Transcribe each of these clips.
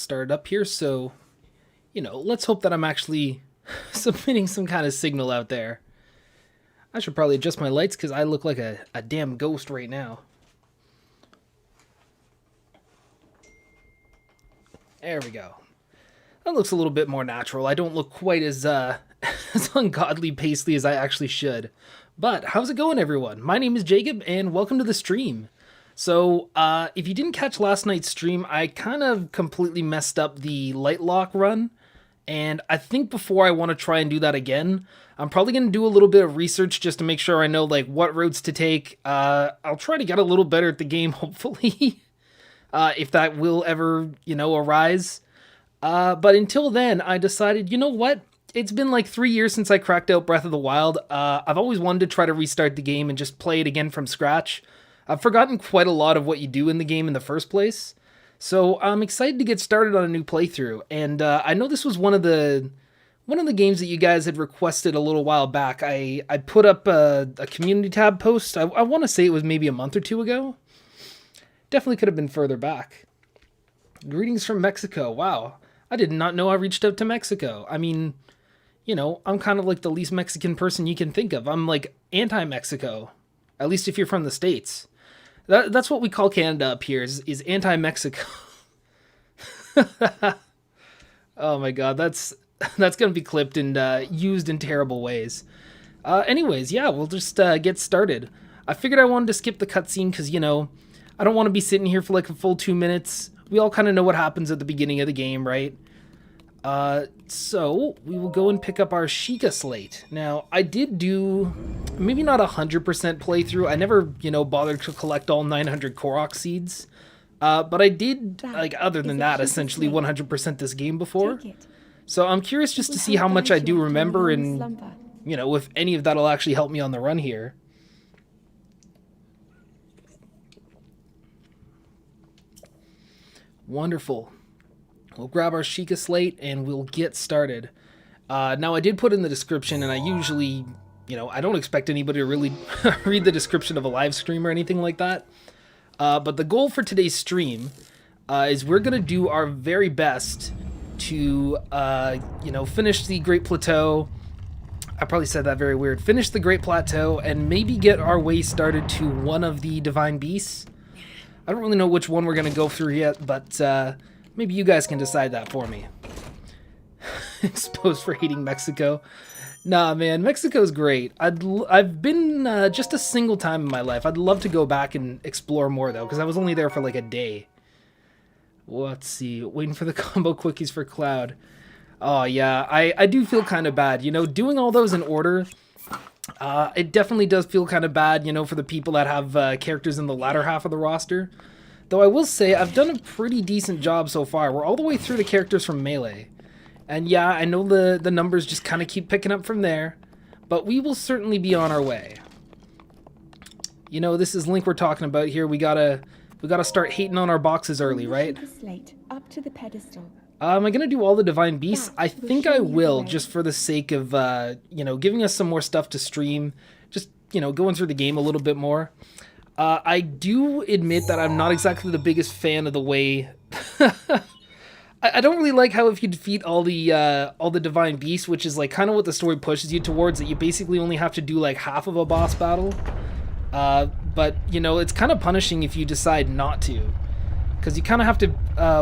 started up here, so, you know, let's hope that I'm actually submitting some kind of signal out there. I should probably adjust my lights because I look like a damn ghost right now. There we go. That looks a little bit more natural. I don't look quite as as ungodly pastely as I actually should. But how's it going, everyone? My name is Jacob, and welcome to the stream. So, if you didn't catch last night's stream, I kind of completely messed up the light lock run. And I think before I want to try and do that again, I'm probably going to do a little bit of research just to make sure I know, like, what routes to take. I'll try to get a little better at the game, hopefully, if that will ever, you know, arise. But until then, I decided, you know what? It's been like 3 years since I cracked out Breath of the Wild. I've always wanted to try to restart the game and just play it again from scratch. I've forgotten quite a lot of what you do in the game in the first place. So I'm excited to get started on a new playthrough. And I know this was one of the games that you guys had requested a little while back. I put up a community tab post. I want to say it was maybe a month or two ago. Definitely could have been further back. Greetings from Mexico. Wow. I did not know I reached out to Mexico. I mean, you know, I'm kind of like the least Mexican person you can think of. I'm like anti-Mexico, at least if you're from the States. That's what we call Canada up here, is anti-Mexico. Oh my god, that's going to be clipped and used in terrible ways. Anyways, yeah, we'll just get started. I figured I wanted to skip the cutscene because, you know, I don't want to be sitting here for like a full 2 minutes. We all kind of know what happens at the beginning of the game, right? So we will go and pick up our Sheikah slate. Now, I did do maybe not 100% playthrough. I never, you know, bothered to collect all 900 Korok seeds. But I did, like, other than that, essentially 100% this game before. So I'm curious just to see how much I do remember and, you know, if any of that'll actually help me on the run here. Wonderful. We'll grab our Sheikah slate and we'll get started. Now, I did put in the description, and I usually, you know, I don't expect anybody to really read the description of a live stream or anything like that. But the goal for today's stream is we're going to do our very best to, you know, finish the Great Plateau. I probably said that very weird. Finish the Great Plateau and maybe get our way started to one of the Divine Beasts. I don't really know which one we're going to go through yet, but maybe you guys can decide that for me. Exposed for hating Mexico. Nah, man, Mexico's great. I've been just a single time in my life. I'd love to go back and explore more, though, because I was only there for like a day. Let's see. Waiting for the combo quickies for Cloud. Oh, yeah, I do feel kind of bad. You know, doing all those in order, it definitely does feel kind of bad, you know, for the people that have characters in the latter half of the roster. Though I will say, I've done a pretty decent job so far. We're all the way through the characters from Melee. And yeah, I know the numbers just kind of keep picking up from there. But we will certainly be on our way. You know, this is Link we're talking about here. We gotta start hating on our boxes early, right? Up to the pedestal. Am I gonna do all the Divine Beasts? I think I will, just for the sake of, you know, giving us some more stuff to stream. Just, you know, going through the game a little bit more. I do admit that I'm not exactly the biggest fan of the way... I don't really like how if you defeat all the Divine Beasts, which is like kind of what the story pushes you towards, that you basically only have to do like half of a boss battle. But, you know, it's kind of punishing if you decide not to. Because you kind of have to,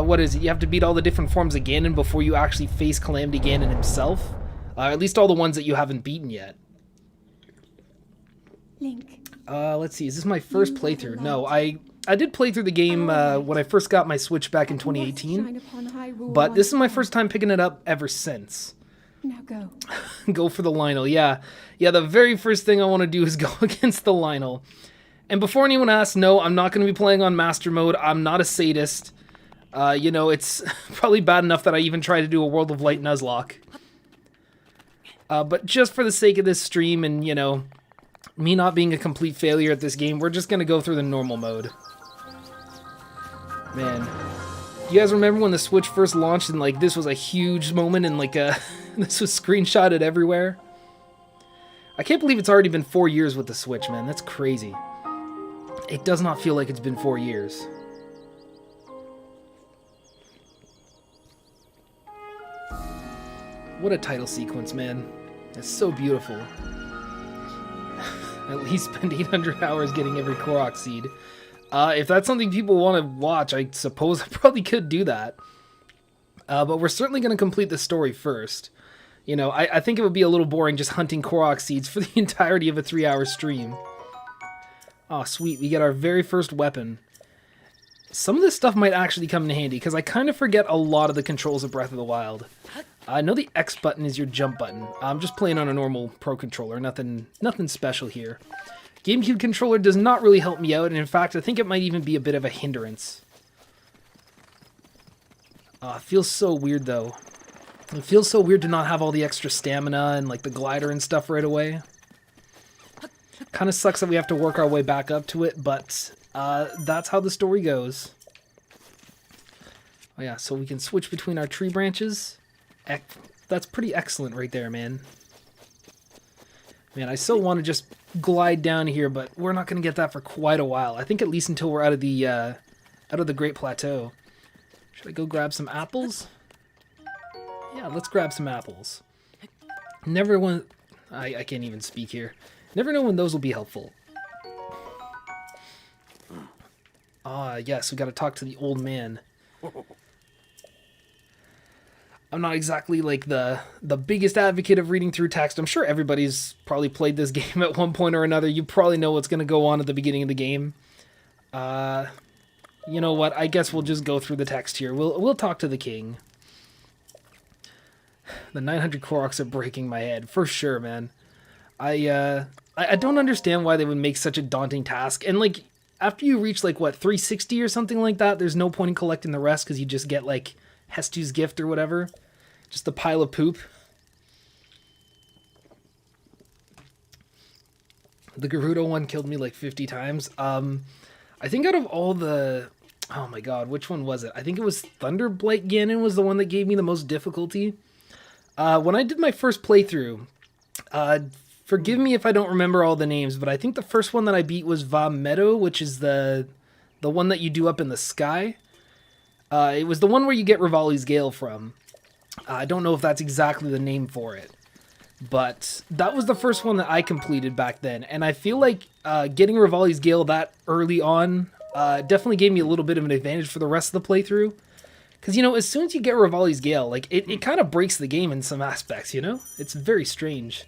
what is it? You have to beat all the different forms of Ganon before you actually face Calamity Ganon himself. At least all the ones that you haven't beaten yet. Link. Let's see. Is this my first playthrough? No, I did play through the game when I first got my Switch back in 2018. But this is my first time picking it up ever since. Now go. Go for the Lionel, yeah. Yeah, the very first thing I want to do is go against the Lionel. And before anyone asks, no, I'm not going to be playing on Master Mode. I'm not a sadist. You know, it's probably bad enough that I even tried to do a World of Light Nuzlocke. But just for the sake of this stream and, you know, me not being a complete failure at this game, we're just going to go through the normal mode. Man. You guys remember when the Switch first launched and, like, this was a huge moment and, like, this was screenshotted everywhere? I can't believe it's already been 4 years with the Switch, man. That's crazy. It does not feel like it's been 4 years. What a title sequence, man. It's so beautiful. At least spend 800 hours getting every Korok seed. If that's something people want to watch, I suppose I probably could do that. But we're certainly going to complete the story first. You know, I think it would be a little boring just hunting Korok seeds for the entirety of a 3-hour stream. Oh, sweet. We get our very first weapon. Some of this stuff might actually come in handy, because I kind of forget a lot of the controls of Breath of the Wild. I know the X button is your jump button. I'm just playing on a normal Pro controller, nothing special here. GameCube controller does not really help me out, and in fact, I think it might even be a bit of a hindrance. It feels so weird, though. It feels so weird to not have all the extra stamina and, like, the glider and stuff right away. Kind of sucks that we have to work our way back up to it, but that's how the story goes. Oh yeah, so we can switch between our tree branches. That's pretty excellent right there, man. Man, I still want to just glide down here, but we're not going to get that for quite a while. I think at least until we're out of the Great Plateau. Should I go grab some apples? Yeah, let's grab some apples. Never when... I can't even speak here. Never know when those will be helpful. Yes, we got to talk to the old man. I'm not exactly like the biggest advocate of reading through text. I'm sure everybody's probably played this game at one point or another. You probably know what's going to go on at the beginning of the game. You know what? I guess we'll just go through the text here. We'll talk to the king. The 900 Koroks are breaking my head for sure, man. I don't understand why they would make such a daunting task. And like after you reach like what 360 or something like that, there's no point in collecting the rest because you just get like Hestu's gift or whatever. Just a pile of poop. The Gerudo one killed me like 50 times. I think out of all the... Oh my god, which one was it? I think it was Thunderblight Ganon was the one that gave me the most difficulty. When I did my first playthrough, forgive me if I don't remember all the names, but I think the first one that I beat was Va Meadow, which is the one that you do up in the sky. It was the one where you get Rivali's Gale from. I don't know if that's exactly the name for it. But that was the first one that I completed back then. And I feel like getting Rivali's Gale that early on definitely gave me a little bit of an advantage for the rest of the playthrough. Because, you know, as soon as you get Rivali's Gale, like, it kind of breaks the game in some aspects, you know? It's very strange.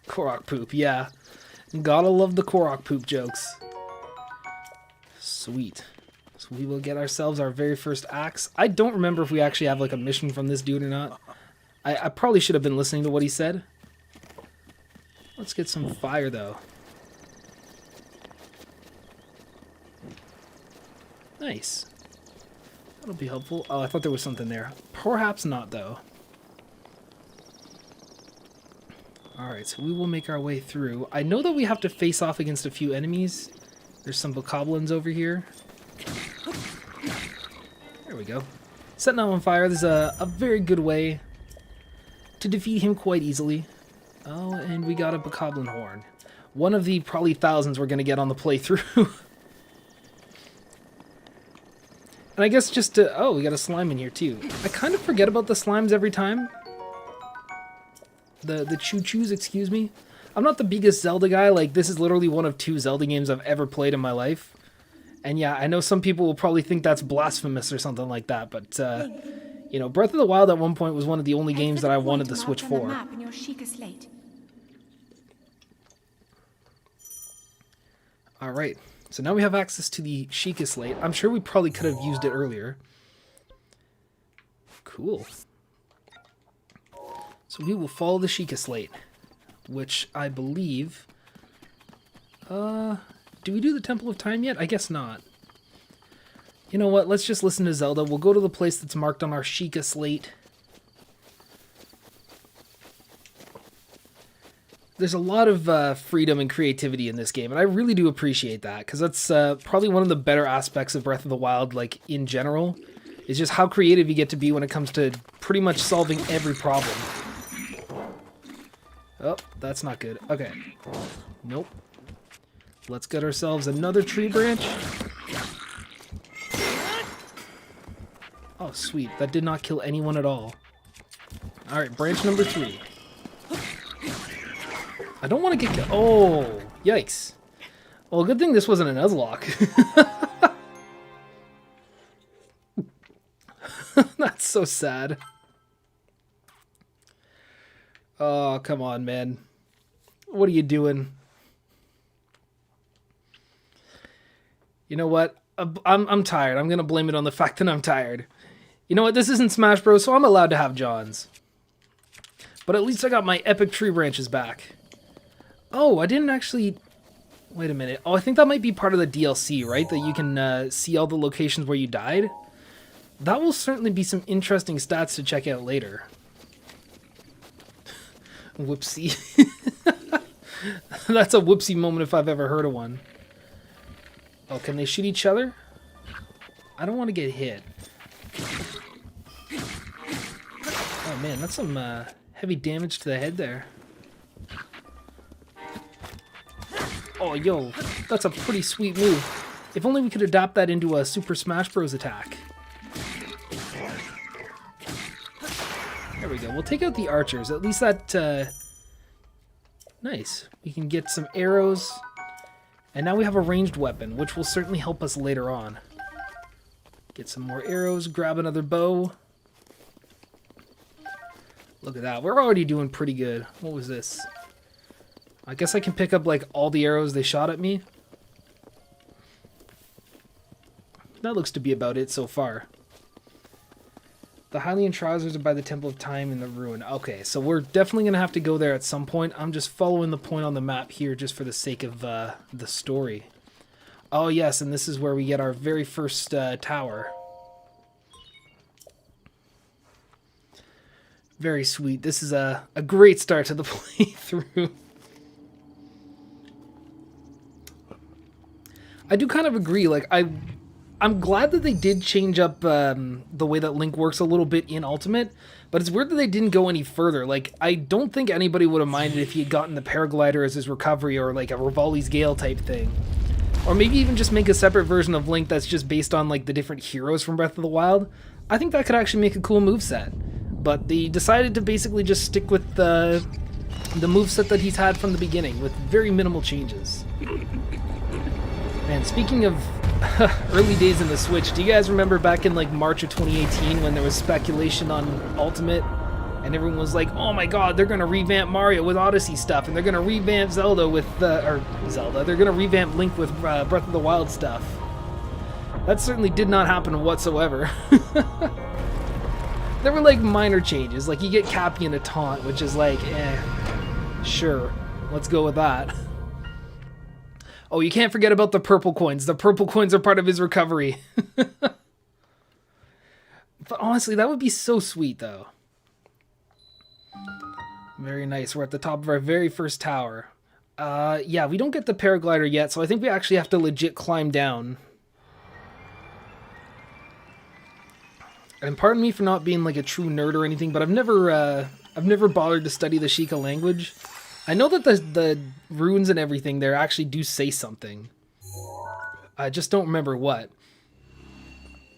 Korok poop, yeah. Gotta love the Korok poop jokes. Sweet. So we will get ourselves our very first axe. I don't remember if we actually have, like, a mission from this dude or not. I probably should have been listening to what he said. Let's get some fire, though. Nice. That'll be helpful. Oh, I thought there was something there. Perhaps not, though. Alright, so we will make our way through. I know that we have to face off against a few enemies. There's some bokoblins over here. There we go. Setting them on fire. There's a very good way to defeat him quite easily. Oh, and we got a bokoblin horn. One of the probably thousands we're going to get on the playthrough. And I guess just to... Oh, we got a slime in here too. I kind of forget about the slimes every time. The choo-choos, excuse me. I'm not the biggest Zelda guy. Like, this is literally one of 2 Zelda games I've ever played in my life. And yeah, I know some people will probably think that's blasphemous or something like that, but... You know, Breath of the Wild at one point was one of the only games that I wanted the Switch for. Alright, so now we have access to the Sheikah Slate. I'm sure we probably could have used it earlier. Cool. So we will follow the Sheikah Slate, which I believe... do we do the Temple of Time yet? I guess not. You know what, let's just listen to Zelda. We'll go to the place that's marked on our Sheikah Slate. There's a lot of freedom and creativity in this game, and I really do appreciate that, because that's probably one of the better aspects of Breath of the Wild, like, in general, is just how creative you get to be when it comes to pretty much solving every problem. Oh, that's not good. Okay. Nope. Let's get ourselves another tree branch. Oh, sweet. That did not kill anyone at all. Alright, branch number 3. I don't want to get... Oh, yikes. Well, good thing this wasn't a Nuzlocke. That's so sad. Oh, come on, man. What are you doing? You know what? I'm tired. I'm going to blame it on the fact that I'm tired. You know what? This isn't Smash Bros, so I'm allowed to have Johns. But at least I got my epic tree branches back. Oh, I didn't actually... Wait a minute. Oh, I think that might be part of the DLC, right? That you can see all the locations where you died. That will certainly be some interesting stats to check out later. Whoopsie. That's a whoopsie moment if I've ever heard of one. Oh, can they shoot each other? I don't want to get hit. Oh man, that's some heavy damage to the head there. Oh, yo, that's a pretty sweet move. If only we could adapt that into a Super Smash Bros. Attack. There we go. We'll take out the archers. At least that... Nice. We can get some arrows. And now we have a ranged weapon, which will certainly help us later on. Get some more arrows. Grab another bow. Look at that. We're already doing pretty good. What was this? I guess I can pick up, like, all the arrows they shot at me. That looks to be about it so far. The Hylian trousers are by the Temple of Time in the ruin. Okay, so we're definitely going to have to go there at some point. I'm just following the point on the map here just for the sake of the story. Oh, yes, and this is where we get our very first tower. Very sweet. This is a great start to the playthrough. I do kind of agree. Like, I'm glad that they did change up the way that Link works a little bit in Ultimate, but it's weird that they didn't go any further. Like, I don't think anybody would have minded if he had gotten the paraglider as his recovery or like a Rivali's Gale type thing. Or maybe even just make a separate version of Link that's just based on like the different heroes from Breath of the Wild. I think that could actually make a cool moveset. But they decided to basically just stick with the moveset that he's had from the beginning with very minimal changes. Man, speaking of early days in the Switch, do you guys remember back in like March of 2018 when there was speculation on Ultimate and everyone was like, oh my god, they're going to revamp Mario with Odyssey stuff and they're going to revamp Zelda with, they're going to revamp Link with Breath of the Wild stuff. That certainly did not happen whatsoever. There were like minor changes, like you get Cappy in a taunt, which is like, sure, let's go with that. Oh, you can't forget about the purple coins. The purple coins are part of his recovery. But honestly, that would be so sweet, though. Very nice. We're at the top of our very first tower. Yeah, we don't get the paraglider yet, so I think we actually have to legit climb down. And pardon me for not being like a true nerd or anything, but I've never bothered to study the Sheikah language. I know that the runes and everything there actually do say something. I just don't remember what.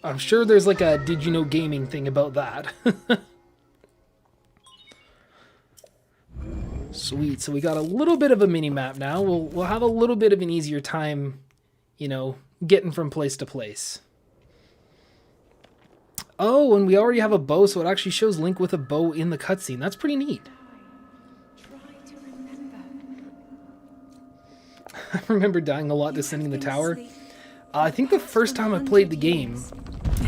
I'm sure there's like a Did You Know Gaming thing about that. Sweet, so we got a little bit of a mini-map now. We'll have a little bit of an easier time, you know, getting from place to place. Oh, and we already have a bow, so it actually shows Link with a bow in the cutscene. That's pretty neat. I remember dying a lot descending the tower. I think the first time I played the game,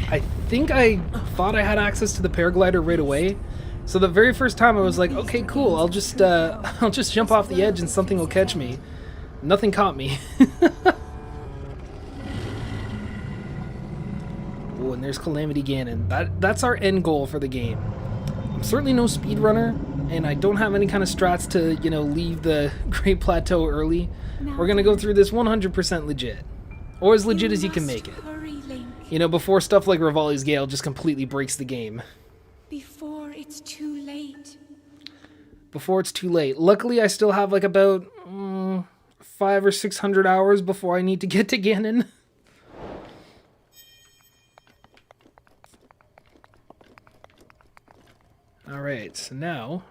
I think I thought I had access to the paraglider right away. So the very first time I was like, okay, cool, I'll just jump off the edge and something will catch me. Nothing caught me. Oh, and there's Calamity Ganon. That's our end goal for the game. I'm certainly no speedrunner, and I don't have any kind of strats to, you know, leave the Great Plateau early. We're gonna go through this 100% legit. Or as legit as you can make it. You know, before stuff like Rivali's Gale just completely breaks the game. Before it's too late. Before it's too late. Luckily, I still have like about 500 or 600 hours before I need to get to Ganon. Alright, so now...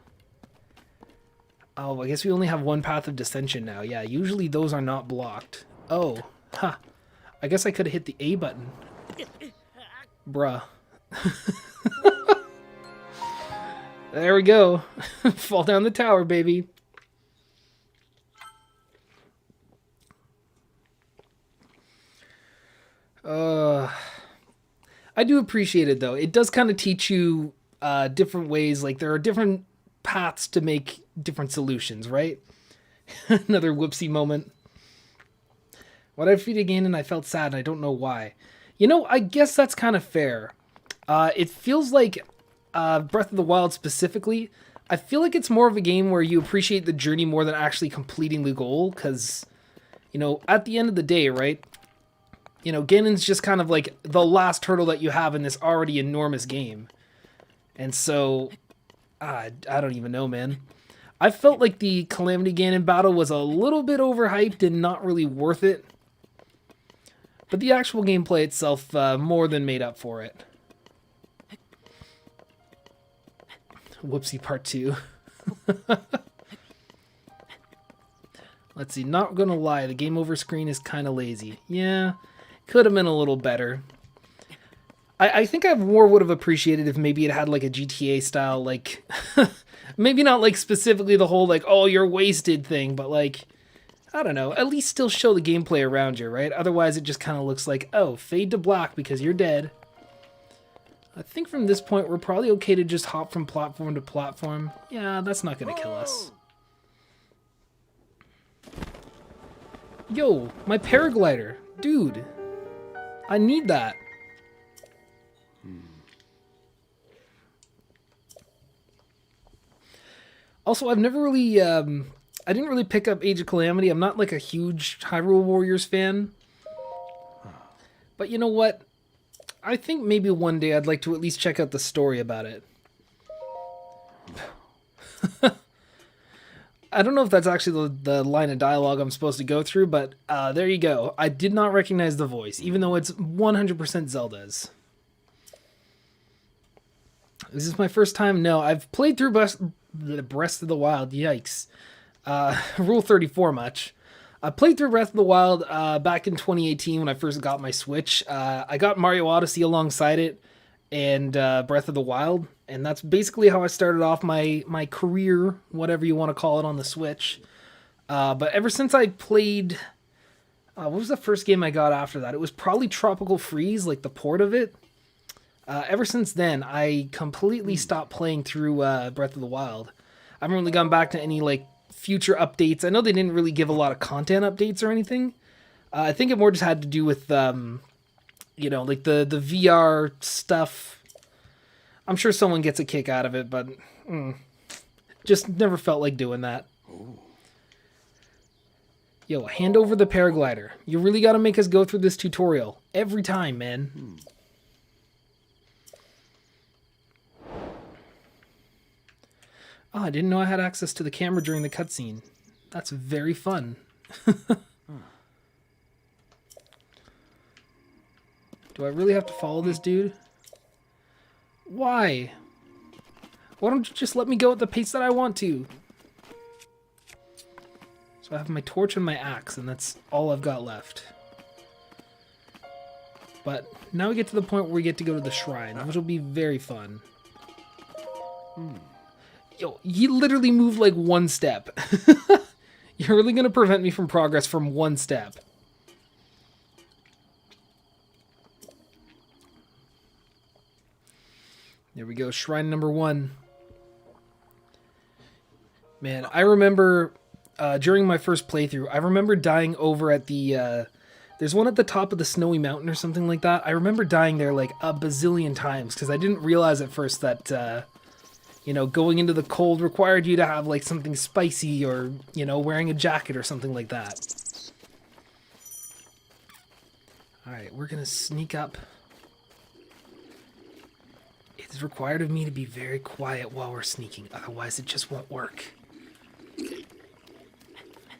Oh, I guess we only have one path of descension now. Yeah, usually those are not blocked. Oh, huh. I guess I could have hit the A button. Bruh. There we go. Fall down the tower, baby. I do appreciate it, though. It does kind of teach you different ways. Like, there are different paths to make different solutions, right? Another whoopsie moment. What I feed again and I felt sad and I don't know why. You know, I guess that's kind of fair. It feels like Breath of the Wild specifically, I feel like it's more of a game where you appreciate the journey more than actually completing the goal. Because, you know, at the end of the day, right? You know, Ganon's just kind of like the last hurdle that you have in this already enormous game. And so, I don't even know, man. I felt like the Calamity Ganon battle was a little bit overhyped and not really worth it. But the actual gameplay itself more than made up for it. Whoopsie part 2. Let's see, not gonna lie, the game over screen is kind of lazy. Yeah, could have been a little better. I think I more would have appreciated if maybe it had like a GTA style, like, maybe not like specifically the whole like, oh, you're wasted thing, but like, I don't know, at least still show the gameplay around you, right? Otherwise it just kind of looks like, oh, fade to black because you're dead. I think from this point we're probably okay to just hop from platform to platform. Yeah, that's not gonna kill us. Yo, my paraglider. Dude, I need that. Also, I've never really, I didn't really pick up Age of Calamity. I'm not like a huge Hyrule Warriors fan. But you know what? I think maybe one day I'd like to at least check out the story about it. I don't know if that's actually the line of dialogue I'm supposed to go through, but there you go. I did not recognize the voice, even though it's 100% Zelda's. Is this my first time? No, I've played through Breath of the Wild. Yikes. Rule 34 much. I played through Breath of the Wild back in 2018 when I first got my Switch. I got Mario Odyssey alongside it and Breath of the Wild. And that's basically how I started off my career, whatever you want to call it, on the Switch. But ever since I played... what was the first game I got after that? It was probably Tropical Freeze, like the port of it. Ever since then, I completely stopped playing through Breath of the Wild. I haven't really gone back to any like future updates. I know they didn't really give a lot of content updates or anything. I think it more just had to do with, you know, like the VR stuff. I'm sure someone gets a kick out of it, but just never felt like doing that. Ooh. Yo, hand over the paraglider. You really got to make us go through this tutorial every time, man. Oh, I didn't know I had access to the camera during the cutscene. That's very fun. Do I really have to follow this dude? Why? Why don't you just let me go at the pace that I want to? So I have my torch and my axe, and that's all I've got left. But now we get to the point where we get to go to the shrine, which will be very fun. Yo, he literally moved like one step. You're really going to prevent me from progress from one step. There we go, shrine number 1. Man, I remember during my first playthrough, I remember dying over at the... there's one at the top of the snowy mountain or something like that. I remember dying there like a bazillion times because I didn't realize at first that... you know, going into the cold required you to have, like, something spicy or, you know, wearing a jacket or something like that. Alright, we're gonna sneak up. It's required of me to be very quiet while we're sneaking, otherwise it just won't work.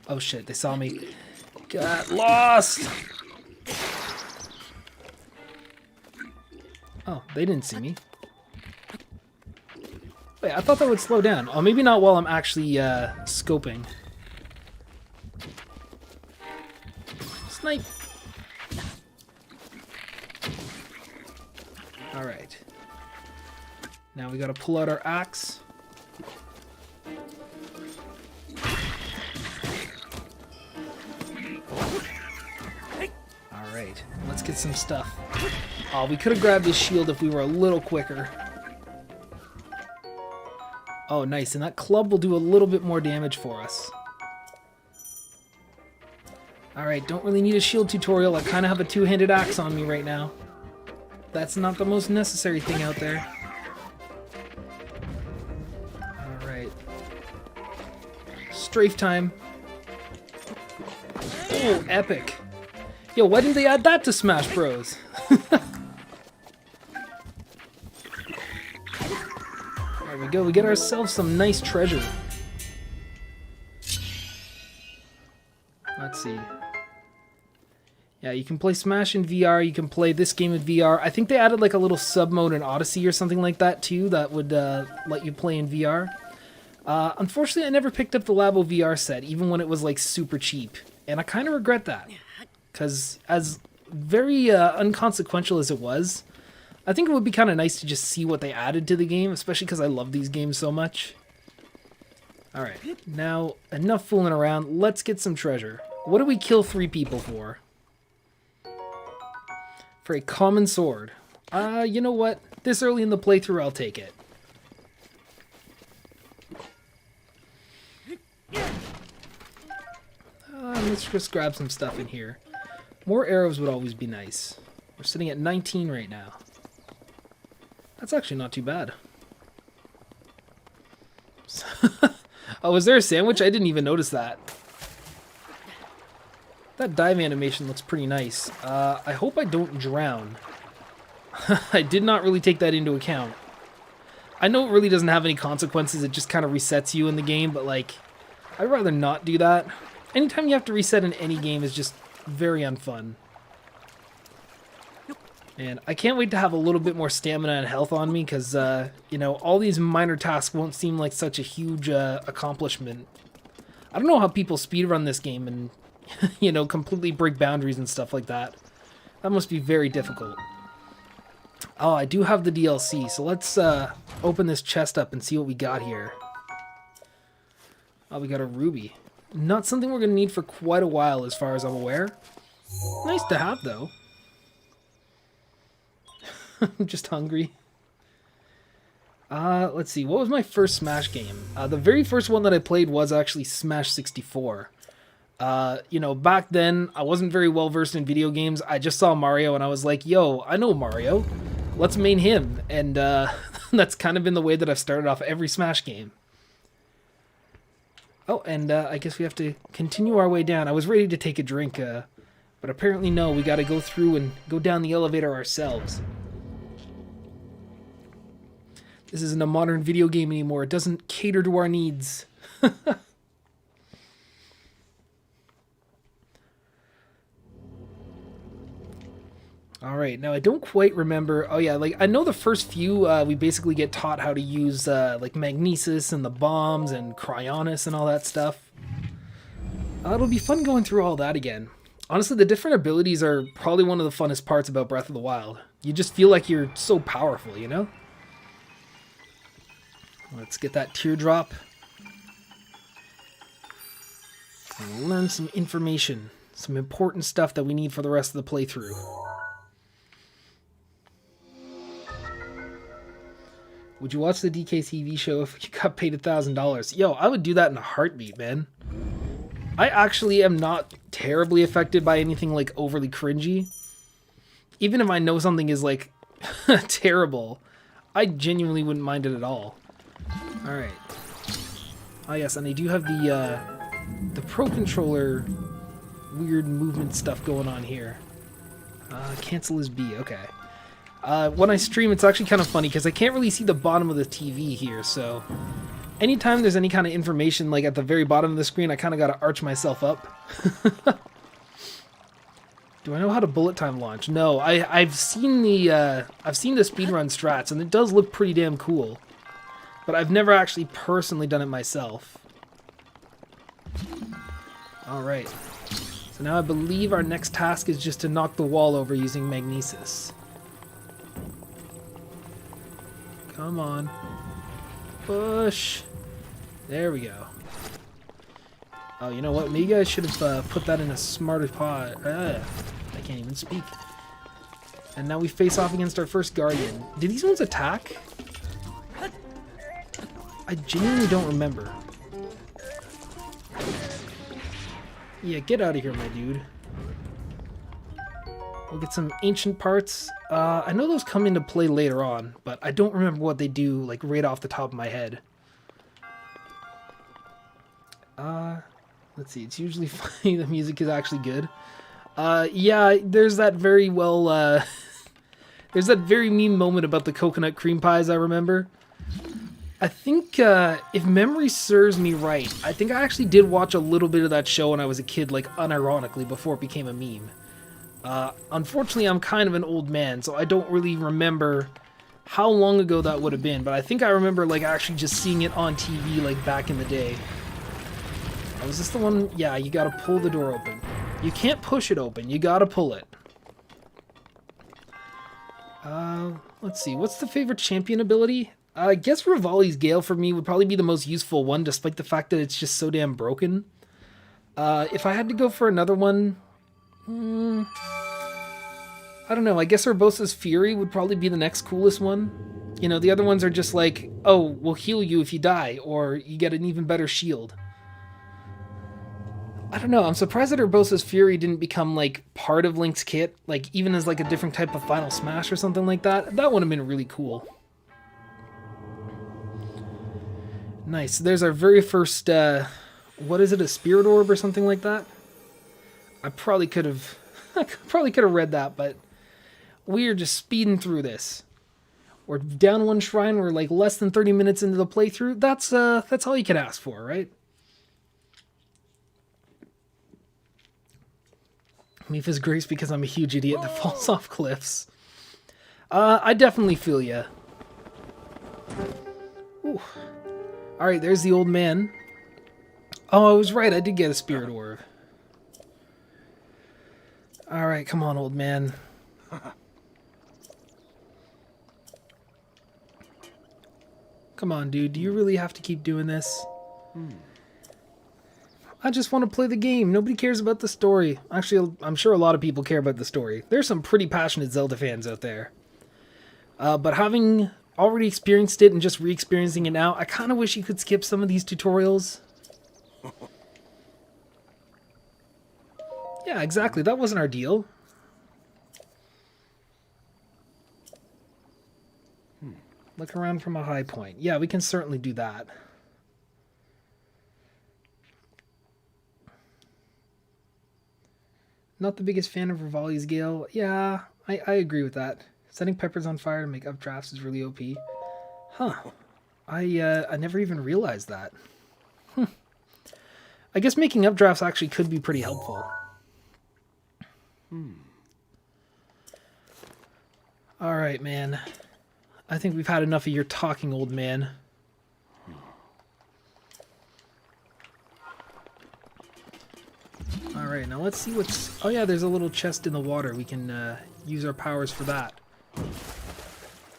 Oh shit, they saw me. Got lost! Oh, they didn't see me. Wait, I thought that would slow down. Oh, maybe not while I'm actually scoping. Snipe. Alright. Now we gotta pull out our axe. Alright, let's get some stuff. Oh, we could have grabbed his shield if we were a little quicker. Oh, nice, and that club will do a little bit more damage for us. Alright, don't really need a shield tutorial. I kind of have a two-handed axe on me right now. That's not the most necessary thing out there. Alright. Strafe time. Oh, epic. Yo, why didn't they add that to Smash Bros? There we go, we get ourselves some nice treasure. Let's see. Yeah, you can play Smash in VR, you can play this game in VR. I think they added like a little sub-mode in Odyssey or something like that too that would let you play in VR. Unfortunately, I never picked up the Labo VR set, even when it was like super cheap. And I kind of regret that. Because as very unconsequential as it was, I think it would be kind of nice to just see what they added to the game, especially because I love these games so much. Alright, now enough fooling around, let's get some treasure. What do we kill 3 people for? For a common sword. You know what? This early in the playthrough, I'll take it. Let's just grab some stuff in here. More arrows would always be nice. We're sitting at 19 right now. That's actually not too bad. Oh, was there a sandwich? I didn't even notice that. That dive animation looks pretty nice. I hope I don't drown. I did not really take that into account. I know it really doesn't have any consequences, it just kind of resets you in the game, but like, I'd rather not do that. Anytime you have to reset in any game is just very unfun. And I can't wait to have a little bit more stamina and health on me, because, you know, all these minor tasks won't seem like such a huge accomplishment. I don't know how people speedrun this game and you know, completely break boundaries and stuff like that. That must be very difficult. Oh, I do have the DLC, so let's open this chest up and see what we got here. Oh, we got a ruby. Not something we're going to need for quite a while as far as I'm aware. Nice to have, though. I'm just hungry. Let's see, what was my first Smash game? The very first one that I played was actually Smash 64. You know, back then, I wasn't very well versed in video games. I just saw Mario and I was like, yo, I know Mario. Let's main him. And that's kind of been the way that I've started off every Smash game. Oh, and I guess we have to continue our way down. I was ready to take a drink, but apparently no, we gotta go through and go down the elevator ourselves. This isn't a modern video game anymore. It doesn't cater to our needs. Alright, now I don't quite remember... Oh yeah, like, I know the first few, we basically get taught how to use, like, Magnesis and the bombs and Cryonis and all that stuff. It'll be fun going through all that again. Honestly, the different abilities are probably one of the funnest parts about Breath of the Wild. You just feel like you're so powerful, you know? Let's get that teardrop. And learn some information. Some important stuff that we need for the rest of the playthrough. Would you watch the DKTV show if you got paid $1,000? Yo, I would do that in a heartbeat, man. I actually am not terribly affected by anything like overly cringy. Even if I know something is like terrible, I genuinely wouldn't mind it at all. Alright. Oh yes, and they do have the Pro Controller weird movement stuff going on here. Cancel is B, okay. When I stream, it's actually kind of funny because I can't really see the bottom of the TV here, so anytime there's any kind of information like at the very bottom of the screen, I kind of got to arch myself up. Do I know how to bullet time launch? No, I've seen the speedrun strats, and it does look pretty damn cool. but I've never actually personally done it myself. Alright. So now I believe our next task is just to knock the wall over using magnesis. Come on. Push. There we go. Oh, you know what? Maybe I should have put that in a smarter pot. I can't even speak. And now we face off against our first Guardian. Did these ones attack? I genuinely don't remember. Yeah, get out of here, my dude. We'll get some ancient parts. I know those come into play later on, but I don't remember what they do, like, right off the top of my head. Let's see, it's usually funny. The music is actually good. Yeah, there's that very there's that very meme moment about the coconut cream pies I remember. I think, if memory serves me right, I think I actually did watch a little bit of that show when I was a kid, like, unironically, before it became a meme. Unfortunately, I'm kind of an old man, so I don't really remember how long ago that would have been, but I think I remember, like, actually just seeing it on TV, like, back in the day. Oh, was this the one? Yeah, you gotta pull the door open. You can't push it open, you gotta pull it. Let's see, what's the favorite champion ability? I guess Rivali's Gale for me would probably be the most useful one, despite the fact that it's just so damn broken. If I had to go for another one, I don't know, I guess Urbosa's Fury would probably be the next coolest one. You know, the other ones are just like, oh, we'll heal you if you die, or you get an even better shield. I don't know, I'm surprised that Urbosa's Fury didn't become, like, part of Link's kit, like, even as, like, a different type of Final Smash or something like that. That would have been really cool. Nice. So there's our very first, what is it, a Spirit Orb or something like that? I probably could have read that, but we're just speeding through this. We're down one shrine, we're like less than 30 minutes into the playthrough. That's all you can ask for, right? Mifa's grace because I'm a huge idiot that falls off cliffs. I definitely feel ya. Ooh. Alright, there's the old man. Oh, I was right, I did get a Spirit Orb. Alright, come on, old man. Come on, dude, do you really have to keep doing this? I just want to play the game. Nobody cares about the story. Actually, I'm sure a lot of people care about the story. There's some pretty passionate Zelda fans out there. But having already experienced it and just re-experiencing it now, I kind of wish you could skip some of these tutorials. Yeah, exactly. That wasn't our deal. Look around from a high point. Yeah, we can certainly do that. Not the biggest fan of Rivali's Gale. Yeah, I agree with that. Setting peppers on fire to make updrafts is really OP. Huh. I never even realized that. I guess making updrafts actually could be pretty helpful. Alright, man. I think we've had enough of your talking, old man. Alright, now let's see what's... Oh yeah, there's a little chest in the water. We can use our powers for that.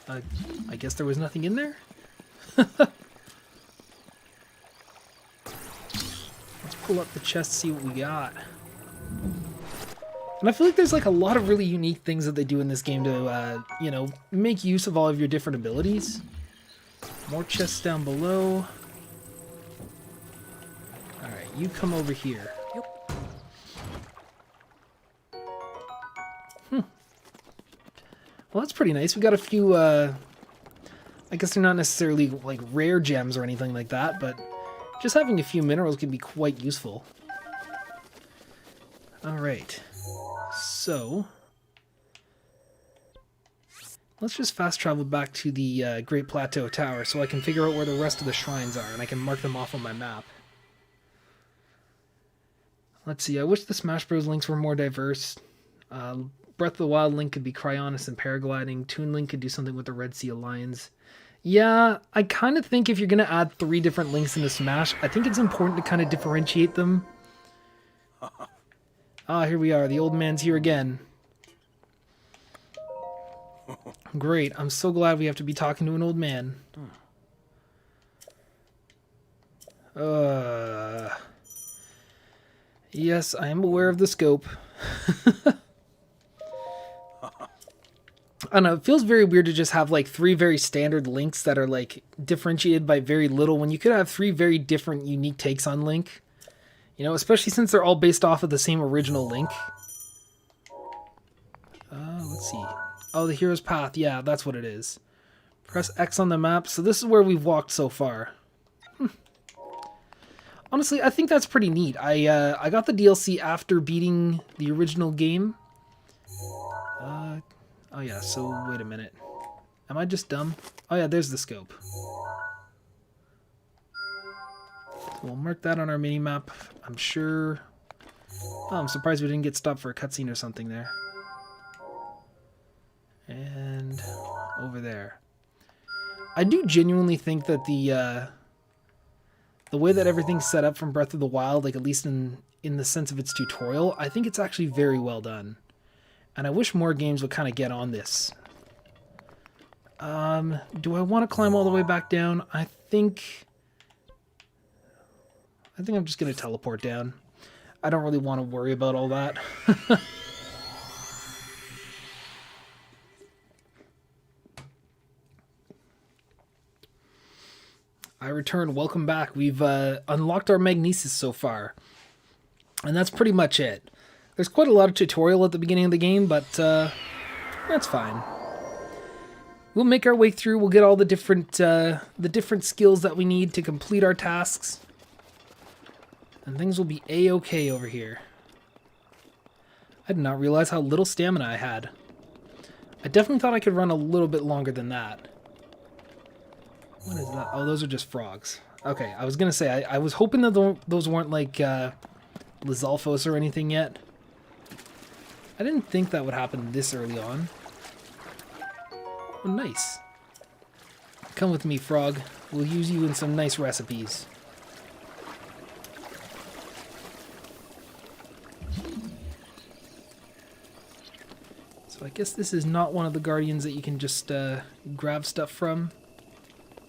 I guess there was nothing in there? Let's pull up the chest, see what we got. And I feel like there's like a lot of really unique things that they do in this game to, you know, make use of all of your different abilities. More chests down below. Alright, you come over here. Well, that's pretty nice. We got a few, I guess they're not necessarily like rare gems or anything like that, but just having a few minerals can be quite useful. Alright. So, let's just fast travel back to the Great Plateau Tower so I can figure out where the rest of the shrines are and I can mark them off on my map. Let's see, I wish the Smash Bros. Links were more diverse. Breath of the Wild Link could be Cryonis and paragliding. Toon Link could do something with the Red Sea Alliance. Yeah, I kind of think if you're going to add 3 different links into Smash, I think it's important to kind of differentiate them. Ah, here we are. The old man's here again. Great. I'm so glad we have to be talking to an old man. Yes, I am aware of the scope. I don't know, it feels very weird to just have like 3 very standard links that are like differentiated by very little when you could have 3 very different unique takes on Link. You know, especially since they're all based off of the same original Link. Let's see. Oh, the hero's path. Yeah, that's what it is. Press X on the map. So this is where we've walked so far. Honestly, I think that's pretty neat. I got the DLC after beating the original game. Oh yeah, so wait a minute. Am I just dumb? Oh yeah, there's the scope. So we'll mark that on our mini-map. I'm sure... Oh, I'm surprised we didn't get stopped for a cutscene or something there. And over there. I do genuinely think that the way that everything's set up from Breath of the Wild, like at least in the sense of its tutorial, I think it's actually very well done. And I wish more games would kind of get on this. Do I want to climb all the way back down? I think I'm just going to teleport down. I don't really want to worry about all that. I return. Welcome back. We've unlocked our Magnesis so far. And that's pretty much it. There's quite a lot of tutorial at the beginning of the game, but that's fine. We'll make our way through. We'll get all the different skills that we need to complete our tasks. And things will be a-okay over here. I did not realize how little stamina I had. I definitely thought I could run a little bit longer than that. What is that? Oh, those are just frogs. Okay, I was going to say, I was hoping that those weren't like Lizalfos or anything yet. I didn't think that would happen this early on. Oh, nice. Come with me, frog. We'll use you in some nice recipes. So I guess this is not one of the guardians that you can just grab stuff from.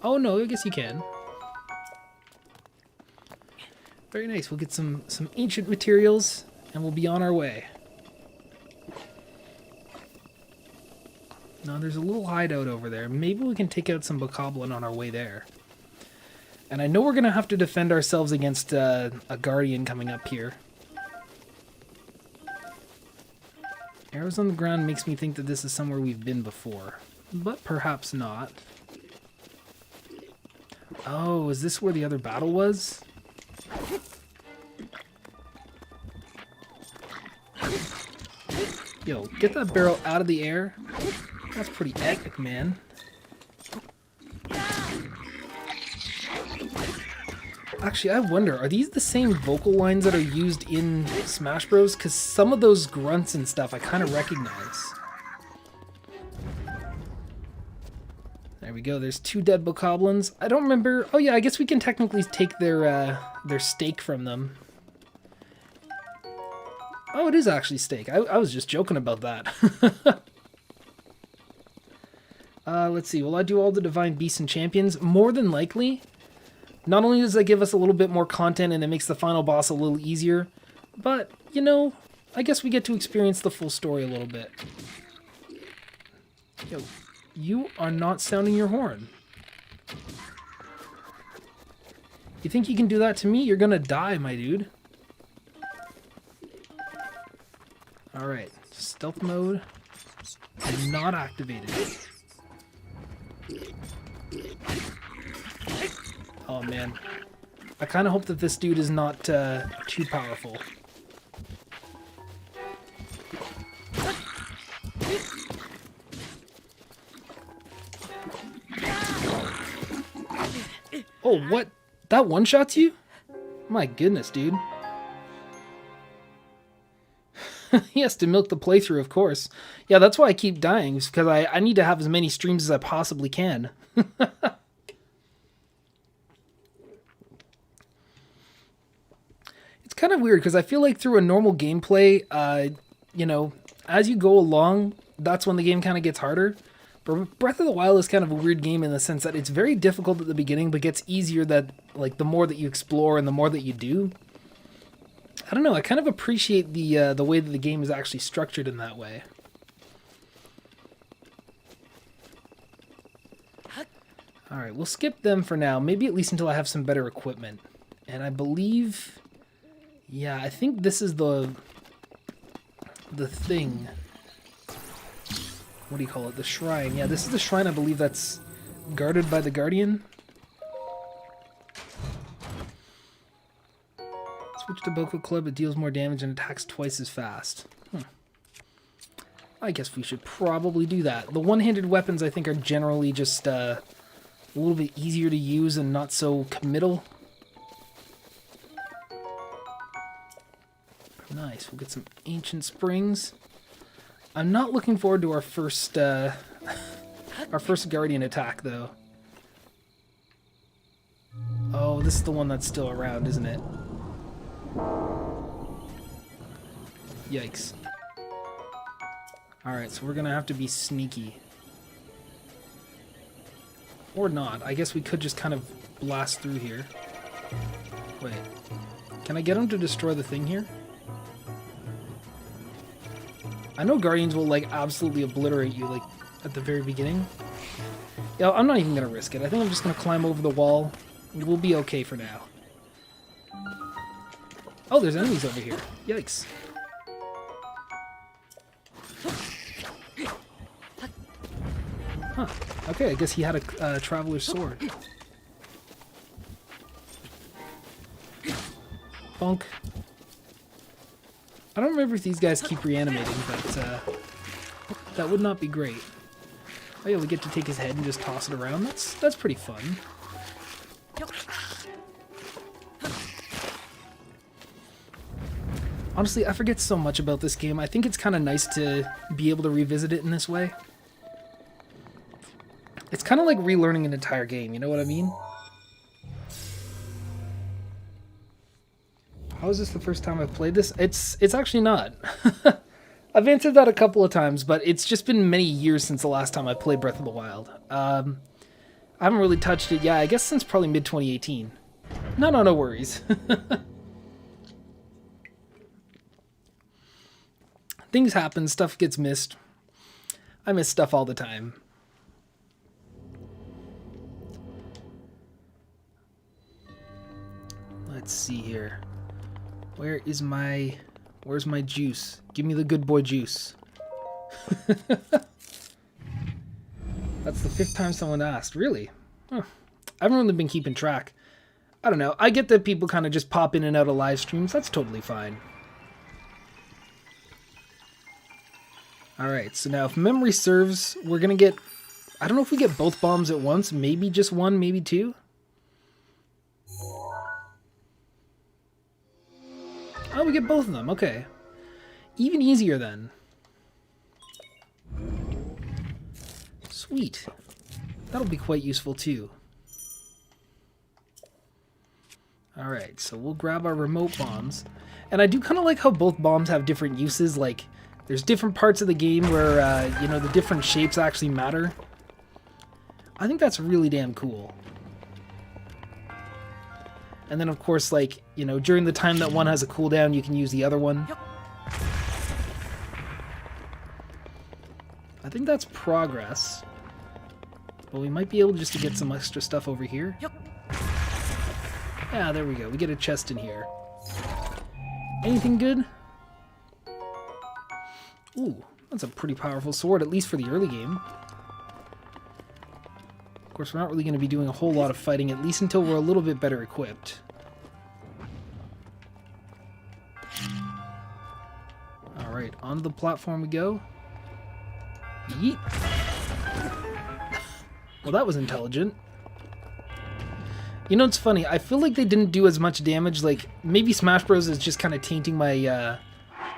Oh no, I guess you can. Very nice. We'll get some ancient materials and we'll be on our way. Now there's a little hideout over there. Maybe we can take out some bokoblin on our way there. And I know we're going to have to defend ourselves against a guardian coming up here. Arrows on the ground makes me think that this is somewhere we've been before. But perhaps not. Oh, is this where the other battle was? Yo, get that barrel out of the air. That's pretty epic, man. Actually, I wonder, are these the same vocal lines that are used in Smash Bros? Because some of those grunts and stuff I kind of recognize. There we go, there's 2 dead bokoblins. I don't remember... Oh yeah, I guess we can technically take their steak from them. Oh, it is actually steak. I was just joking about that. Let's see, will I do all the Divine Beasts and Champions? More than likely. Not only does that give us a little bit more content and it makes the final boss a little easier, but, you know, I guess we get to experience the full story a little bit. Yo, you are not sounding your horn. You think you can do that to me? You're gonna die, my dude. Alright, stealth mode not activated. Oh man, I kind of hope that this dude is not too powerful. Oh, what? That one-shots you? My goodness, dude. He has to milk the playthrough, of course. Yeah, that's why I keep dying, because I need to have as many streams as I possibly can. of weird because I feel like through a normal gameplay, you know, as you go along, that's when the game kind of gets harder. But Breath of the Wild is kind of a weird game in the sense that it's very difficult at the beginning, but gets easier that like the more that you explore and the more that you do. I don't know. I kind of appreciate the way that the game is actually structured in that way. All right, we'll skip them for now. Maybe at least until I have some better equipment. And I believe, yeah, I think this is the thing. What do you call it? The shrine. Yeah, this is the shrine, I believe, that's guarded by the Guardian. Switch to Boko Club. It deals more damage and attacks twice as fast. I guess we should probably do that. The one-handed weapons, I think, are generally just a little bit easier to use and not so committal. Nice. We'll get some ancient springs. I'm not looking forward to our first Guardian attack, though. Oh, this is the one that's still around, isn't it? Yikes. Alright, so we're gonna have to be sneaky. Or not. I guess we could just kind of blast through here. Wait. Can I get him to destroy the thing here? I know Guardians will, like, absolutely obliterate you, like, at the very beginning. Yeah, I'm not even gonna risk it. I think I'm just gonna climb over the wall. We'll be okay for now. Oh, there's enemies over here. Yikes. Huh. Okay, I guess he had a Traveler's Sword. Bonk. I don't remember if these guys keep reanimating, but that would not be great. Oh yeah, we get to take his head and just toss it around. That's pretty fun. Honestly, I forget so much about this game. I think it's kind of nice to be able to revisit it in this way. It's kind of like relearning an entire game, you know what I mean? How is this the first time I've played this? It's actually not. I've answered that a couple of times, but it's just been many years since the last time I played Breath of the Wild. I haven't really touched it, yeah, I guess since probably mid-2018. No worries. Things happen, stuff gets missed. I miss stuff all the time. Let's see here. Where's my juice? Give me the good boy juice. That's the 5th time someone asked. Really? Huh. I haven't really been keeping track. I don't know. I get that people kind of just pop in and out of live streams. That's totally fine. Alright, so now if memory serves, we're going to get... I don't know if we get both bombs at once. Maybe just one, maybe two. Oh, we get both of them. Okay. Even easier then. Sweet. That'll be quite useful too. Alright, so we'll grab our remote bombs. And I do kind of like how both bombs have different uses. Like, there's different parts of the game where, you know, the different shapes actually matter. I think that's really damn cool. And then, of course, like, you know, during the time that one has a cooldown, you can use the other one. I think that's progress. But we might be able just to get some extra stuff over here. Yeah, there we go. We get a chest in here. Anything good? Ooh, that's a pretty powerful sword, at least for the early game. Of course, we're not really going to be doing a whole lot of fighting, at least until we're a little bit better equipped. Alright, onto the platform we go. Yeet! Well, that was intelligent. You know, it's funny, I feel like they didn't do as much damage, like, maybe Smash Bros. Is just kind of tainting my,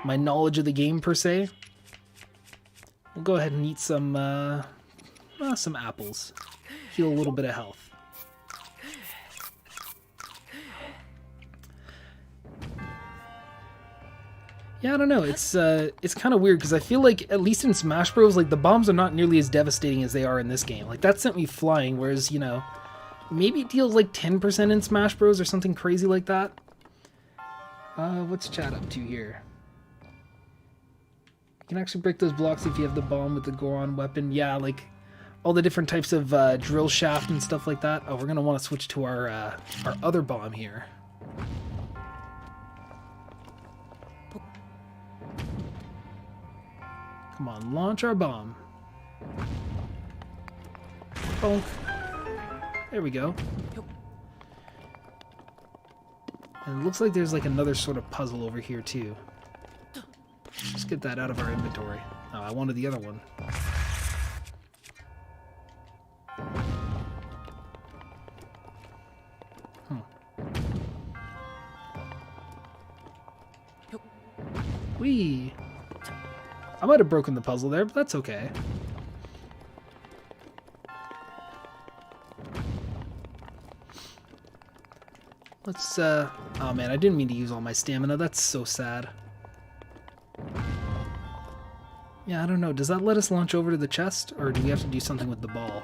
my knowledge of the game, per se. We'll go ahead and eat some apples. Heal a little bit of health. Yeah, I don't know. It's kind of weird because I feel like at least in Smash Bros, like the bombs are not nearly as devastating as they are in this game. Like that sent me flying, whereas you know, maybe it deals like 10% in Smash Bros or something crazy like that. What's chat up to here? You can actually break those blocks if you have the bomb with the Goron weapon. Yeah, like all the different types of drill shaft and stuff like that. Oh, we're gonna want to switch to our other bomb here. Come on, launch our bomb. Bonk. There we go. And it looks like there's like another sort of puzzle over here too. Let's get that out of our inventory. Oh, I wanted the other one. Whee! I might have broken the puzzle there, but that's okay. Let's, oh man, I didn't mean to use all my stamina. That's so sad. Yeah, I don't know. Does that let us launch over to the chest, or do we have to do something with the ball?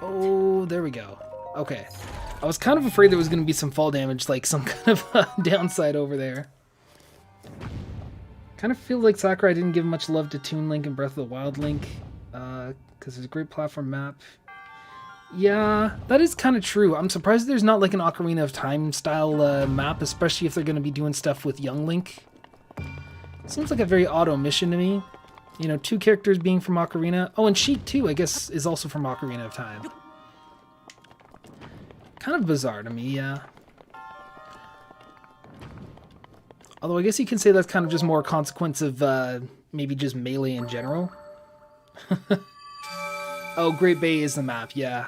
Oh, there we go. Okay. I was kind of afraid there was going to be some fall damage, like some kind of downside over there. Kind of feel like Sakurai didn't give much love to Toon Link and Breath of the Wild Link, because there's a great platform map. Yeah, that is kind of true. I'm surprised there's not like an Ocarina of Time style map, especially if they're going to be doing stuff with young Link. Seems like a very odd omission to me. You know, 2 characters being from Ocarina. Oh, and Sheik too, I guess, is also from Ocarina of Time. Kind of bizarre to me, yeah. Although I guess you can say that's kind of just more a consequence of maybe just Melee in general. Oh, Great Bay is the map, yeah.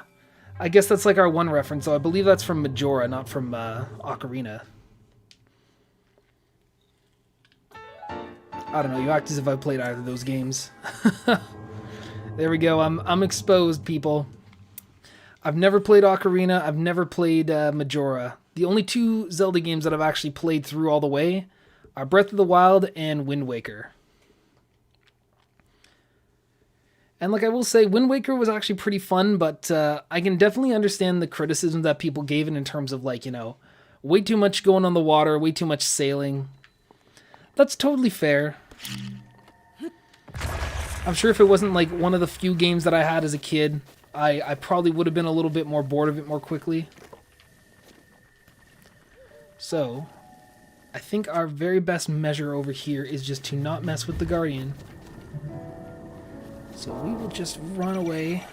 I guess that's like our one reference, so I believe that's from Majora, not from Ocarina. I don't know, you act as if I played either of those games. There we go, I'm exposed, people. I've never played Ocarina, I've never played Majora. The only 2 Zelda games that I've actually played through all the way are Breath of the Wild and Wind Waker. And like I will say, Wind Waker was actually pretty fun, but I can definitely understand the criticism that people gave it in terms of like, you know, way too much going on the water, way too much sailing. That's totally fair. I'm sure if it wasn't like one of the few games that I had as a kid, I probably would have been a little bit more bored of it more quickly. So, I think our very best measure over here is just to not mess with the Guardian. So we will just run away.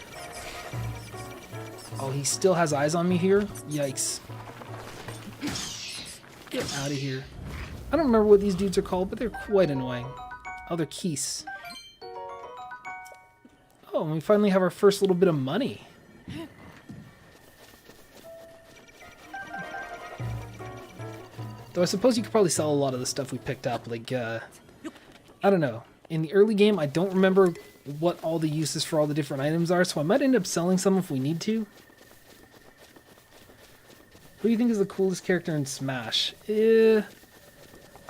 Oh, he still has eyes on me here? Yikes. Get out of here. I don't remember what these dudes are called, but they're quite annoying. Oh, they're Keese. Oh, and we finally have our first little bit of money. Though I suppose you could probably sell a lot of the stuff we picked up. Like, I don't know. In the early game, I don't remember what all the uses for all the different items are, so I might end up selling some if we need to. Who do you think is the coolest character in Smash? I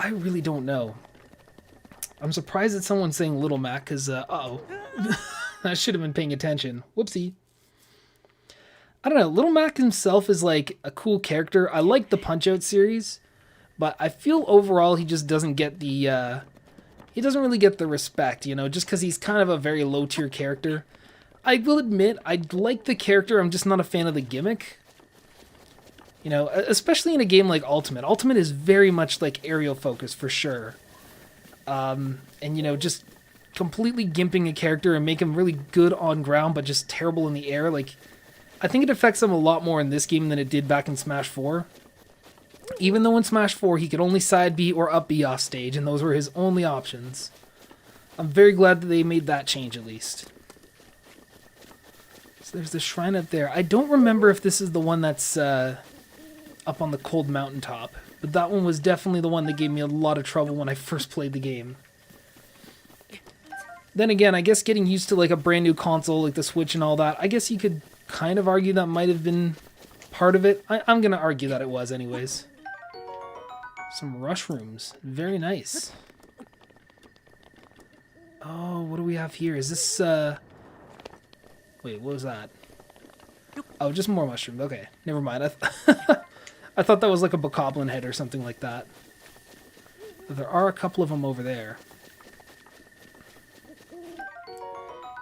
really don't know. I'm surprised that someone's saying Little Mac, because, uh-oh. I should have been paying attention. Whoopsie. I don't know, Little Mac himself is like a cool character. I like the Punch-Out series, but I feel overall he just doesn't get the, he doesn't really get the respect, you know, just because he's kind of a very low-tier character. I will admit, I like the character, I'm just not a fan of the gimmick. You know, especially in a game like Ultimate. Ultimate is very much like aerial focused, for sure. And, you know, just completely gimping a character and make him really good on ground, but just terrible in the air. Like, I think it affects him a lot more in this game than it did back in Smash 4. Even though in Smash 4 he could only side B or up B off stage, and those were his only options. I'm very glad that they made that change at least. So there's the shrine up there. I don't remember if this is the one that's up on the cold mountaintop, but that one was definitely the one that gave me a lot of trouble when I first played the game. Then again, I guess getting used to like a brand new console like the Switch and all that, I guess you could kind of argue that might have been part of it. I'm going to argue that it was anyways. Some mushrooms. Very nice. Oh, what do we have here? Is this, wait, what was that? Oh, just more mushrooms. Okay, never mind. I thought that was like a bokoblin head or something like that. But there are a couple of them over there.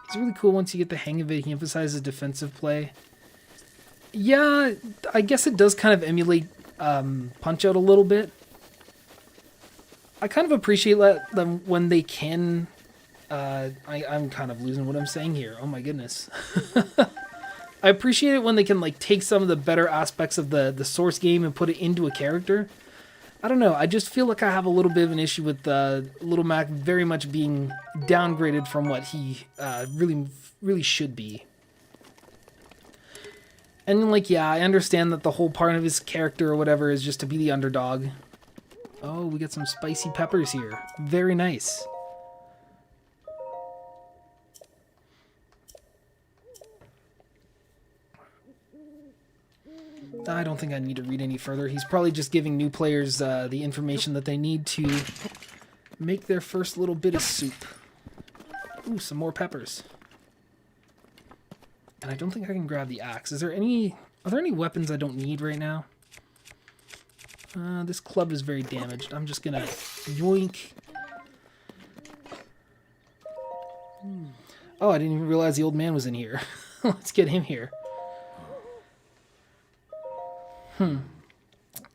It's really cool once you get the hang of it. He emphasizes defensive play. Yeah, I guess it does kind of emulate Punch-Out a little bit. I kind of appreciate them when they can... I'm kind of losing what I'm saying here. Oh my goodness. I appreciate it when they can like take some of the better aspects of the source game and put it into a character. I don't know. I just feel like I have a little bit of an issue with Little Mac very much being downgraded from what he really should be. And like, yeah, I understand that the whole part of his character or whatever is just to be the underdog. Oh, we got some spicy peppers here. Very nice. I don't think I need to read any further. He's probably just giving new players the information that they need to make their first little bit of soup. Ooh, some more peppers. And I don't think I can grab the axe. Are there any weapons I don't need right now? This club is very damaged. I'm just gonna yoink. Oh, I didn't even realize the old man was in here. Let's get him here. I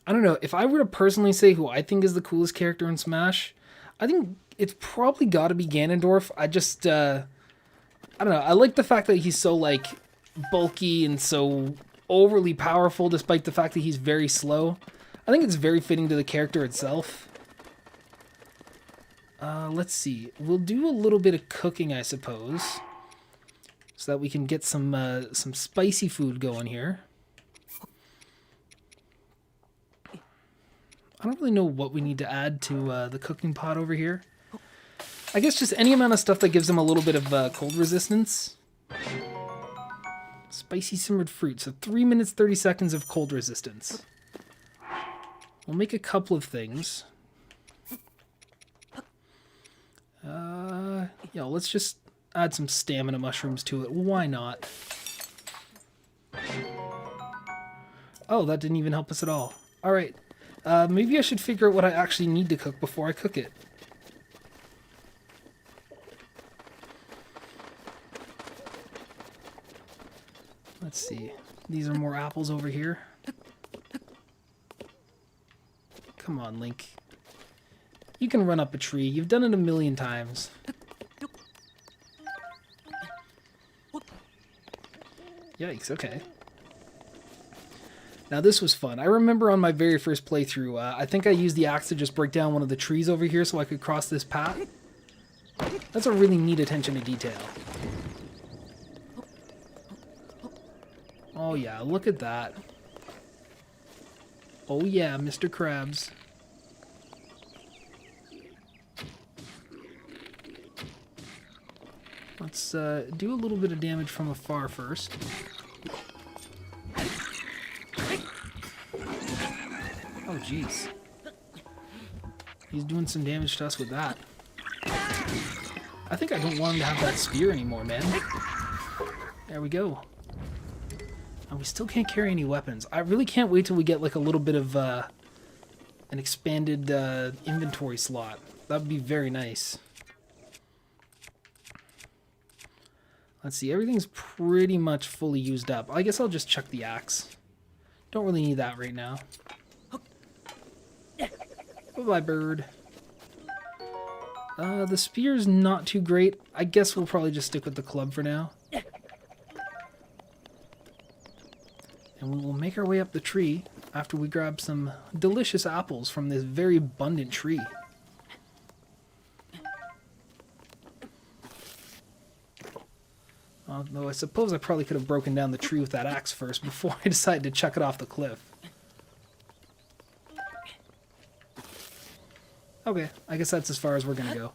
don't know. If I were to personally say who I think is the coolest character in Smash, I think it's probably got to be Ganondorf. I just, I don't know. I like the fact that he's so, like, bulky and so overly powerful despite the fact that he's very slow. I think it's very fitting to the character itself. Let's see. We'll do a little bit of cooking, I suppose, so that we can get some spicy food going here. I don't really know what we need to add to the cooking pot over here. I guess just any amount of stuff that gives them a little bit of cold resistance. Spicy simmered fruit, so 3 minutes 30 seconds of cold resistance. We'll make a couple of things. Yeah, let's just add some stamina mushrooms to it. Why not? Oh, that didn't even help us at all. Alright. Maybe I should figure out what I actually need to cook before I cook it. Let's see. These are more apples over here. Come on, Link. You can run up a tree. You've done it a million times. Yikes, okay. Now this was fun. I remember on my very first playthrough, I think I used the axe to just break down one of the trees over here so I could cross this path. That's a really neat attention to detail. Oh yeah, look at that. Oh yeah, Mr. Krabs. Let's do a little bit of damage from afar first. Oh jeez. He's doing some damage to us with that. I think I don't want him to have that spear anymore, man. There we go. And we still can't carry any weapons. I really can't wait till we get like a little bit of an expanded inventory slot. That would be very nice. Let's see, everything's pretty much fully used up. I guess I'll just chuck the axe. Don't really need that right now. Bye-bye, bird. The spear's not too great. I guess we'll probably just stick with the club for now. And we will make our way up the tree after we grab some delicious apples from this very abundant tree. Although I suppose I probably could have broken down the tree with that axe first before I decided to chuck it off the cliff. Okay, I guess that's as far as we're gonna go.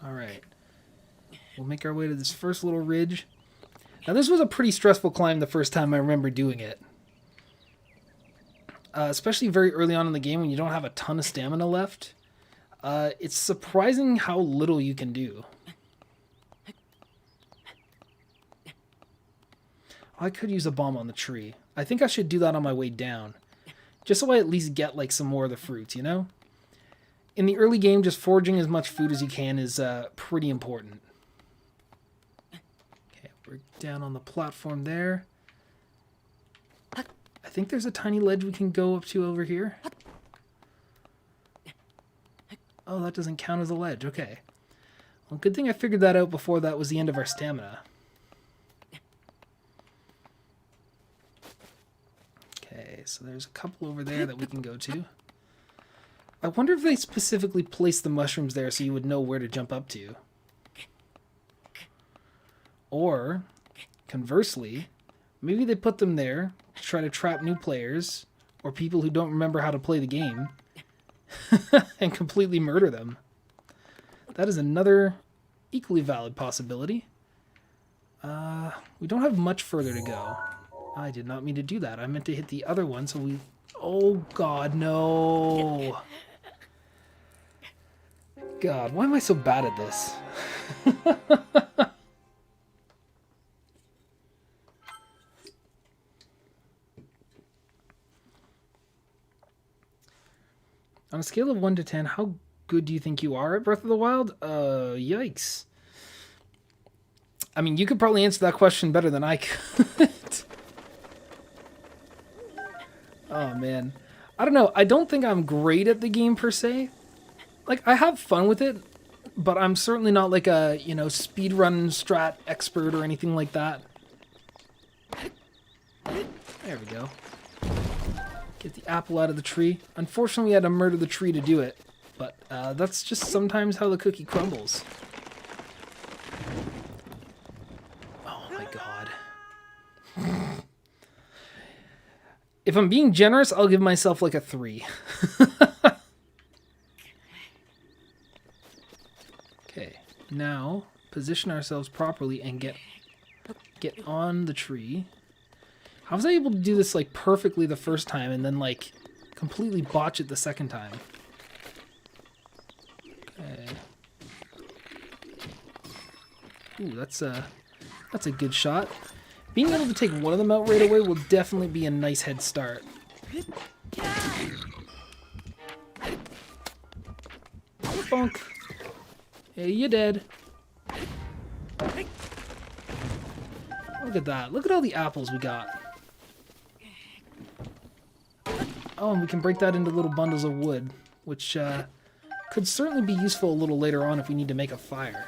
Alright. We'll make our way to this first little ridge. Now this was a pretty stressful climb the first time I remember doing it. Especially very early on in the game when you don't have a ton of stamina left. It's surprising how little you can do. I could use a bomb on the tree. I think I should do that on my way down. Just so I at least get like some more of the fruits, you know? In the early game, just foraging as much food as you can is pretty important. Okay, we're down on the platform there. I think there's a tiny ledge we can go up to over here. Oh, that doesn't count as a ledge. Okay. Well, good thing I figured that out before that was the end of our stamina. Okay, so there's a couple over there that we can go to. I wonder if they specifically placed the mushrooms there so you would know where to jump up to. Or, conversely, maybe they put them there to try to trap new players or people who don't remember how to play the game and completely murder them. That is another equally valid possibility. We don't have much further to go. I did not mean to do that. I meant to hit the other one so we... Oh, God, no. God, why am I so bad at this? On a scale of 1 to 10, how good do you think you are at Breath of the Wild? Yikes. I mean, you could probably answer that question better than I could. Oh, man. I don't know. I don't think I'm great at the game, per se. Like, I have fun with it, but I'm certainly not like a, you know, speedrun strat expert or anything like that. There we go. Get the apple out of the tree. Unfortunately, we had to murder the tree to do it, but that's just sometimes how the cookie crumbles. Oh my god. If I'm being generous, I'll give myself like a 3. Okay, now position ourselves properly and get on the tree. How was I able to do this like perfectly the first time and then like completely botch it the second time? Okay. Ooh, that's a good shot. Being able to take one of them out right away will definitely be a nice head start. Bonk. Hey, you're dead. Look at that. Look at all the apples we got. Oh, and we can break that into little bundles of wood, which could certainly be useful a little later on if we need to make a fire.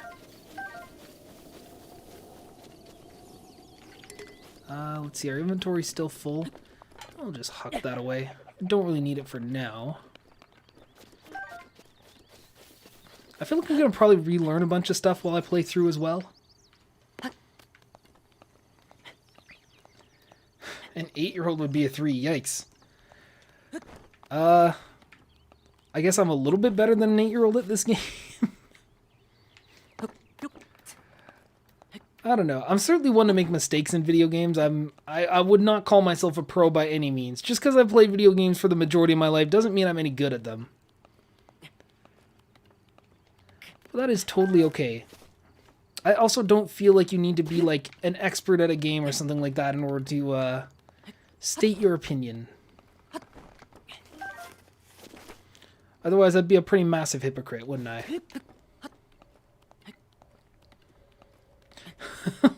Let's see, our inventory's still full. I'll just huck that away. Don't really need it for now. I feel like I'm going to probably relearn a bunch of stuff while I play through as well. An 8-year-old would be a 3, yikes. I guess I'm a little bit better than an 8-year-old at this game. I don't know. I'm certainly one to make mistakes in video games. I would not call myself a pro by any means. Just because I've played video games for the majority of my life doesn't mean I'm any good at them. But that is totally okay. I also don't feel like you need to be like an expert at a game or something like that in order to state your opinion. Otherwise, I'd be a pretty massive hypocrite, wouldn't I?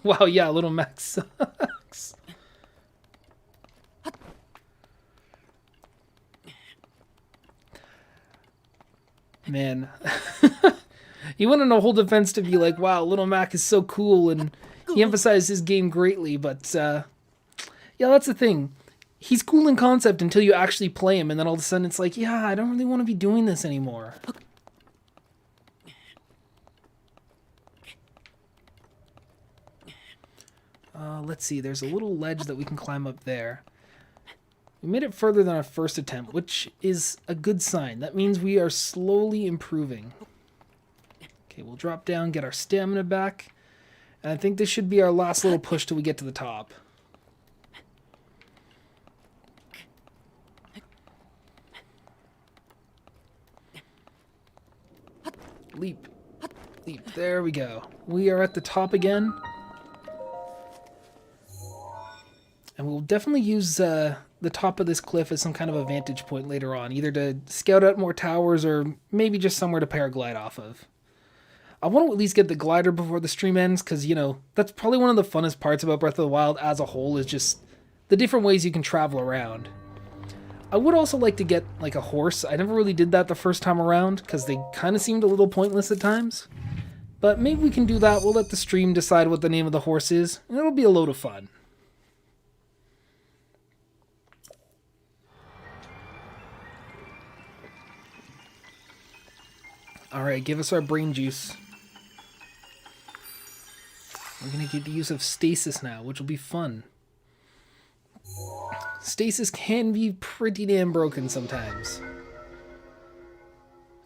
Wow, yeah, little Max sucks. Man. You went on a whole defense to be like, wow, little Mac is so cool, and he emphasized his game greatly, but, yeah, that's the thing. He's cool in concept until you actually play him, and then all of a sudden it's like, yeah, I don't really want to be doing this anymore. Let's see, there's a little ledge that we can climb up there. We made it further than our first attempt, which is a good sign. That means we are slowly improving. Okay, we'll drop down, get our stamina back, And I think this should be our last little push till we get to the top. Leap. Leap. There we go. We are at the top again. And we'll definitely use the top of this cliff as some kind of a vantage point later on, either to scout out more towers or maybe just somewhere to paraglide off of. I want to at least get the glider before the stream ends because, you know, that's probably one of the funnest parts about Breath of the Wild as a whole is just the different ways you can travel around. I would also like to get, like, a horse. I never really did that the first time around because they kind of seemed a little pointless at times. But maybe we can do that. We'll let the stream decide what the name of the horse is, and it'll be a load of fun. Alright, give us our brain juice. We're going to get the use of stasis now, which will be fun. Stasis can be pretty damn broken sometimes.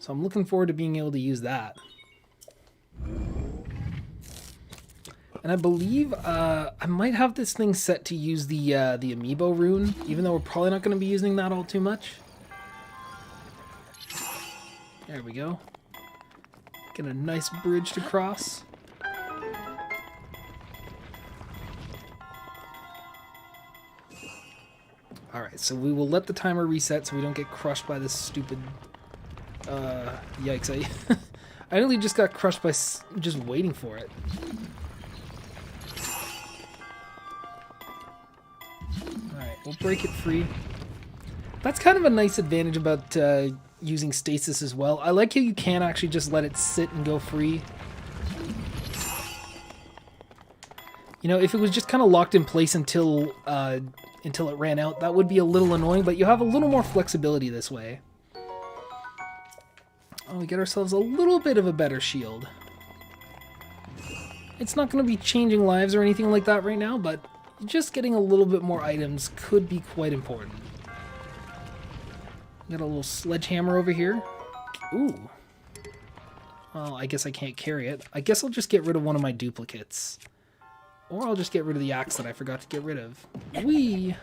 So I'm looking forward to being able to use that. And I believe I might have this thing set to use the amiibo rune, even though we're probably not going to be using that all too much. There we go. Get a nice bridge to cross. Alright, so we will let the timer reset so we don't get crushed by this stupid... yikes, I nearly just got crushed by just waiting for it. Alright, we'll break it free. That's kind of a nice advantage about using stasis as well. I like how you can actually just let it sit and go free. You know, if it was just kind of locked in place until it ran out, that would be a little annoying, but you have a little more flexibility this way. Oh, we get ourselves a little bit of a better shield. It's not going to be changing lives or anything like that right now, but just getting a little bit more items could be quite important. Got a little sledgehammer over here. Ooh. Well, I guess I can't carry it. I guess I'll just get rid of one of my duplicates. Or I'll just get rid of the axe that I forgot to get rid of. Whee!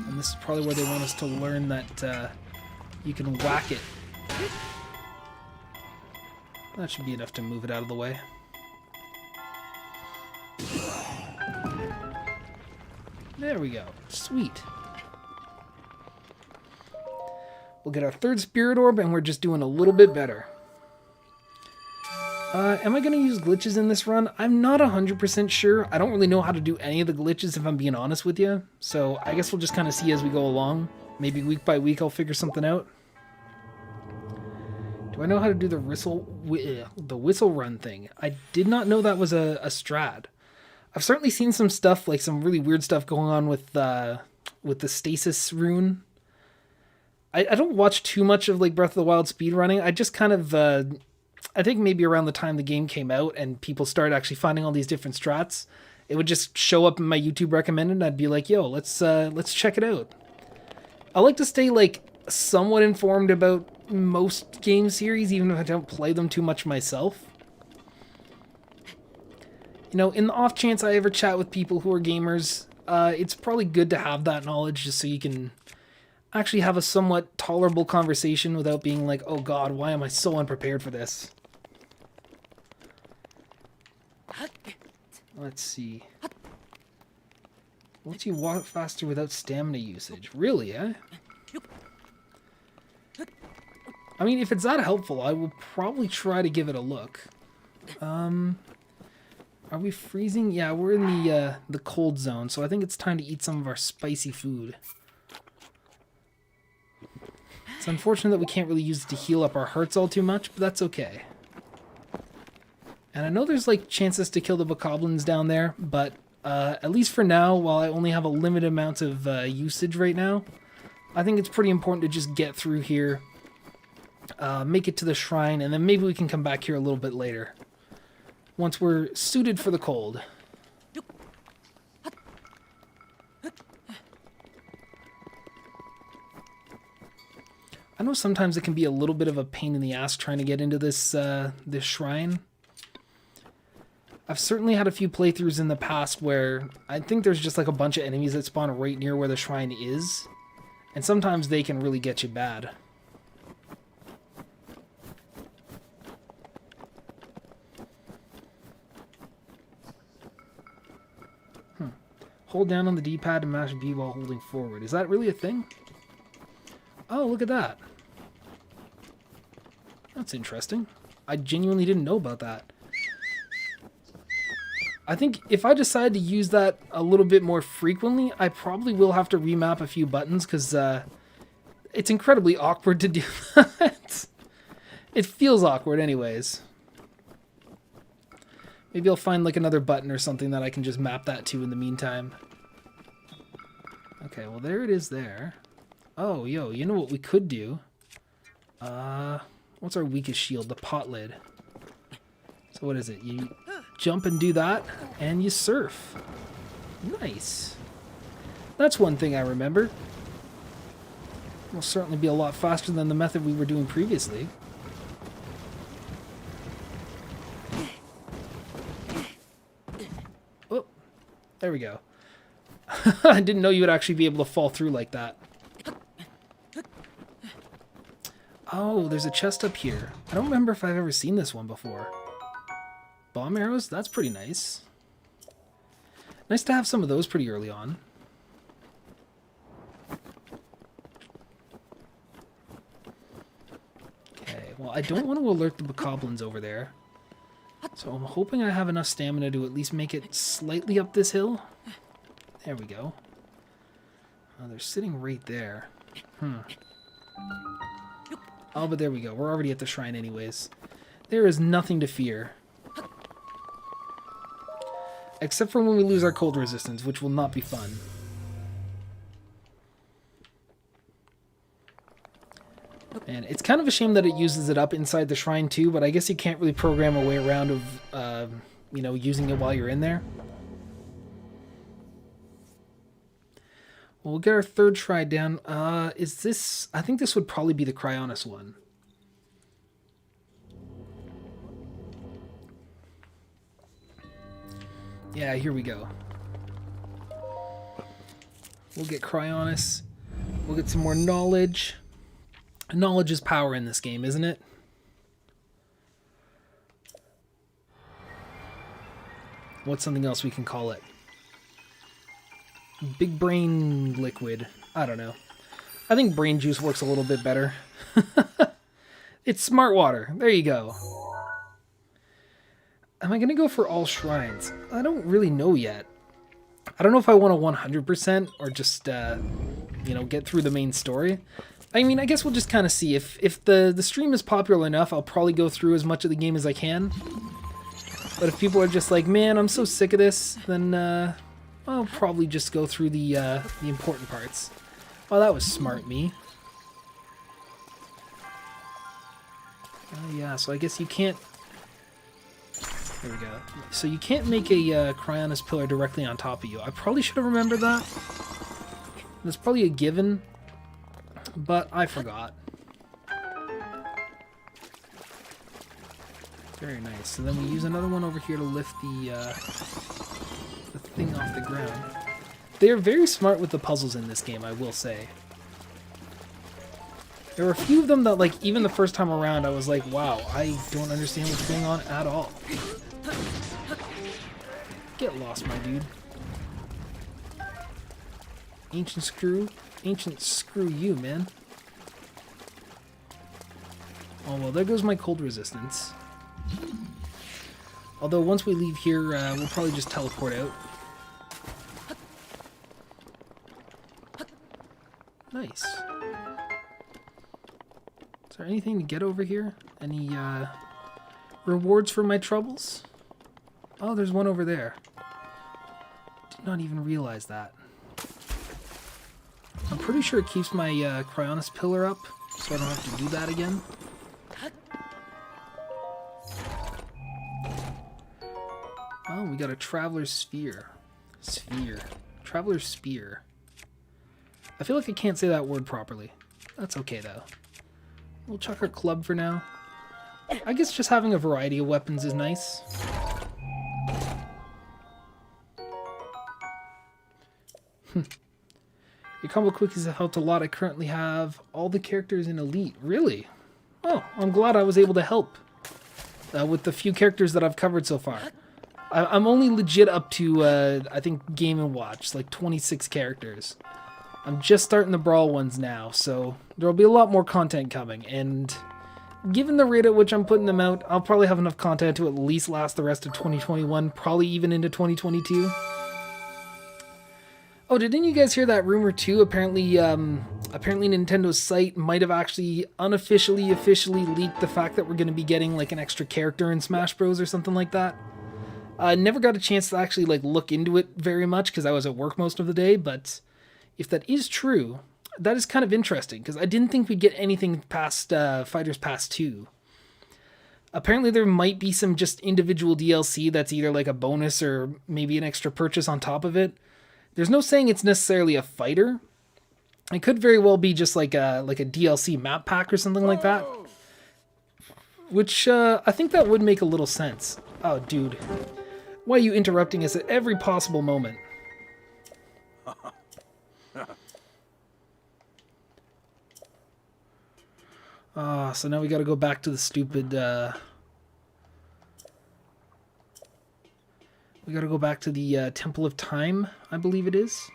And this is probably where they want us to learn that you can whack it. That should be enough to move it out of the way. There we go. Sweet. We'll get our third spirit orb, and we're just doing a little bit better. Am I going to use glitches in this run? I'm not 100% sure. I don't really know how to do any of the glitches, if I'm being honest with you. So I guess we'll just kind of see as we go along. Maybe week by week I'll figure something out. Do I know how to do the whistle run thing? I did not know that was a strat. I've certainly seen some stuff, like some really weird stuff going on with the stasis rune. I don't watch too much of like Breath of the Wild speedrunning. I just kind of, I think maybe around the time the game came out and people started actually finding all these different strats, it would just show up in my YouTube recommended and I'd be like, yo, let's check it out. I like to stay like somewhat informed about most game series, even if I don't play them too much myself. You know, in the off chance I ever chat with people who are gamers, it's probably good to have that knowledge just so you can actually have a somewhat tolerable conversation without being like, oh god, why am I so unprepared for this? Let's see. Lets you walk faster without stamina usage. Really, eh? I mean, if it's that helpful, I will probably try to give it a look. Are we freezing? Yeah, we're in the cold zone, so I think it's time to eat some of our spicy food. It's unfortunate that we can't really use it to heal up our hearts all too much, but that's okay. And I know there's like chances to kill the bokoblins down there, but at least for now, while I only have a limited amount of usage right now, I think it's pretty important to just get through here, make it to the shrine, and then maybe we can come back here a little bit later, once we're suited for the cold. I know sometimes it can be a little bit of a pain in the ass trying to get into this this shrine. I've certainly had a few playthroughs in the past where I think there's just like a bunch of enemies that spawn right near where the shrine is. And sometimes they can really get you bad. Hold down on the D-pad to mash B while holding forward. Is that really a thing? Oh, look at that. That's interesting. I genuinely didn't know about that. I think if I decide to use that a little bit more frequently, I probably will have to remap a few buttons because it's incredibly awkward to do that. It feels awkward anyways. Maybe I'll find like another button or something that I can just map that to in the meantime. Okay, well there it is there. Oh, yo, you know what we could do? What's our weakest shield? The pot lid. So what is it? You jump and do that, and you surf. Nice. That's one thing I remember. Will certainly be a lot faster than the method we were doing previously. Oh, there we go. I didn't know you would actually be able to fall through like that. Oh, there's a chest up here. I don't remember if I've ever seen this one before. Bomb arrows? That's pretty nice. Nice to have some of those pretty early on. Okay, well, I don't want to alert the bokoblins over there. So I'm hoping I have enough stamina to at least make it slightly up this hill. There we go. Oh, they're sitting right there. Oh, but there we go. We're already at the shrine anyways. There is nothing to fear. Except for when we lose our cold resistance, which will not be fun. And it's kind of a shame that it uses it up inside the shrine too, but I guess you can't really program a way around of, you know, using it while you're in there. Well, we'll get our third try down. Is this... I think this would probably be the Cryonis one. Yeah, here we go. We'll get Cryonis. We'll get some more knowledge. Knowledge is power in this game, isn't it? What's something else we can call it? Big brain liquid. I don't know. I think brain juice works a little bit better. It's smart water. There you go. Am I going to go for all shrines? I don't really know yet. I don't know if I want to 100% or just, you know, get through the main story. I mean, I guess we'll just kind of see. If the stream is popular enough, I'll probably go through as much of the game as I can. But if people are just like, man, I'm so sick of this, then I'll probably just go through the important parts. Oh, that was smart, me. Oh, yeah, so I guess you can't... There we go. So you can't make a Cryonis pillar directly on top of you. I probably should have remembered that. That's probably a given, but I forgot. Very nice. So then we use another one over here to lift the thing off the ground. They are very smart with the puzzles in this game, I will say. There were a few of them that, like, even the first time around, I was like, wow, I don't understand what's going on at all. Get lost, my dude. Ancient screw. Ancient screw you, man. Oh, well, there goes my cold resistance. Although, once we leave here, we'll probably just teleport out. Nice. Is there anything to get over here? Any, rewards for my troubles? Oh, there's one over there. Did not even realize that. I'm pretty sure it keeps my Cryonis pillar up, so I don't have to do that again. Oh, we got a Traveler's Sphere. Traveler's Spear. I feel like I can't say that word properly. That's okay, though. We'll chuck our club for now. I guess just having a variety of weapons is nice. Your combo quickies have helped a lot. I currently have all the characters in Elite. Really? Oh, I'm glad I was able to help with the few characters that I've covered so far. I'm only legit up to, I think, Game & Watch, like 26 characters. I'm just starting the Brawl ones now, so there'll be a lot more content coming, and given the rate at which I'm putting them out, I'll probably have enough content to at least last the rest of 2021, probably even into 2022. Oh, didn't you guys hear that rumor too? Apparently Nintendo's site might have actually officially leaked the fact that we're going to be getting like an extra character in Smash Bros or something like that. I never got a chance to actually like look into it very much because I was at work most of the day, but if that is true, that is kind of interesting because I didn't think we'd get anything past Fighters Pass 2. Apparently there might be some just individual DLC that's either like a bonus or maybe an extra purchase on top of it. There's no saying it's necessarily a fighter. It could very well be just like a DLC map pack or something like that. Which I think that would make a little sense. Oh, dude. Why are you interrupting us at every possible moment? So now we gotta go back to the stupid, we gotta go back to the Temple of Time, I believe it is.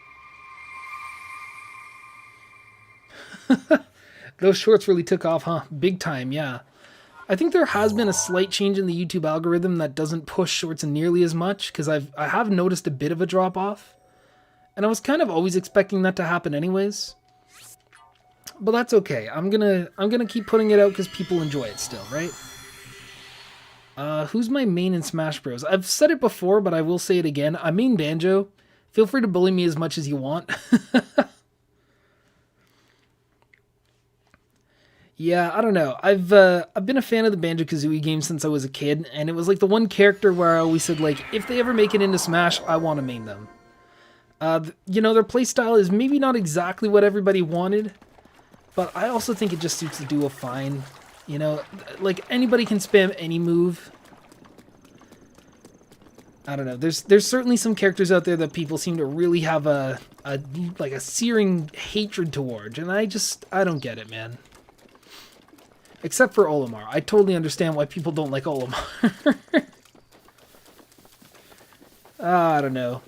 Those shorts really took off, huh? Big time, yeah. I think there has been a slight change in the YouTube algorithm that doesn't push shorts nearly as much, because I have noticed a bit of a drop off. And I was kind of always expecting that to happen anyways. But that's okay. I'm gonna keep putting it out because people enjoy it still, right? Who's my main in Smash Bros? I've said it before, but I will say it again. I main Banjo. Feel free to bully me as much as you want. Yeah, I don't know. I've been a fan of the Banjo-Kazooie game since I was a kid, and it was like the one character where I always said, like, if they ever make it into Smash, I want to main them. You know, their playstyle is maybe not exactly what everybody wanted, but I also think it just suits the duo fine. You know, like, anybody can spam any move. I don't know. There's certainly some characters out there that people seem to really have a searing hatred towards, and I don't get it, man. Except for Olimar. I totally understand why people don't like Olimar. I don't know.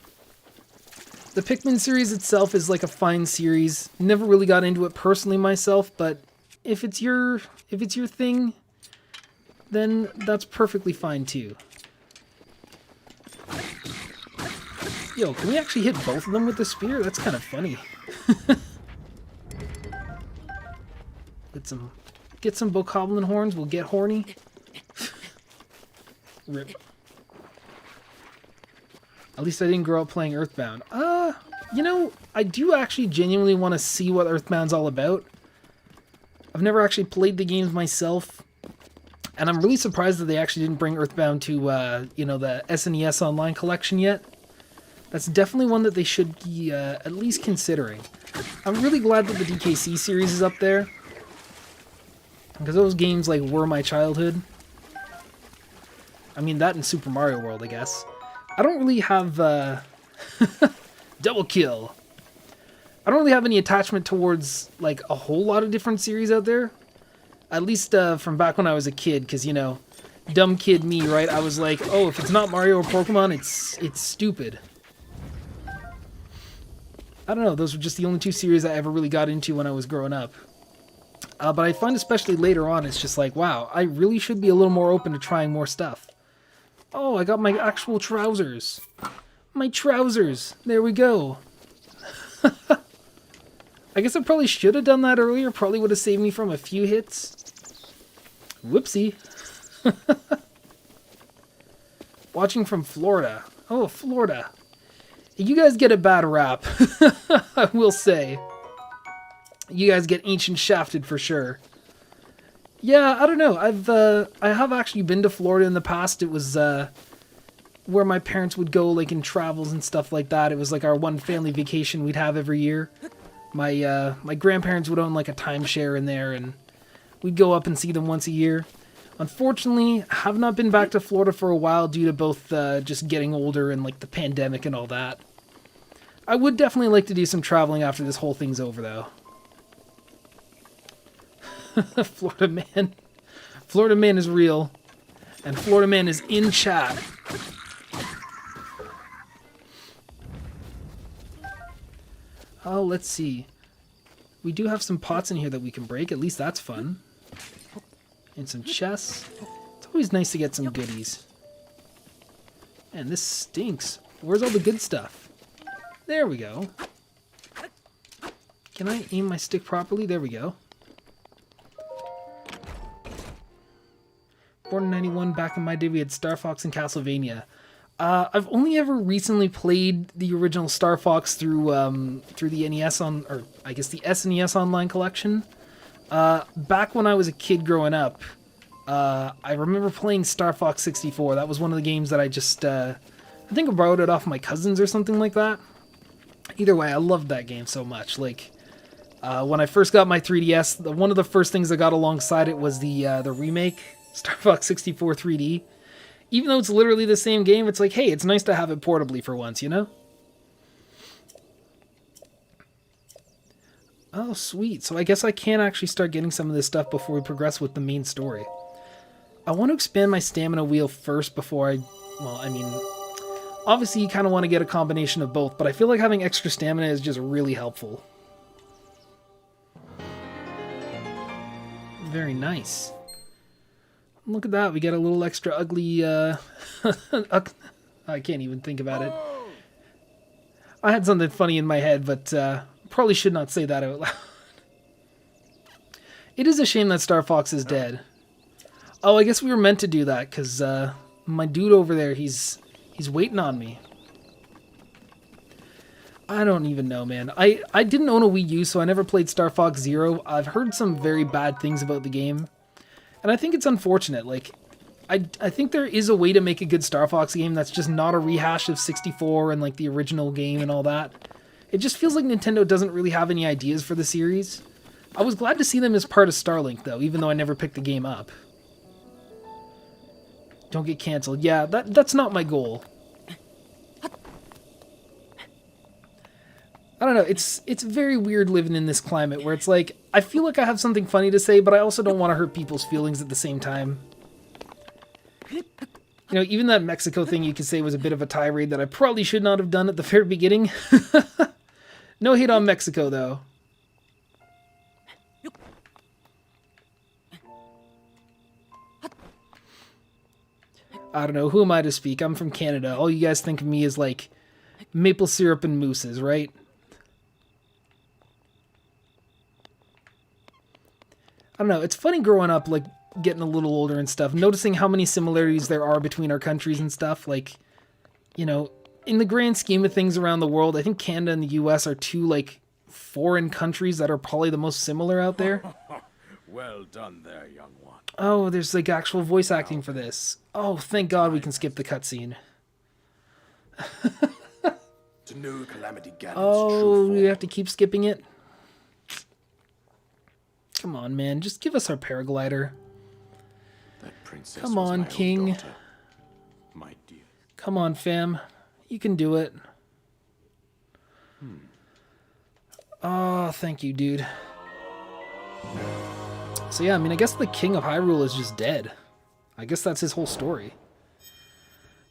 The Pikmin series itself is like a fine series. Never really got into it personally myself, but if it's your thing, then that's perfectly fine too. Yo, can we actually hit both of them with the spear? That's kind of funny. Get some bokoblin horns, we'll get horny. Rip. At least I didn't grow up playing Earthbound. You know, I do actually genuinely want to see what Earthbound's all about. I've never actually played the games myself, and I'm really surprised that they actually didn't bring Earthbound to, you know, the SNES Online collection yet. That's definitely one that they should be at least considering. I'm really glad that the DKC series is up there, because those games, like, were my childhood. I mean, that and Super Mario World, I guess. I don't really have, double kill. I don't really have any attachment towards, like, a whole lot of different series out there. At least, from back when I was a kid, because, you know, dumb kid me, right? I was like, oh, if it's not Mario or Pokemon, it's stupid. I don't know, those were just the only two series I ever really got into when I was growing up. But I find especially later on, it's just like, wow, I really should be a little more open to trying more stuff. Oh, I got my actual trousers. My trousers. There we go. I guess I probably should have done that earlier. Probably would have saved me from a few hits. Whoopsie. Watching from Florida. Oh, Florida. You guys get a bad rap. I will say. You guys get ancient shafted for sure. Yeah, I don't know. I have actually been to Florida in the past. It was where my parents would go, like, in travels and stuff like that. It was like our one family vacation we'd have every year. My grandparents would own like a timeshare in there, and we'd go up and see them once a year. Unfortunately, have not been back to Florida for a while due to both just getting older and like the pandemic and all that. I would definitely like to do some traveling after this whole thing's over, though. Florida man. Florida man is real. And Florida man is in chat. Oh, let's see. We do have some pots in here that we can break. At least that's fun. And some chests. It's always nice to get some goodies. Man, this stinks. Where's all the good stuff? There we go. Can I aim my stick properly? There we go. Born in 91, back in my day we had Star Fox and Castlevania. I've only ever recently played the original Star Fox through the NES or I guess the SNES Online Collection. Back when I was a kid growing up, I remember playing Star Fox 64. That was one of the games that I just, I think I borrowed it off my cousins or something like that. Either way, I loved that game so much. Like, when I first got my 3DS, one of the first things I got alongside it was the remake, Star Fox 64 3D. Even though it's literally the same game, it's like, hey, it's nice to have it portably for once, you know? Oh, sweet. So I guess I can actually start getting some of this stuff before we progress with the main story. I want to expand my stamina wheel first before well, I mean, obviously you kind of want to get a combination of both, but I feel like having extra stamina is just really helpful. Very nice. Look at that, we get a little extra ugly, I can't even think about it. I had something funny in my head, but probably should not say that out loud. It is a shame that Star Fox is dead. Oh, I guess we were meant to do that, because my dude over there, he's waiting on me. I don't even know, man. I didn't own a Wii U, so I never played Star Fox Zero. I've heard some very bad things about the game. And I think it's unfortunate. Like, I think there is a way to make a good Star Fox game that's just not a rehash of 64 and like the original game and all that. It just feels like Nintendo doesn't really have any ideas for the series. I was glad to see them as part of Starlink though, even though I never picked the game up. Don't get cancelled. Yeah, that's not my goal. I don't know, it's very weird living in this climate where it's like, I feel like I have something funny to say, but I also don't want to hurt people's feelings at the same time. You know, even that Mexico thing you could say was a bit of a tirade that I probably should not have done at the very beginning. No hate on Mexico, though. I don't know, who am I to speak? I'm from Canada. All you guys think of me as, like, maple syrup and mousses, right? I don't know, it's funny growing up, like, getting a little older and stuff, noticing how many similarities there are between our countries and stuff. Like, you know, in the grand scheme of things around the world, I think Canada and the US are two, like, foreign countries that are probably the most similar out there. Well done there, young one. Oh, there's, like, actual voice acting for this. Oh, thank God we can skip the cutscene. To know Calamity Ganon's Oh, true we form. have to keep skipping it? Come on, man. Just give us our paraglider. That princess Come was on, my own King. daughter, my dear. Come on, fam. You can do it. Oh, thank you, dude. So yeah, I mean, I guess the King of Hyrule is just dead. I guess that's his whole story.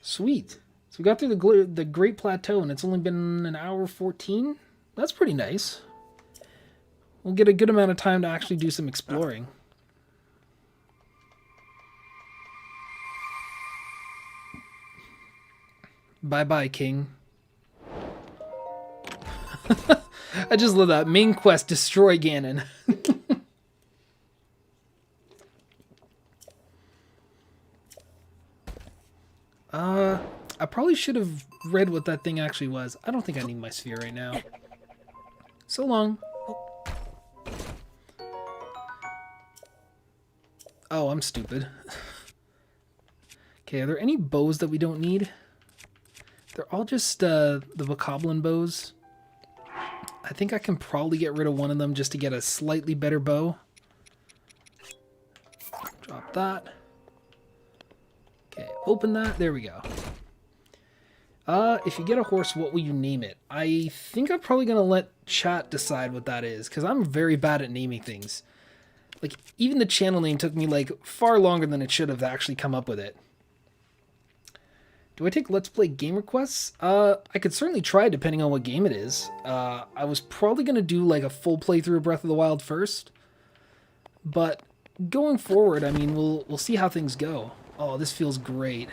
Sweet. So we got through the Great Plateau, and it's only been an hour 14? That's pretty nice. We'll get a good amount of time to actually do some exploring. Bye-bye, King. I just love that. Main quest, destroy Ganon. I probably should have read what that thing actually was. I don't think I need my sphere right now. So long. Oh, I'm stupid. Okay, are there any bows that we don't need? They're all just the bokoblin bows. I think I can probably get rid of one of them just to get a slightly better bow. Drop that. Okay, open that. There we go. If you get a horse, what will you name it? I think I'm probably going to let chat decide what that is, because I'm very bad at naming things. Like, even the channel name took me, like, far longer than it should have to actually come up with it. Do I take Let's Play game requests? I could certainly try, depending on what game it is. I was probably going to do, like, a full playthrough of Breath of the Wild first. But going forward, I mean, we'll see how things go. Oh, this feels great.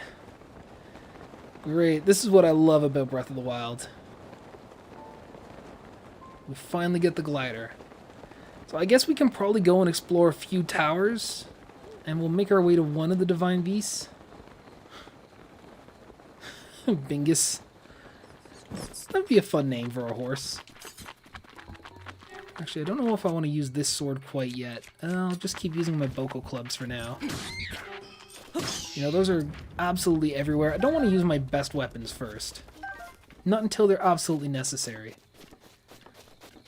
Great. This is what I love about Breath of the Wild. We finally get the glider. So I guess we can probably go and explore a few towers. And we'll make our way to one of the Divine Beasts. Bingus. That'd be a fun name for a horse. Actually, I don't know if I want to use this sword quite yet. I'll just keep using my Boko clubs for now. You know, those are absolutely everywhere. I don't want to use my best weapons first. Not until they're absolutely necessary.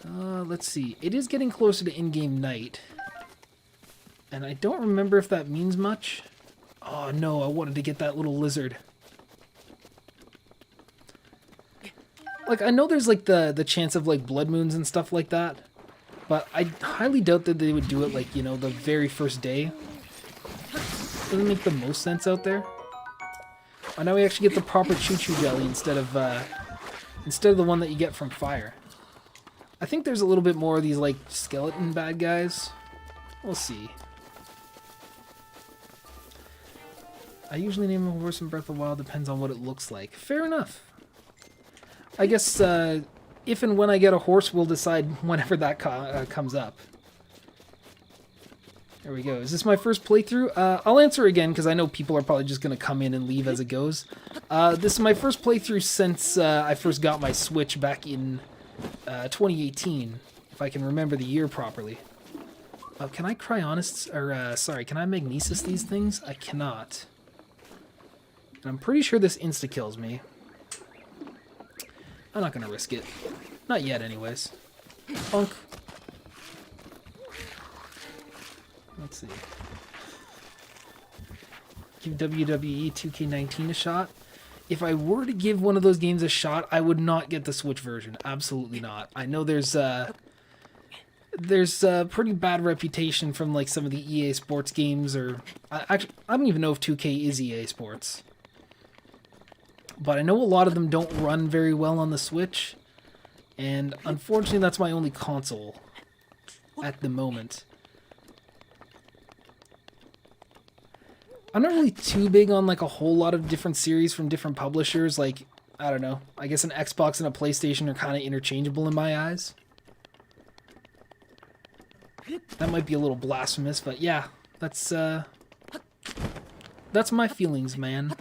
Let's see. It is getting closer to in-game night. And I don't remember if that means much. Oh no, I wanted to get that little lizard. Like, I know there's like the chance of like blood moons and stuff like that. But I highly doubt that they would do it like, you know, the very first day. Doesn't make the most sense out there. Oh, now we actually get the proper choo-choo jelly instead of the one that you get from fire. I think there's a little bit more of these like skeleton bad guys. We'll see. I usually name a horse in Breath of the Wild, depends on what it looks like. Fair enough. I guess if and when I get a horse, we'll decide whenever that comes up. There we go. Is this my first playthrough? I'll answer again because I know people are probably just going to come in and leave as it goes. This is my first playthrough since I first got my Switch back in 2018, if I can remember the year properly. Can I cryonists, or sorry, can I magnesis these things? I cannot. And I'm pretty sure this insta-kills me. I'm not going to risk it. Not yet, anyways. Punk. Let's see. Give WWE 2K19 a shot. If I were to give one of those games a shot, I would not get the Switch version. Absolutely not. I know there's a pretty bad reputation from like some of the EA Sports games, or actually, I don't even know if 2K is EA Sports. But I know a lot of them don't run very well on the Switch, and unfortunately that's my only console at the moment. I'm not really too big on like a whole lot of different series from different publishers. Like, I don't know, I guess an Xbox and a PlayStation are kind of interchangeable in my eyes. That might be a little blasphemous, but yeah, that's my feelings, man.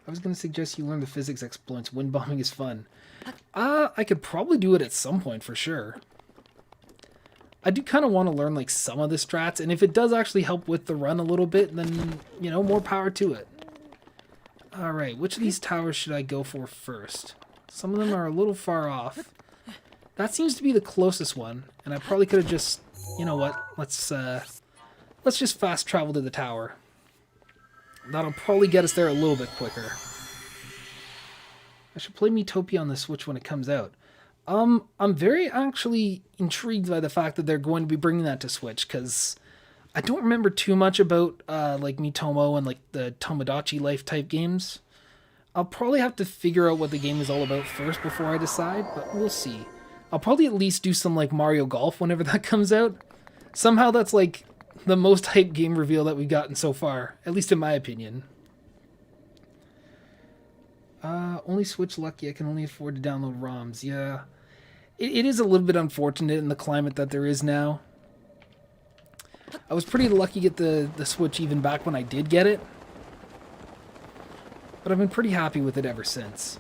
I was going to suggest you learn the physics exploits. Wind bombing is fun. I could probably do it at some point for sure. I do kind of want to learn like some of the strats, and if it does actually help with the run a little bit, then, you know, more power to it. Alright, which of these towers should I go for first? Some of them are a little far off. That seems to be the closest one, and I probably could have just, you know what, let's just fast travel to the tower. That'll probably get us there a little bit quicker. I should play Miitopia on the Switch when it comes out. I'm very actually intrigued by the fact that they're going to be bringing that to Switch, because I don't remember too much about like Miitomo and like the Tomodachi Life type games. I'll probably have to figure out what the game is all about first before I decide, but we'll see. I'll probably at least do some like Mario Golf whenever that comes out. Somehow that's like the most hyped game reveal that we've gotten so far, at least in my opinion. Only Switch lucky, I can only afford to download ROMs. Yeah, it is a little bit unfortunate in the climate that there is now. I was pretty lucky to get the Switch even back when I did get it, but I've been pretty happy with it ever since.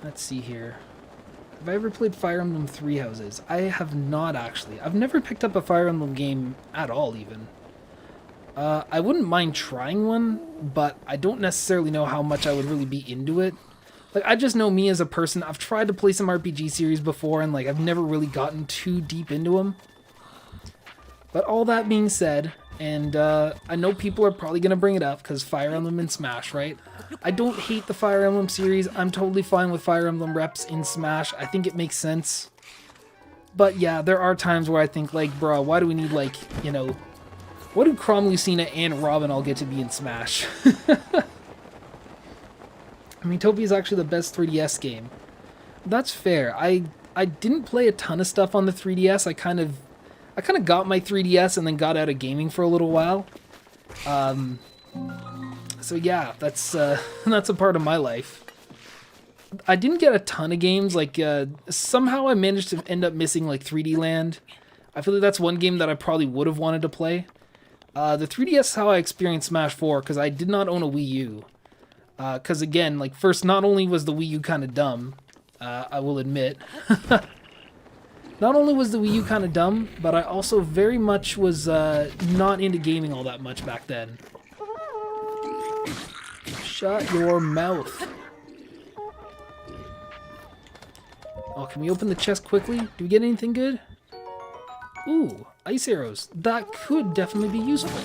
Let's see here. Have I ever played Fire Emblem Three Houses? I have not, actually. I've never picked up a Fire Emblem game at all, even. I wouldn't mind trying one, but I don't necessarily know how much I would really be into it. Like, I just know me as a person. I've tried to play some RPG series before, and like I've never really gotten too deep into them. But all that being said, and I know people are probably going to bring it up because Fire Emblem and Smash, right? I don't hate the Fire Emblem series. I'm totally fine with Fire Emblem reps in Smash. I think it makes sense. But yeah, there are times where I think, like, bruh, why do we need, like, you know, what do Chrom, Lucina, and Robin all get to be in Smash? I mean, Topia is actually the best 3DS game. That's fair. I didn't play a ton of stuff on the 3DS. I kind of got my 3DS and then got out of gaming for a little while. So yeah, that's that's a part of my life. I didn't get a ton of games. Like somehow I managed to end up missing like 3D Land. I feel like that's one game that I probably would have wanted to play. The 3DS is how I experienced Smash 4 because I did not own a Wii U. Because again, like first, not only was the Wii U kind of dumb, I will admit. Not only was the Wii U kind of dumb, but I also very much was not into gaming all that much back then. Shut your mouth. Oh, can we open the chest quickly? Do we get anything good? Ooh, ice arrows. That could definitely be useful.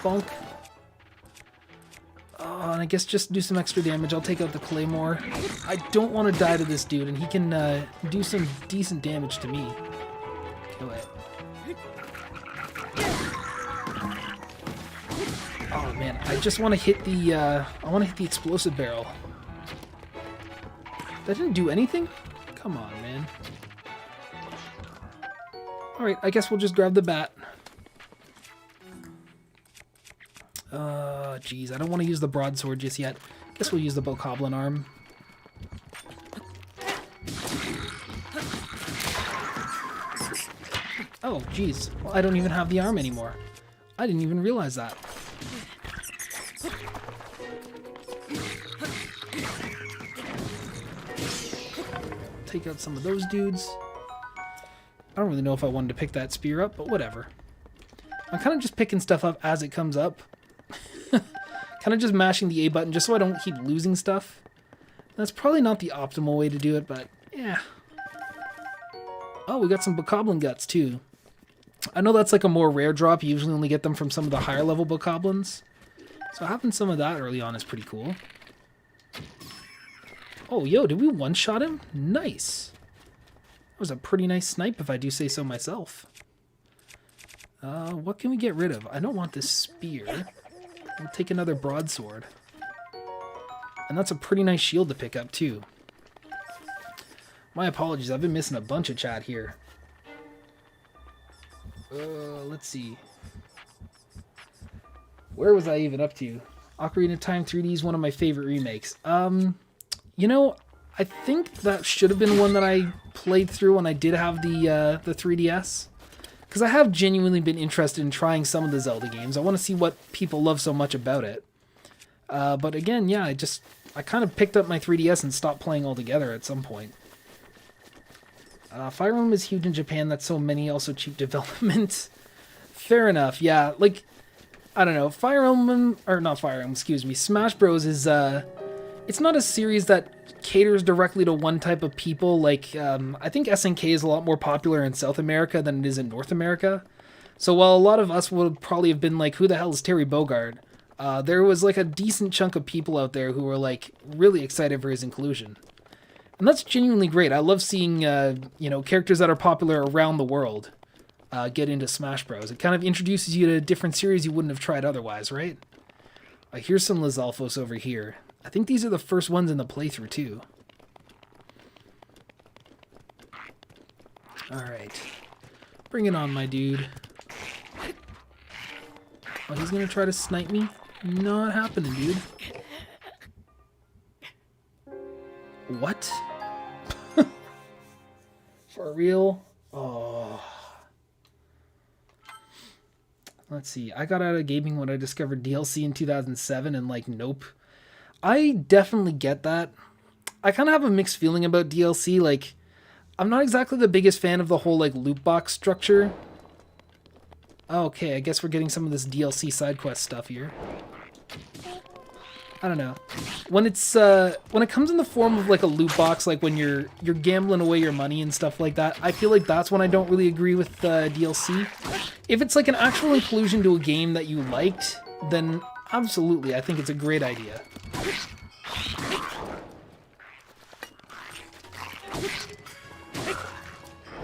Bonk. Oh, and I guess just do some extra damage. I'll take out the Claymore. I don't want to die to this dude, and he can do some decent damage to me. Kill it. Oh man, I just want to hit the I want to hit the explosive barrel. That didn't do anything? Come on, man. Alright, I guess we'll just grab the bat. Jeez, I don't want to use the broadsword just yet. Guess we'll use the Bokoblin arm. Oh, jeez. Well, I don't even have the arm anymore. I didn't even realize that. Take out some of those dudes. I don't really know if I wanted to pick that spear up, but whatever. I'm kind of just picking stuff up as it comes up. Kind of just mashing the A button just so I don't keep losing stuff. That's probably not the optimal way to do it, but yeah. Oh, we got some Bokoblin guts too. I know that's like a more rare drop. You usually only get them from some of the higher level Bokoblins. So having some of that early on is pretty cool. Oh, yo, did we one-shot him? Nice. That was a pretty nice snipe if I do say so myself. What can we get rid of? I don't want this spear. We'll take another broadsword. And that's a pretty nice shield to pick up, too. My apologies, I've been missing a bunch of chat here. Let's see. Where was I even up to? Ocarina of Time 3D is one of my favorite remakes. You know, I think that should have been one that I played through when I did have the 3DS. Because I have genuinely been interested in trying some of the Zelda games. I want to see what people love so much about it. But again, yeah, I kind of picked up my 3DS and stopped playing altogether at some point. Fire Emblem is huge in Japan. That's so many, also cheap development. Fair enough, yeah. Like, I don't know. Fire Emblem, or not Fire Emblem, excuse me. Smash Bros. Is, it's not a series that caters directly to one type of people. Like, I think SNK is a lot more popular in South America than it is in North America. So while a lot of us would probably have been like, who the hell is Terry Bogard? There was like a decent chunk of people out there who were like really excited for his inclusion. And that's genuinely great. I love seeing, you know, characters that are popular around the world get into Smash Bros. It kind of introduces you to a different series you wouldn't have tried otherwise, right? Here's some Lizalfos over here. I think these are the first ones in the playthrough, too. Alright. Bring it on, my dude. Oh, he's gonna try to snipe me? Not happening, dude. What? For real? Oh. Let's see. I got out of gaming when I discovered DLC in 2007 and, like, nope. I definitely get that. I kind of have a mixed feeling about DLC. Like, I'm not exactly the biggest fan of the whole, like, loot box structure. Okay, I guess we're getting some of this DLC side quest stuff here. I don't know. When it comes in the form of like a loot box, like when you're gambling away your money and stuff like that, I feel like that's when I don't really agree with DLC. If it's like an actual inclusion to a game that you liked, then absolutely, I think it's a great idea.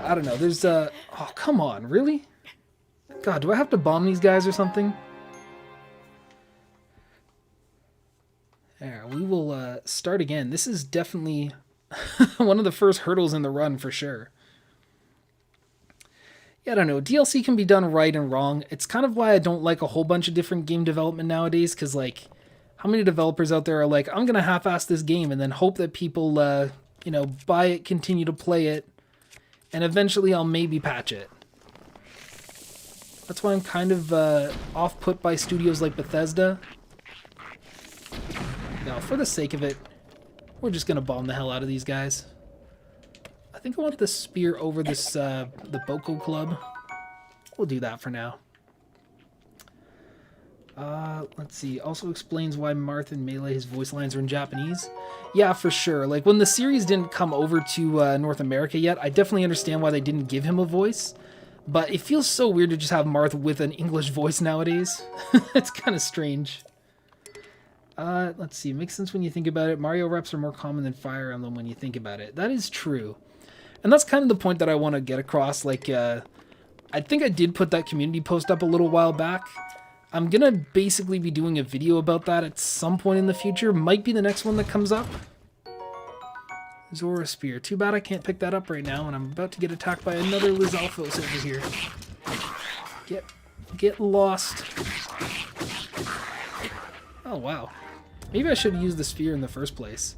I don't know, there's oh, come on, really? God, do I have to bomb these guys or something? There, we will start again. This is definitely one of the first hurdles in the run for sure. Yeah, I don't know. DLC can be done right and wrong. It's kind of why I don't like a whole bunch of different game development nowadays, because, like, how many developers out there are like, I'm going to half-ass this game and then hope that people, you know, buy it, continue to play it, and eventually I'll maybe patch it. That's why I'm kind of off-put by studios like Bethesda. No, for the sake of it, we're just going to bomb the hell out of these guys. I think I want the spear over this, the Boko Club. We'll do that for now. Let's see. Also explains why Marth in Melee, his voice lines are in Japanese. Yeah, for sure. Like, when the series didn't come over to North America yet, I definitely understand why they didn't give him a voice. But it feels so weird to just have Marth with an English voice nowadays. It's kind of strange. Let's see. It makes sense when you think about it. Mario reps are more common than Fire Emblem when you think about it. That is true. And that's kind of the point that I want to get across. Like, I think I did put that community post up a little while back. I'm going to basically be doing a video about that at some point in the future. Might be the next one that comes up. Zora Spear. Too bad I can't pick that up right now, and I'm about to get attacked by another Lizalfos over here. Get lost. Oh, wow. Maybe I should have used the sphere in the first place.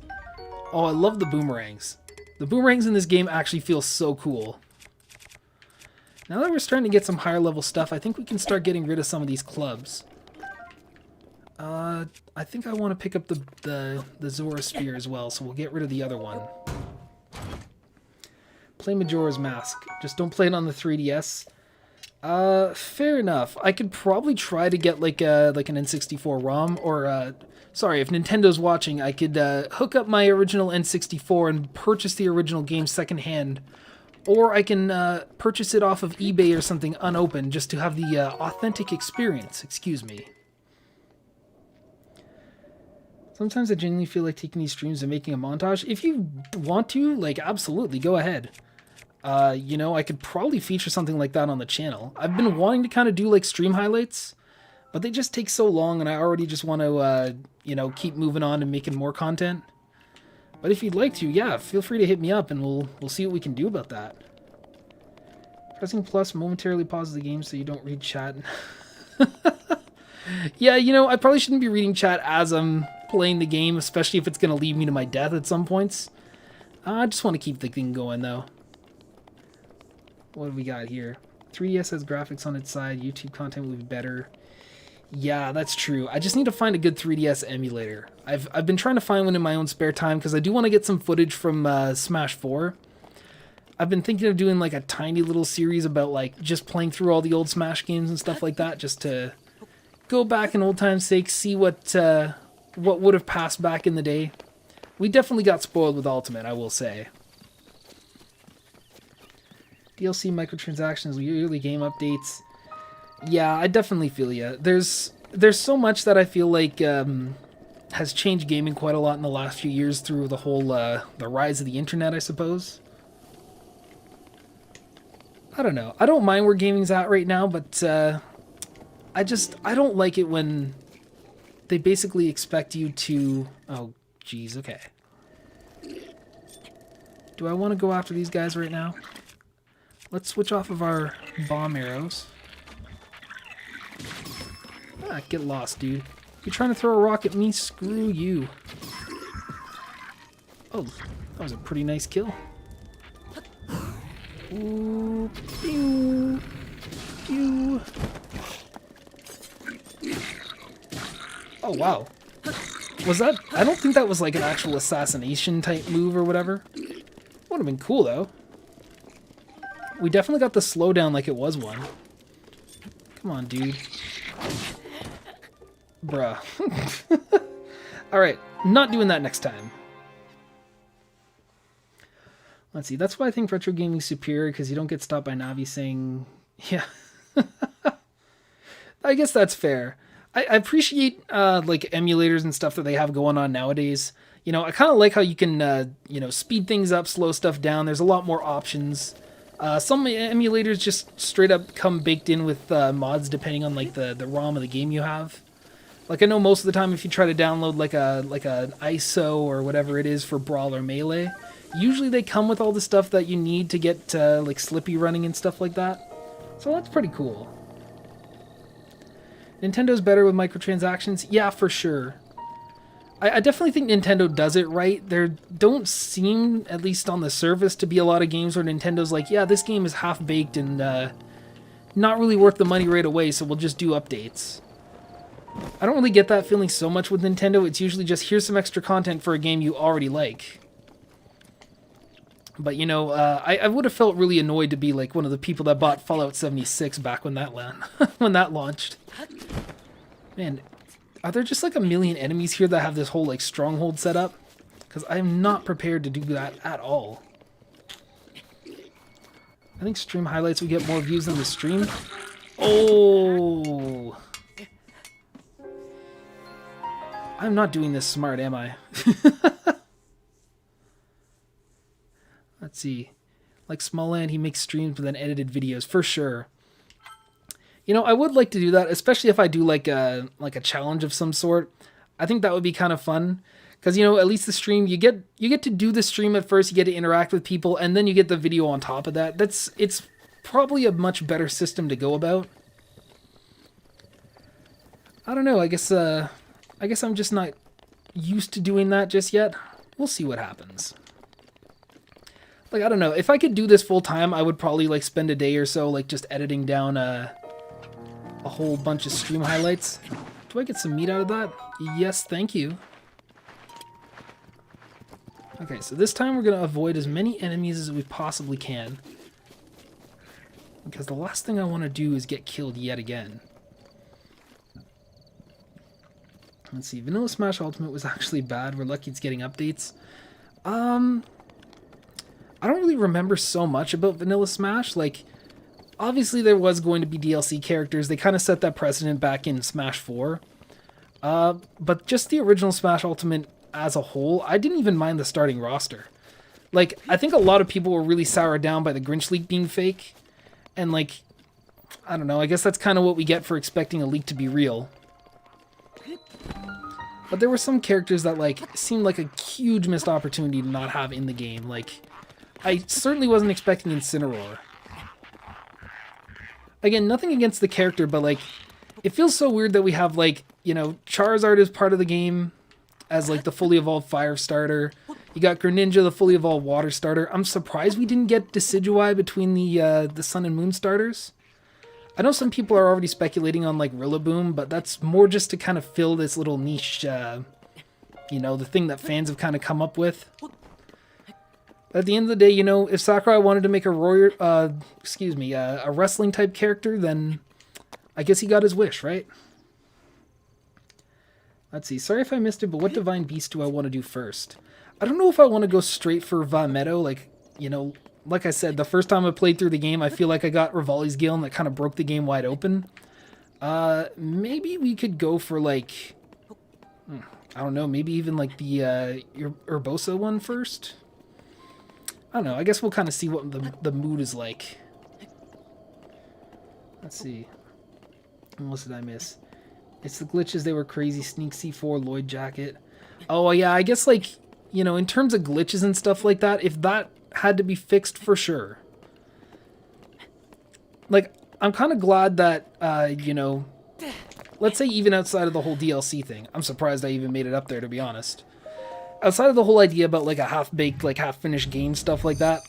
Oh, I love the boomerangs. The boomerangs in this game actually feel so cool. Now that we're starting to get some higher level stuff, I think we can start getting rid of some of these clubs. I think I want to pick up the Zora Spear as well, so we'll get rid of the other one. Play Majora's Mask. Just don't play it on the 3DS. Fair enough. I could probably try to get like an N64 ROM, or sorry, if Nintendo's watching, I could hook up my original N64 and purchase the original game secondhand, or I can purchase it off of eBay or something unopened just to have the authentic experience. Excuse me. Sometimes I genuinely feel like taking these streams and making a montage. If you want to, like, absolutely, go ahead. You know, I could probably feature something like that on the channel. I've been wanting to kind of do, like, stream highlights, but they just take so long, and I already just want to, you know, keep moving on and making more content. But if you'd like to, yeah, feel free to hit me up, and we'll see what we can do about that. Pressing plus momentarily pauses the game so you don't read chat. Yeah, you know, I probably shouldn't be reading chat as I'm playing the game, especially if it's going to lead me to my death at some points. I just want to keep the thing going, though. What have we got here? 3DS has graphics on its side. YouTube content will be better. Yeah, that's true. I just need to find a good 3DS emulator. I've been trying to find one in my own spare time because I do want to get some footage from Smash 4. I've been thinking of doing like a tiny little series about like just playing through all the old Smash games and stuff like that, just to go back in old time's sake, see what would have passed back in the day. We definitely got spoiled with Ultimate, I will say. DLC microtransactions, yearly game updates. Yeah, I definitely feel ya. There's so much that I feel like has changed gaming quite a lot in the last few years through the whole the rise of the internet, I suppose. I don't know. I don't mind where gaming's at right now, but I don't like it when they basically expect you to... Oh, geez, okay. Do I want to go after these guys right now? Let's switch off of our bomb arrows. Ah, get lost, dude. You're trying to throw a rock at me? Screw you. Oh, that was a pretty nice kill. Ooh, pew, pew. Oh, wow. Was that... I don't think that was like an actual assassination type move or whatever. Would have been cool, though. We definitely got the slowdown like it was one. Come on, dude. Bruh. Alright, not doing that next time. Let's see, that's why I think retro gaming's superior, because you don't get stopped by Navi saying, yeah. I guess that's fair. I appreciate like emulators and stuff that they have going on nowadays. You know, I kind of like how you can, you know, speed things up, slow stuff down. There's a lot more options. Some emulators just straight up come baked in with mods depending on like the ROM of the game you have. Like I know most of the time if you try to download like an ISO or whatever it is for Brawl or Melee, usually they come with all the stuff that you need to get like Slippy running and stuff like that. So that's pretty cool. Nintendo's better with microtransactions? Yeah, for sure. I definitely think Nintendo does it right. There don't seem, at least on the surface, to be a lot of games where Nintendo's like, yeah, this game is half-baked and not really worth the money right away, so we'll just do updates. I don't really get that feeling so much with Nintendo. It's usually just, here's some extra content for a game you already like. But, you know, I would have felt really annoyed to be like one of the people that bought Fallout 76 back when that when that launched. Man, are there just like a million enemies here that have this whole like stronghold set up? Because I'm not prepared to do that at all. I think stream highlights would get more views than the stream. Oh! I'm not doing this smart, am I? Let's see. Like Smallland, he makes streams with then edited videos, for sure. You know, I would like to do that, especially if I do like a challenge of some sort. I think that would be kind of fun. Because, you know, at least the stream, you get to do the stream at first, you get to interact with people, and then you get the video on top of that. It's probably a much better system to go about. I don't know, I guess I'm just not used to doing that just yet. We'll see what happens. Like, I don't know, if I could do this full time, I would probably like spend a day or so like just editing down a whole bunch of stream highlights. Do I get some meat out of that? Yes, thank you. Okay, so this time we're going to avoid as many enemies as we possibly can. Because the last thing I want to do is get killed yet again. Let's see, Vanilla Smash Ultimate was actually bad. We're lucky it's getting updates. I don't really remember so much about Vanilla Smash. Like, obviously there was going to be DLC characters. They kind of set that precedent back in Smash 4. But just the original Smash Ultimate as a whole, I didn't even mind the starting roster. Like, I think a lot of people were really soured down by the Grinch leak being fake. And, like, I don't know, I guess that's kind of what we get for expecting a leak to be real. But there were some characters that, like, seemed like a huge missed opportunity to not have in the game. Like, I certainly wasn't expecting Incineroar. Again, nothing against the character, but, like, it feels so weird that we have, like, you know, Charizard as part of the game as, like, the fully evolved fire starter. You got Greninja, the fully evolved water starter. I'm surprised we didn't get Decidueye between the Sun and Moon starters. I know some people are already speculating on, like, Rillaboom, but that's more just to kind of fill this little niche, you know, the thing that fans have kind of come up with. At the end of the day, you know, if Sakurai wanted to make a a wrestling type character, then I guess he got his wish, right? Let's see. Sorry if I missed it, but what Divine Beast do I want to do first? I don't know if I want to go straight for Vametto. Like, you know, like I said, the first time I played through the game, I feel like I got Rivali's Gale and that kind of broke the game wide open. Maybe we could go for, like, I don't know, maybe even like the Urbosa one first? I don't know, I guess we'll kind of see what the mood is like. Let's see. What did I miss? It's the glitches, they were crazy. Sneak C4, Lloyd Jacket. Oh yeah, I guess, like, you know, in terms of glitches and stuff like that, if that had to be fixed, for sure. Like, I'm kind of glad that, you know, let's say even outside of the whole DLC thing, I'm surprised I even made it up there, to be honest. Outside of the whole idea about, like, a half-baked, like, half-finished game, stuff like that,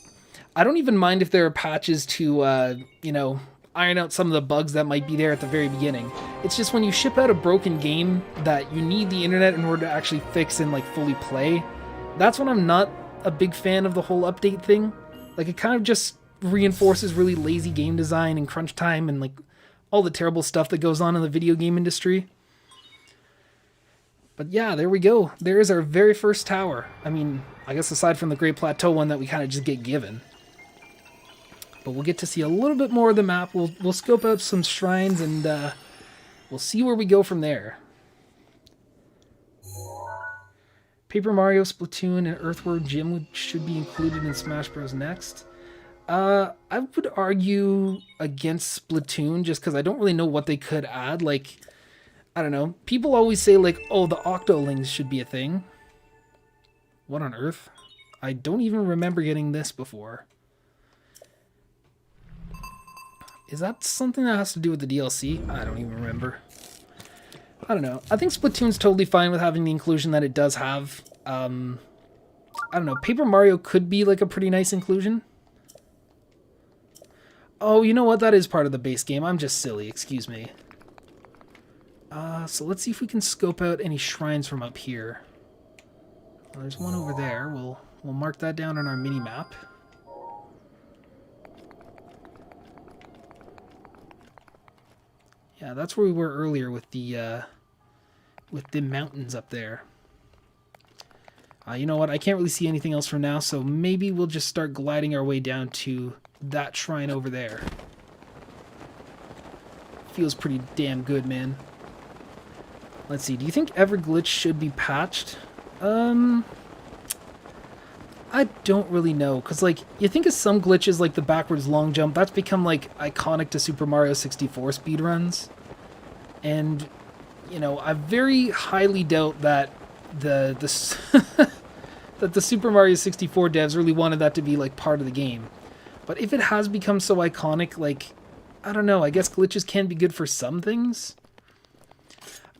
I don't even mind if there are patches to, you know, iron out some of the bugs that might be there at the very beginning. It's just when you ship out a broken game that you need the internet in order to actually fix and, like, fully play, that's when I'm not a big fan of the whole update thing. Like, it kind of just reinforces really lazy game design and crunch time and, like, all the terrible stuff that goes on in the video game industry. But yeah, there we go. There is our very first tower. I mean, I guess aside from the Great Plateau one that we kind of just get given. But we'll get to see a little bit more of the map. We'll scope out some shrines and we'll see where we go from there. Paper Mario, Splatoon, and Earthworm Jim should be included in Smash Bros. Next. I would argue against Splatoon just because I don't really know what they could add. Like, I don't know. People always say, like, oh, the Octolings should be a thing. What on earth? I don't even remember getting this before. Is that something that has to do with the DLC? I don't even remember. I don't know. I think Splatoon's totally fine with having the inclusion that it does have. I don't know. Paper Mario could be, like, a pretty nice inclusion. Oh, you know what? That is part of the base game. I'm just silly. Excuse me. So let's see if we can scope out any shrines from up here. Well, there's one over there. We'll mark that down on our mini-map. Yeah, that's where we were earlier with the mountains up there. You know what? I can't really see anything else for now, so maybe we'll just start gliding our way down to that shrine over there. Feels pretty damn good, man. Let's see. Do you think every glitch should be patched? I don't really know, because, like, you think of some glitches like the backwards long jump, that's become, like, iconic to Super Mario 64 speedruns. And, you know, I very highly doubt that that the Super Mario 64 devs really wanted that to be, like, part of the game. But if it has become so iconic, like, I don't know, I guess glitches can be good for some things.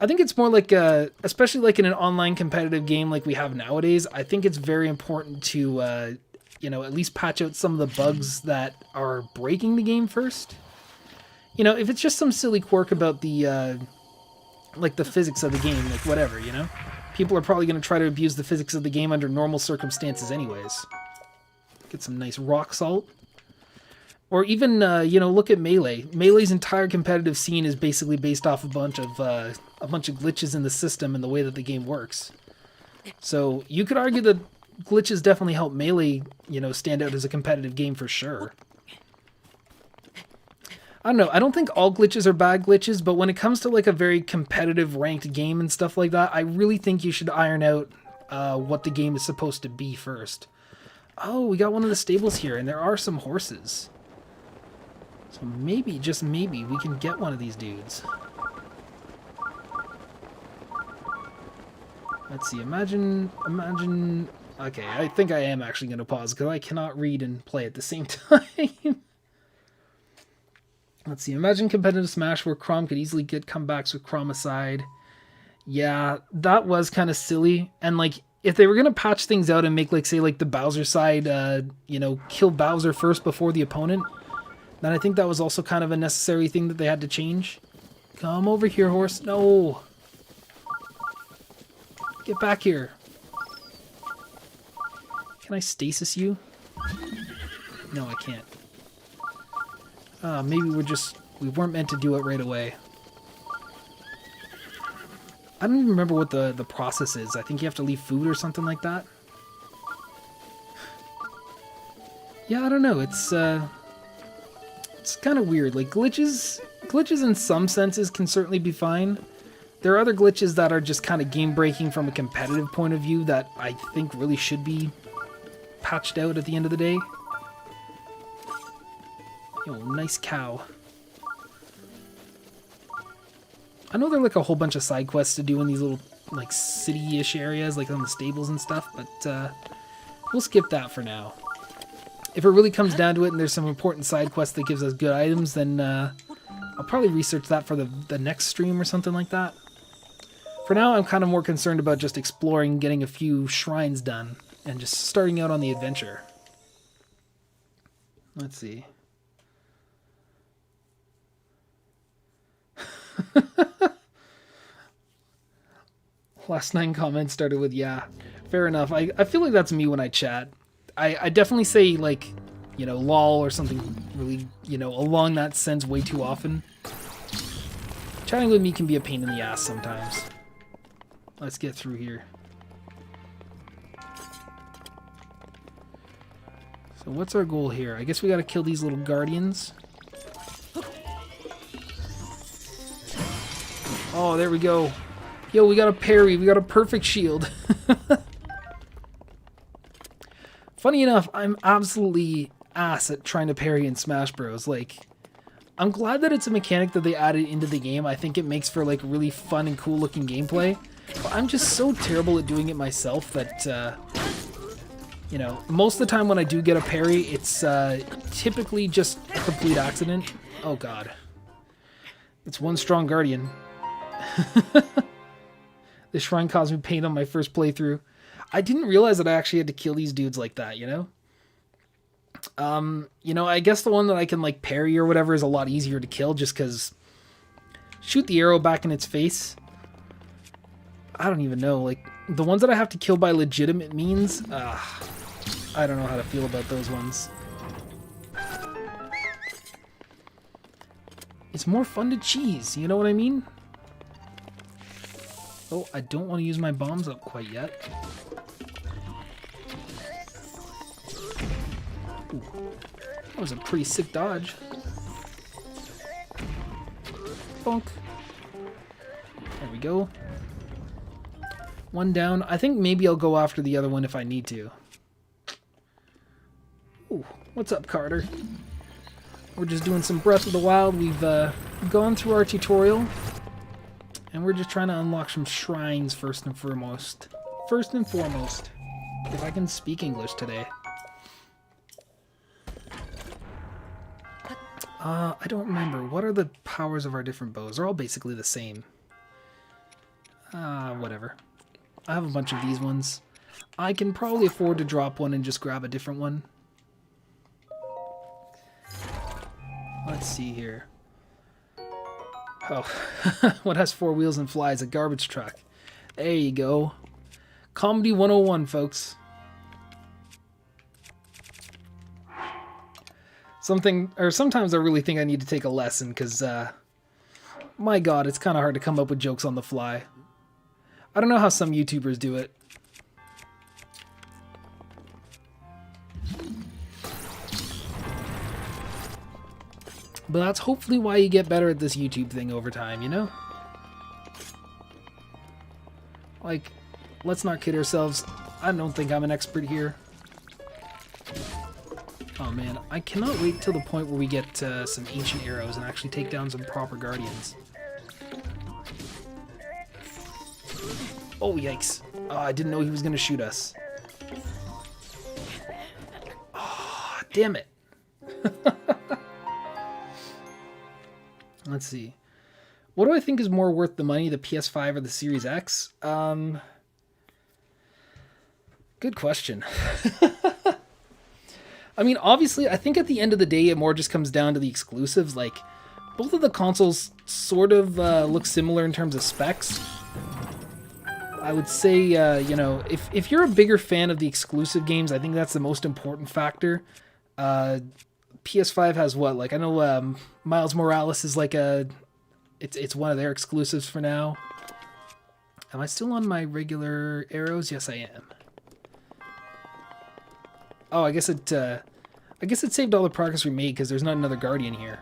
I think it's more like, especially like in an online competitive game like we have nowadays, I think it's very important to, you know, at least patch out some of the bugs that are breaking the game first. You know, if it's just some silly quirk about the, like the physics of the game, like whatever, you know? People are probably going to try to abuse the physics of the game under normal circumstances anyways. Get some nice rock salt. Or even, you know, look at Melee. Melee's entire competitive scene is basically based off a bunch of glitches in the system and the way that the game works. So you could argue that glitches definitely help Melee, you know, stand out as a competitive game for sure. I don't know. I don't think all glitches are bad glitches, but when it comes to like a very competitive ranked game and stuff like that, I really think you should iron out what the game is supposed to be first. Oh, we got one of the stables here, and there are some horses. So maybe, just maybe, we can get one of these dudes. Let's see, imagine... Okay, I think I am actually going to pause, because I cannot read and play at the same time. Let's see, imagine competitive Smash where Chrom could easily get comebacks with Chromicide. Yeah, that was kind of silly. And, like, if they were going to patch things out and make, like, say, like, the Bowser side, you know, kill Bowser first before the opponent, then I think that was also kind of a necessary thing that they had to change. Come over here, horse. No! Get back here. Can I stasis you? No, I can't. Maybe we weren't meant to do it right away. I don't even remember what the process is. I think you have to leave food or something like that. Yeah, I don't know. It's kind of weird. Like, glitches in some senses can certainly be fine. There are other glitches that are just kind of game-breaking from a competitive point of view that I think really should be patched out at the end of the day. Yo, nice cow. I know there are like a whole bunch of side quests to do in these little like city-ish areas, like on the stables and stuff, but we'll skip that for now. If it really comes down to it and there's some important side quests that gives us good items, then I'll probably research that for the next stream or something like that. For now, I'm kind of more concerned about just exploring, getting a few shrines done, and just starting out on the adventure. Let's see. Last 9 comments started with, yeah, fair enough. I feel like that's me when I chat. I definitely say, like, you know, lol or something really, you know, along that sense way too often. Chatting with me can be a pain in the ass sometimes. Let's get through here. So what's our goal here? I guess we gotta kill these little guardians. Oh, there we go. Yo, we got a parry. We got a perfect shield. Funny enough, I'm absolutely ass at trying to parry in Smash Bros. Like, I'm glad that it's a mechanic that they added into the game. I think it makes for like really fun and cool looking gameplay. But I'm just so terrible at doing it myself that, you know, most of the time when I do get a parry, it's typically just a complete accident. Oh god. It's one strong guardian. This shrine caused me pain on my first playthrough. I didn't realize that I actually had to kill these dudes like that, you know? You know, I guess the one that I can like parry or whatever is a lot easier to kill just because shoot the arrow back in its face. I don't even know. Like, the ones that I have to kill by legitimate means, I don't know how to feel about those ones. It's more fun to cheese, you know what I mean? Oh, I don't want to use my bombs up quite yet. Ooh, that was a pretty sick dodge. Bonk. There we go. One down. I think maybe I'll go after the other one if I need to. Ooh, what's up, Carter? We're just doing some Breath of the Wild. We've gone through our tutorial. And we're just trying to unlock some shrines first and foremost. First and foremost. If I can speak English today. I don't remember. What are the powers of our different bows? They're all basically the same. Whatever. I have a bunch of these ones. I can probably afford to drop one and just grab a different one. Let's see here. Oh, what has 4 wheels and flies? A garbage truck. There you go. Comedy 101, folks. Sometimes I really think I need to take a lesson because, my god, it's kind of hard to come up with jokes on the fly. I don't know how some YouTubers do it. But that's hopefully why you get better at this YouTube thing over time, you know? Like, let's not kid ourselves. I don't think I'm an expert here. Oh man, I cannot wait till the point where we get some ancient arrows and actually take down some proper guardians. Oh, yikes. Oh, I didn't know he was going to shoot us. Oh, damn it. Let's see. What do I think is more worth the money, the PS5 or the Series X? Good question. I mean, obviously, I think at the end of the day, it more just comes down to the exclusives. Like, both of the consoles sort of look similar in terms of specs. I would say, you know, if you're a bigger fan of the exclusive games, I think that's the most important factor. PS5 has what? Like, I know Miles Morales is like it's one of their exclusives for now. Am I still on my regular arrows? Yes, I am. Oh, I guess it saved all the progress we made because there's not another Guardian here.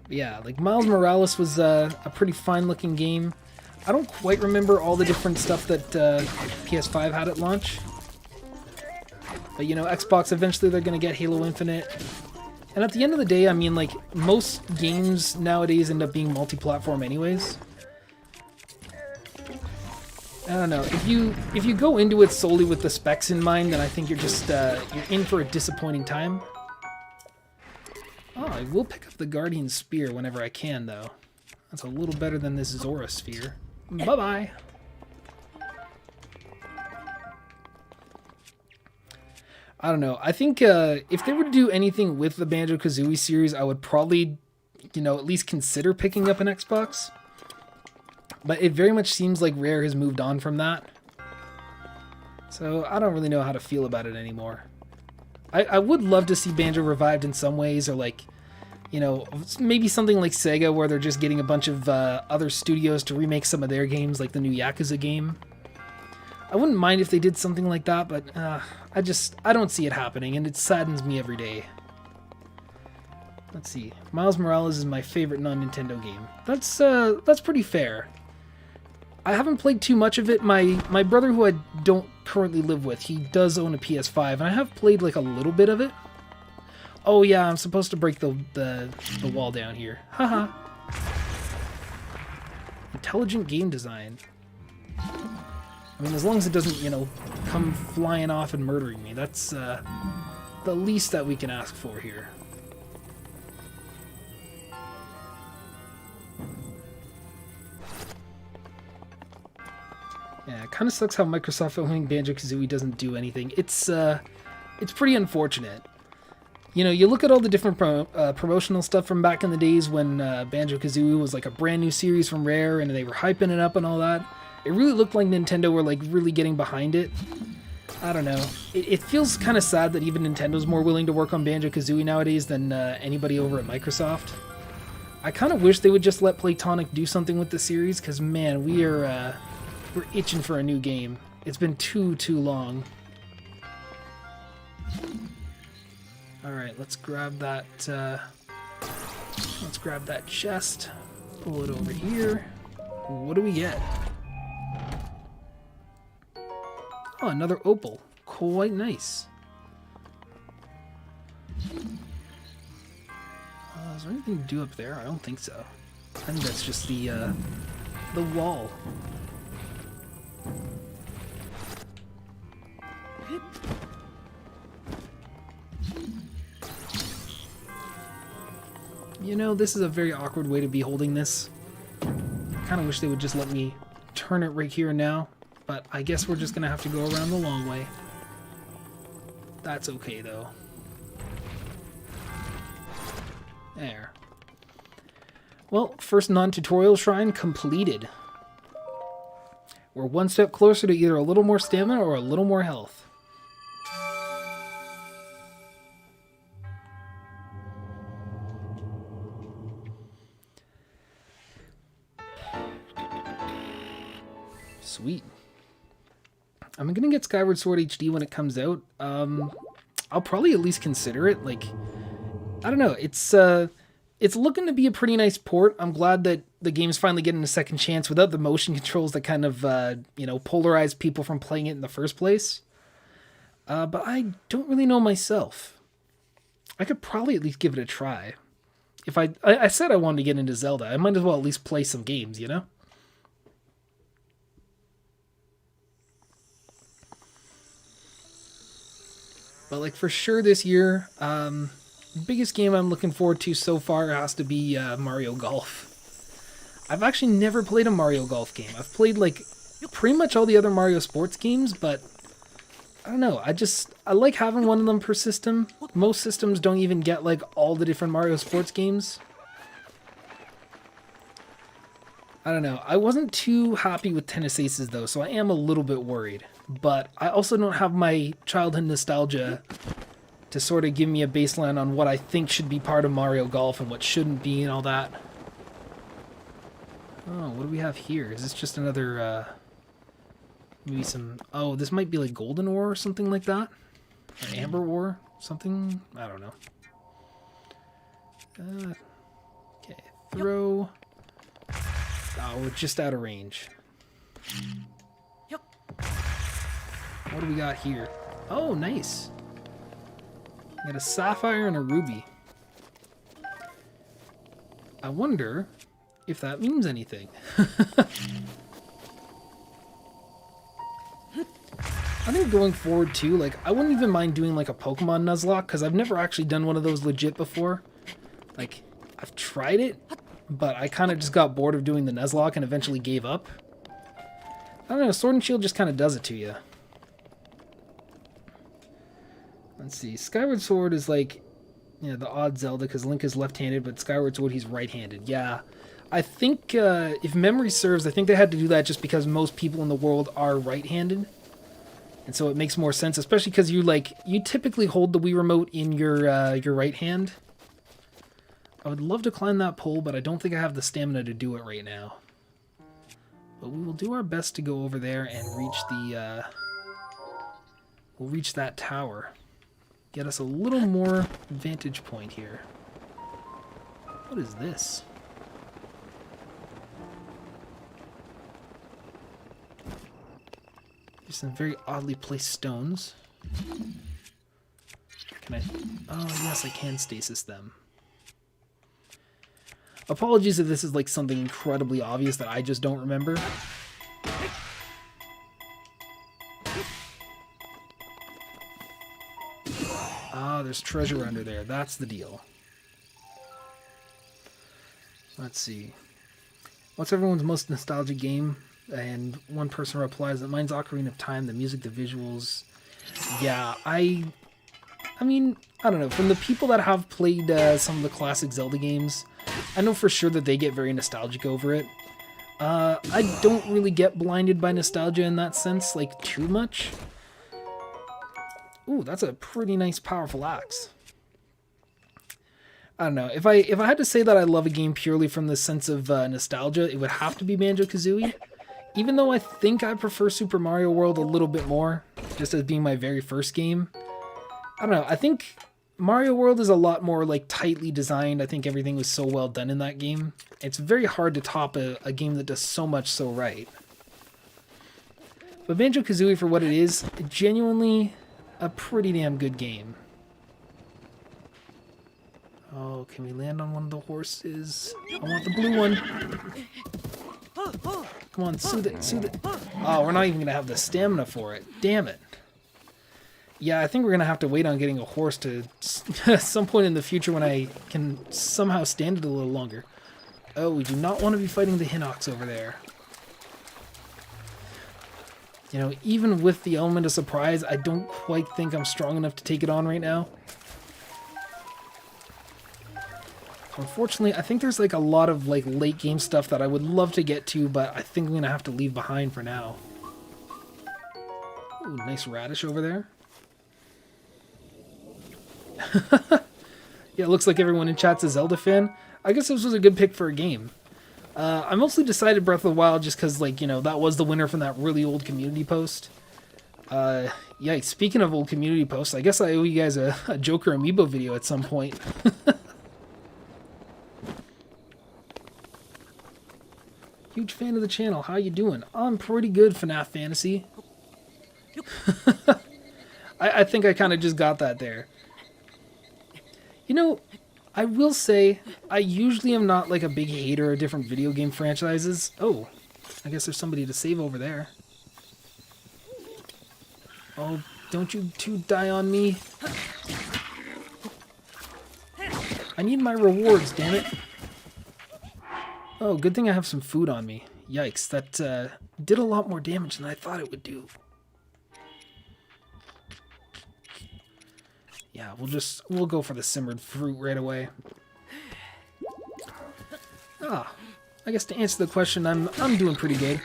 But yeah, like Miles Morales was a pretty fine-looking game. I don't quite remember all the different stuff that PS5 had at launch. But, you know, Xbox, eventually they're going to get Halo Infinite. And at the end of the day, I mean, like, most games nowadays end up being multi-platform anyways. I don't know. If you go into it solely with the specs in mind, then I think you're just you're in for a disappointing time. Oh, I will pick up the Guardian Spear whenever I can, though. That's a little better than this Zora Sphere. Bye-bye. I don't know. I think if they were to do anything with the Banjo-Kazooie series, I would probably, you know, at least consider picking up an Xbox. But it very much seems like Rare has moved on from that. So I don't really know how to feel about it anymore. I would love to see Banjo revived in some ways, or like, You know, maybe something like Sega where they're just getting a bunch of other studios to remake some of their games, like the new Yakuza game. I wouldn't mind if they did something like that, but I don't see it happening, and it saddens me every day. Let's see. Miles Morales is my favorite non-Nintendo game. That's pretty fair. I haven't played too much of it. My brother, who I don't currently live with, he does own a PS5, and I have played like a little bit of it. Oh yeah, I'm supposed to break the wall down here. Haha. Intelligent game design. I mean, as long as it doesn't, you know, come flying off and murdering me, that's the least that we can ask for here. Yeah, it kind of sucks how Microsoft owning Banjo-Kazooie doesn't do anything. It's pretty unfortunate. You know, you look at all the different promotional stuff from back in the days when Banjo-Kazooie was like a brand new series from Rare and they were hyping it up and all that. It really looked like Nintendo were like really getting behind it. I don't know. It feels kind of sad that even Nintendo's more willing to work on Banjo-Kazooie nowadays than anybody over at Microsoft. I kind of wish they would just let Playtonic do something with the series, because man, we're itching for a new game. It's been too long. Alright, let's grab that chest. Pull it over here. What do we get? Oh, another opal. Quite nice. Is there anything to do up there? I don't think so. I think that's just the wall. You know, this is a very awkward way to be holding this. I kind of wish they would just let me turn it right here and now, but I guess we're just going to have to go around the long way. That's okay, though. There. Well, first non-tutorial shrine completed. We're one step closer to either a little more stamina or a little more health. Sweet. I'm gonna get Skyward Sword HD when it comes out. I'll probably at least consider it. Like, I don't know. It's looking to be a pretty nice port. I'm glad that the game's finally getting a second chance without the motion controls that kind of, you know, polarize people from playing it in the first place. But I don't really know myself. I could probably at least give it a try. If I said I wanted to get into Zelda, I might as well at least play some games, you know? But like for sure this year, biggest game I'm looking forward to so far has to be Mario Golf. I've actually never played a Mario Golf game. I've played like pretty much all the other Mario sports games, but I don't know. I like having one of them per system. Most systems don't even get like all the different Mario sports games. I don't know. I wasn't too happy with Tennis Aces though, so I am a little bit worried. But I also don't have my childhood nostalgia to sort of give me a baseline on what I think should be part of Mario Golf and what shouldn't be and all that. Oh, what do we have here? Is this just another, maybe some... Oh, this might be like golden ore or something like that? Or amber ore? Something? I don't know. Okay, throw... Oh, we're just out of range. What do we got here? Oh, nice. We got a sapphire and a ruby. I wonder if that means anything. I think going forward too, like, I wouldn't even mind doing like a Pokemon Nuzlocke, because I've never actually done one of those legit before. Like, I've tried it, but I kind of just got bored of doing the Nuzlocke and eventually gave up. I don't know, Sword and Shield just kind of does it to you. Let's see, Skyward Sword is like, yeah, the odd Zelda, because Link is left-handed, but Skyward Sword, he's right-handed. Yeah, I think, if memory serves, I think they had to do that just because most people in the world are right-handed. And so it makes more sense, especially because you typically hold the Wii Remote in your right hand. I would love to climb that pole, but I don't think I have the stamina to do it right now. But we will do our best to go over there and reach the, we'll reach that tower. Get us a little more vantage point here. What is this? There's some very oddly placed stones. Can I? Oh, yes, I can stasis them. Apologies if this is like something incredibly obvious that I just don't remember. Ah, there's treasure under there. That's the deal. Let's see. What's everyone's most nostalgic game? And one person replies that mine's Ocarina of Time, the music, the visuals. Yeah, I mean, I don't know. From the people that have played some of the classic Zelda games, I know for sure that they get very nostalgic over it. I don't really get blinded by nostalgia in that sense, like, too much. Ooh, that's a pretty nice, powerful axe. I don't know. If I had to say that I love a game purely from the sense of nostalgia, it would have to be Banjo-Kazooie. Even though I think I prefer Super Mario World a little bit more, just as being my very first game. I don't know. I think Mario World is a lot more like tightly designed. I think everything was so well done in that game. It's very hard to top a game that does so much so right. But Banjo-Kazooie, for what it is, genuinely a pretty damn good game. Oh, can we land on one of the horses? I want the blue one. Come on, soothe it, soothe it. Oh, we're not even going to have the stamina for it. Damn it. Yeah, I think we're going to have to wait on getting a horse to some point in the future when I can somehow stand it a little longer. Oh, we do not want to be fighting the Hinox over there. You know, even with the element of surprise, I don't quite think I'm strong enough to take it on right now. Unfortunately, I think there's like a lot of like late game stuff that I would love to get to, but I think I'm gonna have to leave behind for now. Ooh, nice radish over there. Yeah, it looks like everyone in chat's a Zelda fan. I guess this was a good pick for a game. I mostly decided Breath of the Wild just because, like, you know, that was the winner from that really old community post. Yeah, speaking of old community posts, I guess I owe you guys a Joker Amiibo video at some point. Huge fan of the channel. How you doing? I'm pretty good, FNAF Fantasy. I think I kind of just got that there. You know, I will say, I usually am not like a big hater of different video game franchises. Oh, I guess there's somebody to save over there. Oh, don't you two die on me. I need my rewards, damn it. Oh, good thing I have some food on me. Yikes, that did a lot more damage than I thought it would do. Yeah, we'll go for the simmered fruit right away. Ah, I guess to answer the question, I'm doing pretty good.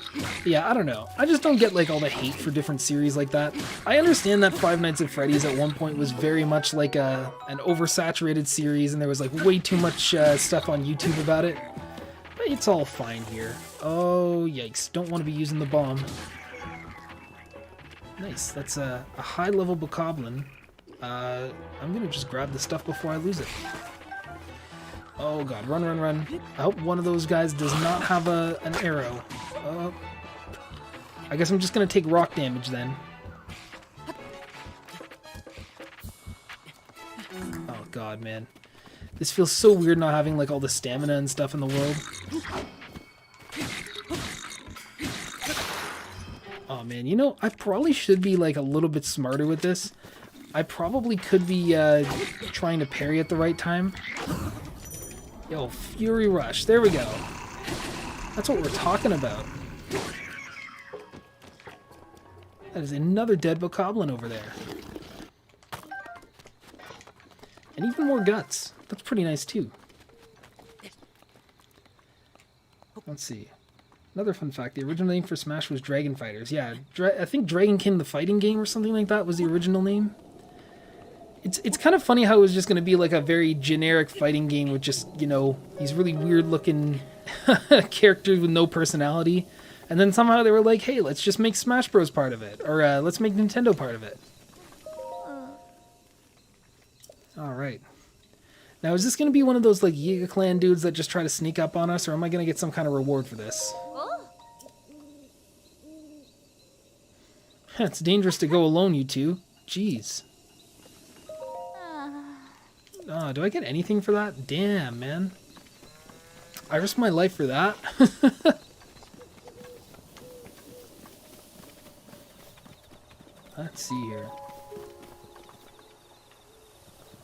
Yeah, I don't know. I just don't get like all the hate for different series like that. I understand that Five Nights at Freddy's at one point was very much like an oversaturated series, and there was like way too much stuff on YouTube about it. But it's all fine here. Oh, yikes. Don't want to be using the bomb. Nice. That's a high-level bokoblin. I'm gonna just grab the stuff before I lose it. Oh god, run, run, run. I hope one of those guys does not have an arrow. I guess I'm just gonna take rock damage then. Oh god, man. This feels so weird not having like all the stamina and stuff in the world. Oh man, you know, I probably should be like a little bit smarter with this. I probably could be trying to parry at the right time. Yo, Fury Rush. There we go. That's what we're talking about. That is another dead bokoblin over there. And even more guts. That's pretty nice too. Let's see. Another fun fact, the original name for Smash was Dragon Fighters. Yeah, I think Dragon King the fighting game or something like that was the original name. It's kind of funny how it was just going to be like a very generic fighting game with just, you know, these really weird looking characters with no personality. And then somehow they were like, hey, let's just make Smash Bros. Part of it. Or let's make Nintendo part of it. Alright. Now, is this going to be one of those, like, Yiga Clan dudes that just try to sneak up on us? Or am I going to get some kind of reward for this? It's dangerous to go alone, you two. Jeez. Oh, do I get anything for that? Damn, man. I risked my life for that. Let's see here.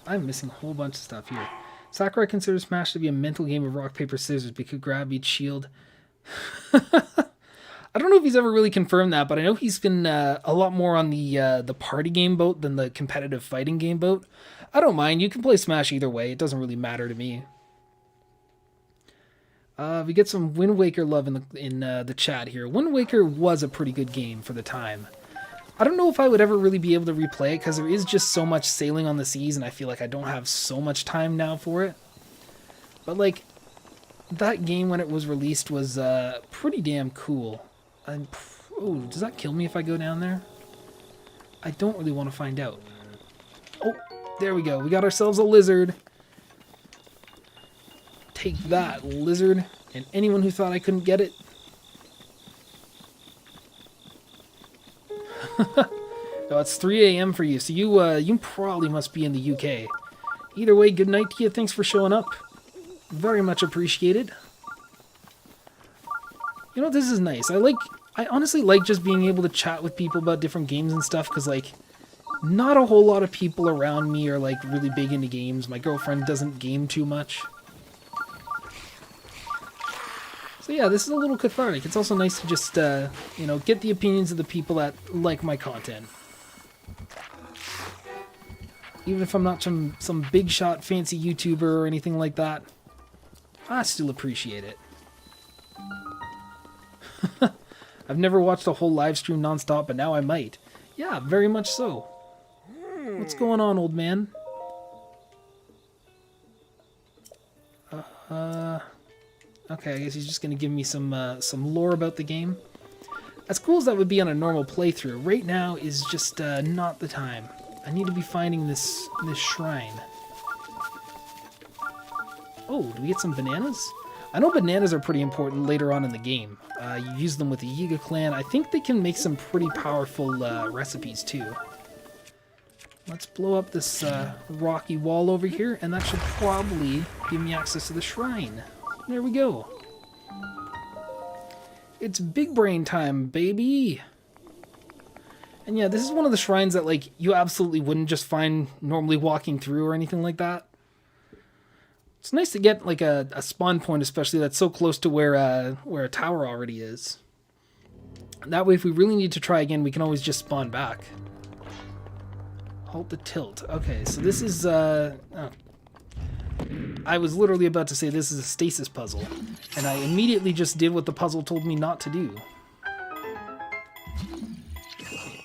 I'm missing a whole bunch of stuff here. Sakurai considers Smash to be a mental game of rock, paper, scissors, but he could grab each shield. I don't know if he's ever really confirmed that, but I know he's been a lot more on the party game boat than the competitive fighting game boat. I don't mind. You can play Smash either way. It doesn't really matter to me. We get some Wind Waker love in the chat here. Wind Waker was a pretty good game for the time. I don't know if I would ever really be able to replay it because there is just so much sailing on the seas, and I feel like I don't have so much time now for it. But like, that game when it was released was pretty damn cool. Oh, does that kill me if I go down there? I don't really want to find out. Oh, there we go. We got ourselves a lizard. Take that, lizard. And anyone who thought I couldn't get it. No, it's 3 a.m. for you, so you probably must be in the UK. Either way, good night to you. Thanks for showing up. Very much appreciated. You know, this is nice. I honestly like just being able to chat with people about different games and stuff, because, like, not a whole lot of people around me are, like, really big into games. My girlfriend doesn't game too much. So yeah, this is a little cathartic. It's also nice to just, you know, get the opinions of the people that like my content. Even if I'm not some big shot fancy YouTuber or anything like that, I still appreciate it. I've never watched a whole live stream nonstop, but now I might. Yeah, very much so. What's going on, old man? Okay, I guess he's just gonna give me some lore about the game. As cool as that would be on a normal playthrough, right now is just not the time. I need to be finding this shrine. Oh, do we get some bananas? I know bananas are pretty important later on in the game. You use them with the Yiga clan. I think they can make some pretty powerful recipes too. Let's blow up this rocky wall over here, and that should probably give me access to the shrine. There we go. It's big brain time, baby! And yeah, this is one of the shrines that, like, you absolutely wouldn't just find normally walking through or anything like that. It's nice to get, like, a spawn point, especially that's so close to where a tower already is. That way, if we really need to try again, we can always just spawn back. Halt the tilt. Okay, so this is, oh. I was literally about to say this is a stasis puzzle, and I immediately just did what the puzzle told me not to do.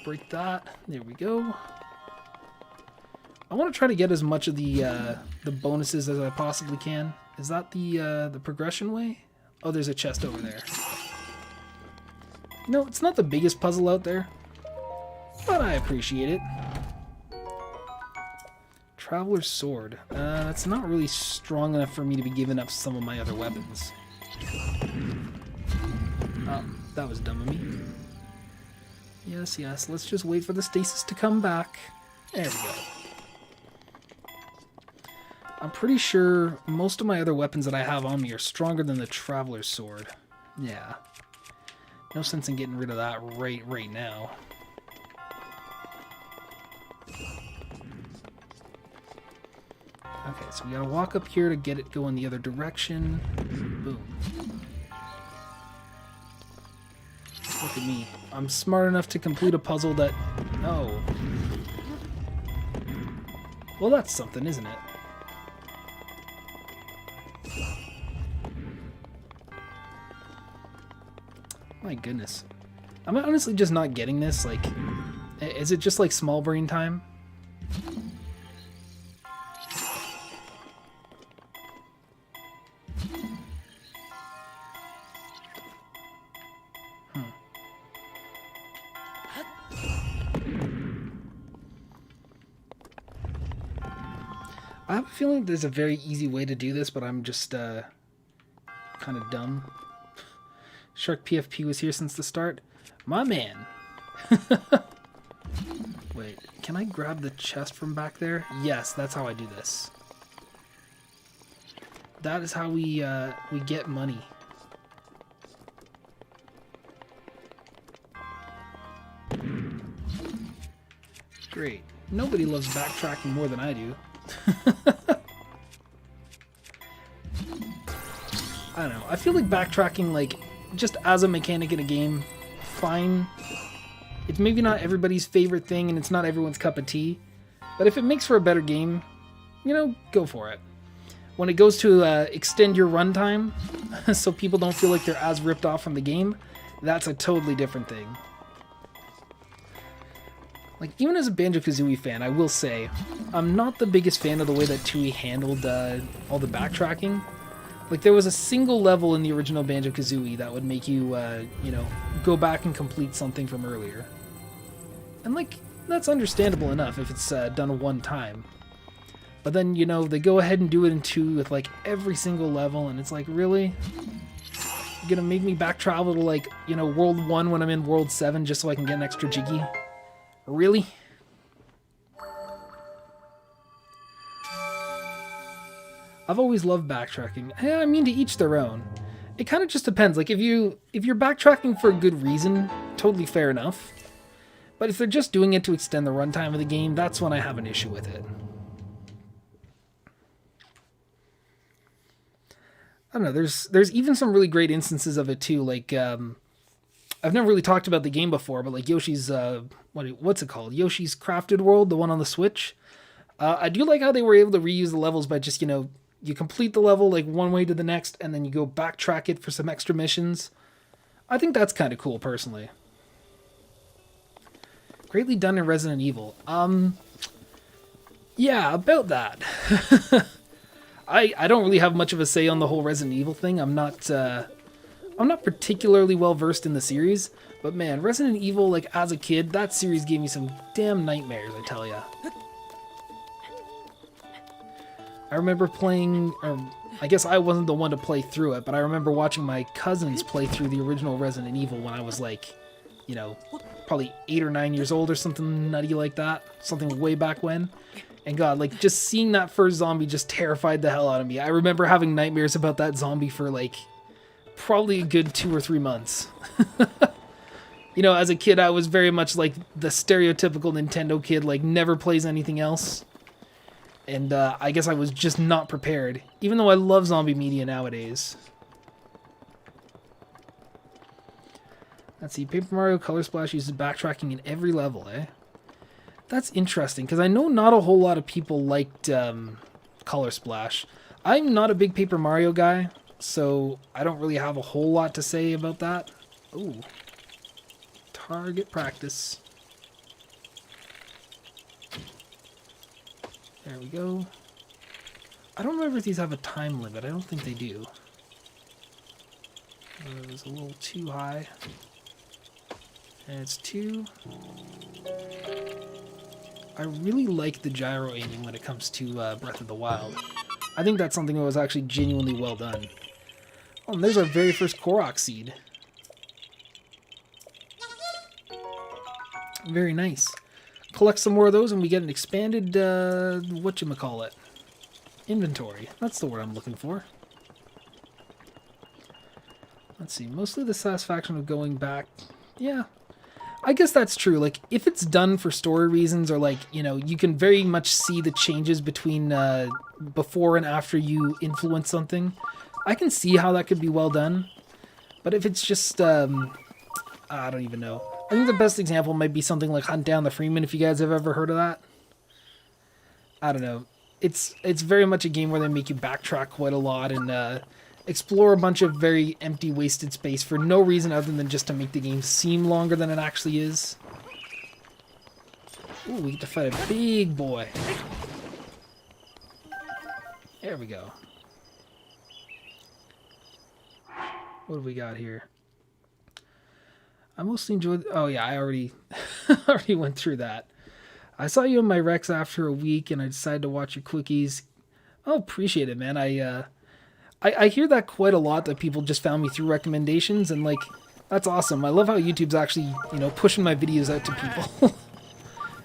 Break that. There we go. I want to try to get as much of the bonuses as I possibly can. Is that the progression way? Oh, there's a chest over there. No, it's not the biggest puzzle out there, but I appreciate it. Traveler's Sword. That's not really strong enough for me to be giving up some of my other weapons. Oh, that was dumb of me. Yes, yes, let's just wait for the stasis to come back. There we go. I'm pretty sure most of my other weapons that I have on me are stronger than the Traveler's Sword. Yeah. No sense in getting rid of that right now. Okay, so we gotta walk up here to get it going the other direction. Boom. Look at me. I'm smart enough to complete a puzzle that... Oh. Well, that's something, isn't it? My goodness. I'm honestly just not getting this. Like, is it just like small brain time? I have a feeling there's a very easy way to do this, but I'm just kind of dumb. Shark PFP was here since the start. My man. Wait, can I grab the chest from back there? Yes, that's how I do this. That is how we get money. Great. Nobody loves backtracking more than I do. I don't know. I feel like backtracking, like, just as a mechanic in a game, fine. It's maybe not everybody's favorite thing, and it's not everyone's cup of tea. But if it makes for a better game, you know, go for it. When it goes to extend your runtime, so people don't feel like they're as ripped off from the game, that's a totally different thing. Like, even as a Banjo-Kazooie fan, I will say, I'm not the biggest fan of the way that Tooie handled all the backtracking. Like, there was a single level in the original Banjo-Kazooie that would make you, you know, go back and complete something from earlier. And, like, that's understandable enough if it's done one time. But then, you know, they go ahead and do it in 2 with, like, every single level, and it's like, really? You're gonna make me back travel to, like, you know, World 1 when I'm in World 7 just so I can get an extra Jiggy? Really? I've always loved backtracking. I mean, to each their own. It kind of just depends. Like, if you're backtracking for a good reason, totally fair enough. But if they're just doing it to extend the runtime of the game, that's when I have an issue with it. I don't know. There's even some really great instances of it too. Like, I've never really talked about the game before, but like Yoshi's, what's it called? Yoshi's Crafted World, the one on the Switch. I do like how they were able to reuse the levels by just, you know, you complete the level like one way to the next, and then you go backtrack it for some extra missions. I think that's kind of cool, personally. Greatly done in Resident Evil. Yeah, about that. I don't really have much of a say on the whole Resident Evil thing. I'm not particularly well versed in the series, but man, Resident Evil, like, as a kid, that series gave me some damn nightmares, I tell ya. I remember playing, I guess I wasn't the one to play through it, but I remember watching my cousins play through the original Resident Evil when I was like, you know, probably 8 or 9 years old or something nutty like that. Something way back when. And God, like, just seeing that first zombie just terrified the hell out of me. I remember having nightmares about that zombie for, like, probably a good 2 or 3 months. You know, as a kid, I was very much like the stereotypical Nintendo kid, like, never plays anything else. And I guess I was just not prepared, even though I love zombie media nowadays. Let's see, Paper Mario Color Splash uses backtracking in every level, eh? That's interesting, because I know not a whole lot of people liked Color Splash. I'm not a big Paper Mario guy, so I don't really have a whole lot to say about that. Ooh. Target practice. There we go. I don't remember if these have a time limit. I don't think they do. It was a little too high. And it's 2. I really like the gyro aiming when it comes to Breath of the Wild. I think that's something that was actually genuinely well done. Oh, and there's our very first Korok seed. Very nice. Collect some more of those and we get an expanded, whatchamacallit, inventory. That's the word I'm looking for. Let's see, mostly the satisfaction of going back. Yeah, I guess that's true. Like, if it's done for story reasons, or like, you know, you can very much see the changes between before and after you influence something, I can see how that could be well done. But if it's just, I don't even know. I think the best example might be something like Hunt Down the Freeman, if you guys have ever heard of that. I don't know. It's very much a game where they make you backtrack quite a lot and explore a bunch of very empty, wasted space for no reason other than just to make the game seem longer than it actually is. Ooh, we get to fight a big boy. There we go. What do we got here? I mostly enjoyed... Oh yeah, I already already went through that. I saw you in my Rex after a week and I decided to watch your quickies. Oh, appreciate it, man. I hear that quite a lot, that people just found me through recommendations, and like, that's awesome. I love how YouTube's actually, you know, pushing my videos out to people.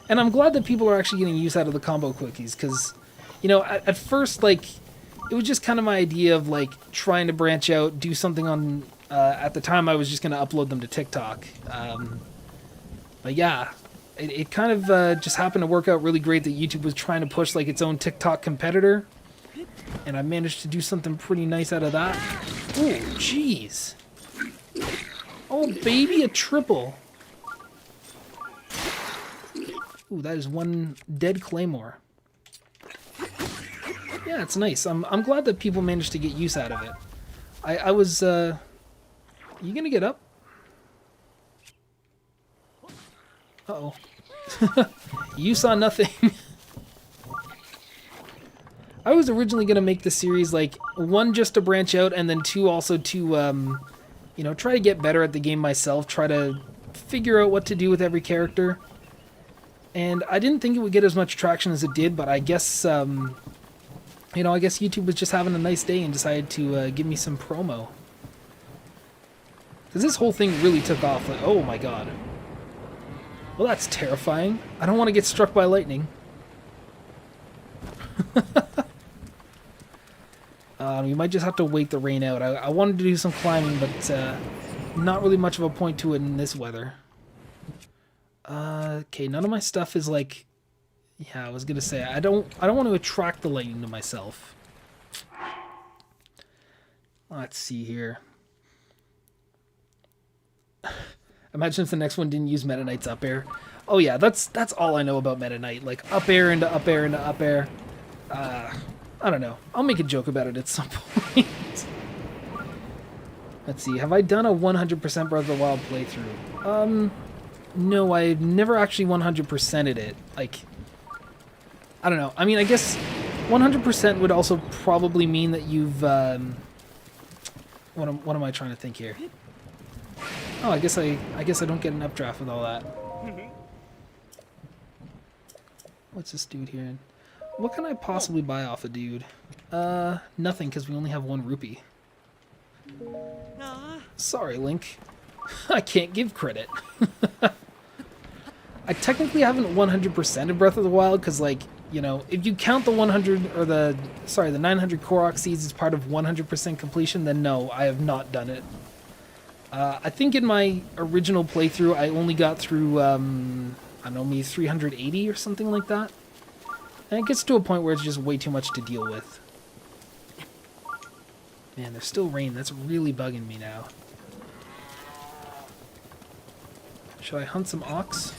And I'm glad that people are actually getting use out of the combo quickies, because, you know, at first, like, it was just kind of my idea of like trying to branch out, do something on, at the time I was just going to upload them to TikTok. But yeah, it kind of just happened to work out really great that YouTube was trying to push like its own TikTok competitor. And I managed to do something pretty nice out of that. Oh, jeez. Oh, baby, a triple. Ooh, that is one dead claymore. Yeah, it's nice. I'm glad that people managed to get use out of it. I was, you gonna get up? Uh-oh. You saw nothing. I was originally gonna make the series, like, 1, just to branch out, and then 2, also to, you know, try to get better at the game myself, try to figure out what to do with every character. And I didn't think it would get as much traction as it did, but I guess, you know, I guess YouTube was just having a nice day and decided to give me some promo. Because this whole thing really took off. Like, oh my god. Well, that's terrifying. I don't want to get struck by lightning. We might just have to wait the rain out. I wanted to do some climbing, but not really much of a point to it in this weather. Okay, none of my stuff is like... Yeah, I was gonna say, I don't want to attract the lightning to myself. Let's see here. Imagine if the next one didn't use Meta Knight's up air. Oh yeah, that's all I know about Meta Knight. Like, up air into up air into up air. I don't know. I'll make a joke about it at some point. Let's see, have I done a 100% Breath of the Wild playthrough? No, I've never actually 100%ed it. Like, I don't know. I mean, I guess 100% would also probably mean that you've, what am I trying to think here? Oh, I guess I don't get an updraft with all that. What's this dude here? What can I possibly buy off a dude? Nothing, because we only have 1 rupee. Sorry, Link. I can't give credit. I technically haven't 100%ed Breath of the Wild, because, like, you know, if you count the 100, or the 900 Korok seeds as part of 100% completion, then no, I have not done it. I think in my original playthrough, I only got through, I don't know, maybe 380 or something like that. And it gets to a point where it's just way too much to deal with. Man, there's still rain. That's really bugging me now. Should I hunt some ox?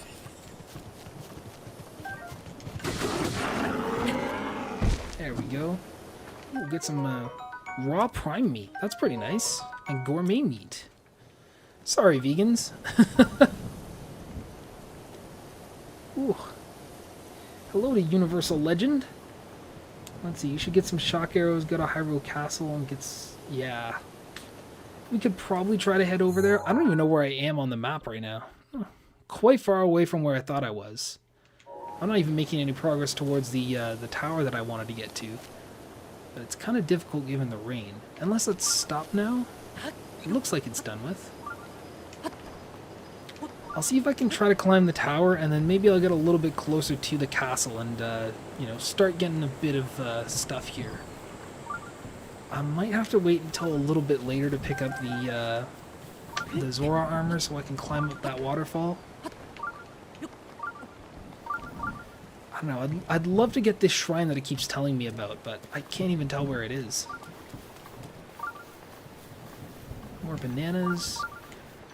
There we go. Ooh, get some raw prime meat. That's pretty nice. And gourmet meat. Sorry, vegans. Ooh. Hello to Universal Legend. Let's see, you should get some shock arrows, go to Hyrule Castle, and get... Yeah. We could probably try to head over there. I don't even know where I am on the map right now. Quite far away from where I thought I was. I'm not even making any progress towards the tower that I wanted to get to. But it's kind of difficult given the rain. Unless it's stopped now? It looks like it's done with. I'll see if I can try to climb the tower, and then maybe I'll get a little bit closer to the castle and, you know, start getting a bit of stuff here. I might have to wait until a little bit later to pick up the Zora armor so I can climb up that waterfall. I don't know, I'd love to get this shrine that it keeps telling me about, but I can't even tell where it is. More bananas.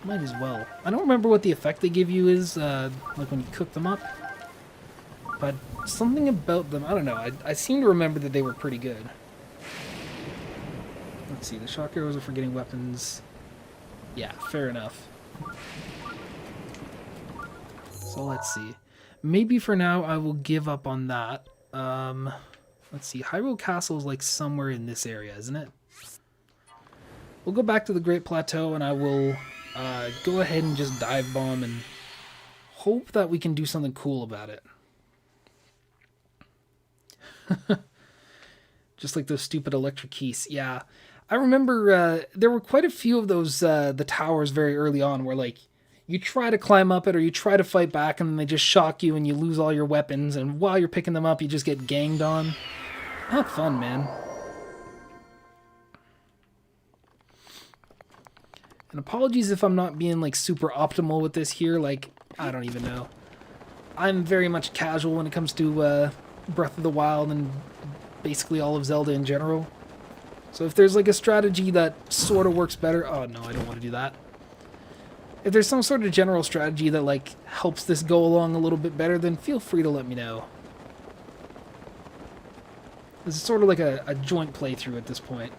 Might as well. I don't remember what the effect they give you is, like when you cook them up. But something about them, I don't know, I seem to remember that they were pretty good. Let's see, the shock arrows are for getting weapons. Yeah, fair enough. So let's see. Maybe for now I will give up on that. Let's see, Hyrule Castle is like somewhere in this area, isn't it? We'll go back to the Great Plateau and I will go ahead and just dive bomb and hope that we can do something cool about it. Just like those stupid electric keys. Yeah. I remember there were quite a few of those, the towers very early on where, like, you try to climb up it or you try to fight back and then they just shock you and you lose all your weapons. And while you're picking them up, you just get ganged on. Not fun, man. And apologies if I'm not being, like, super optimal with this here. Like, I don't even know. I'm very much casual when it comes to Breath of the Wild and basically all of Zelda in general. So if there's, like, a strategy that sort of works better... Oh, no, I don't want to do that. If there's some sort of general strategy that, like, helps this go along a little bit better, then feel free to let me know. This is sort of like a joint playthrough at this point.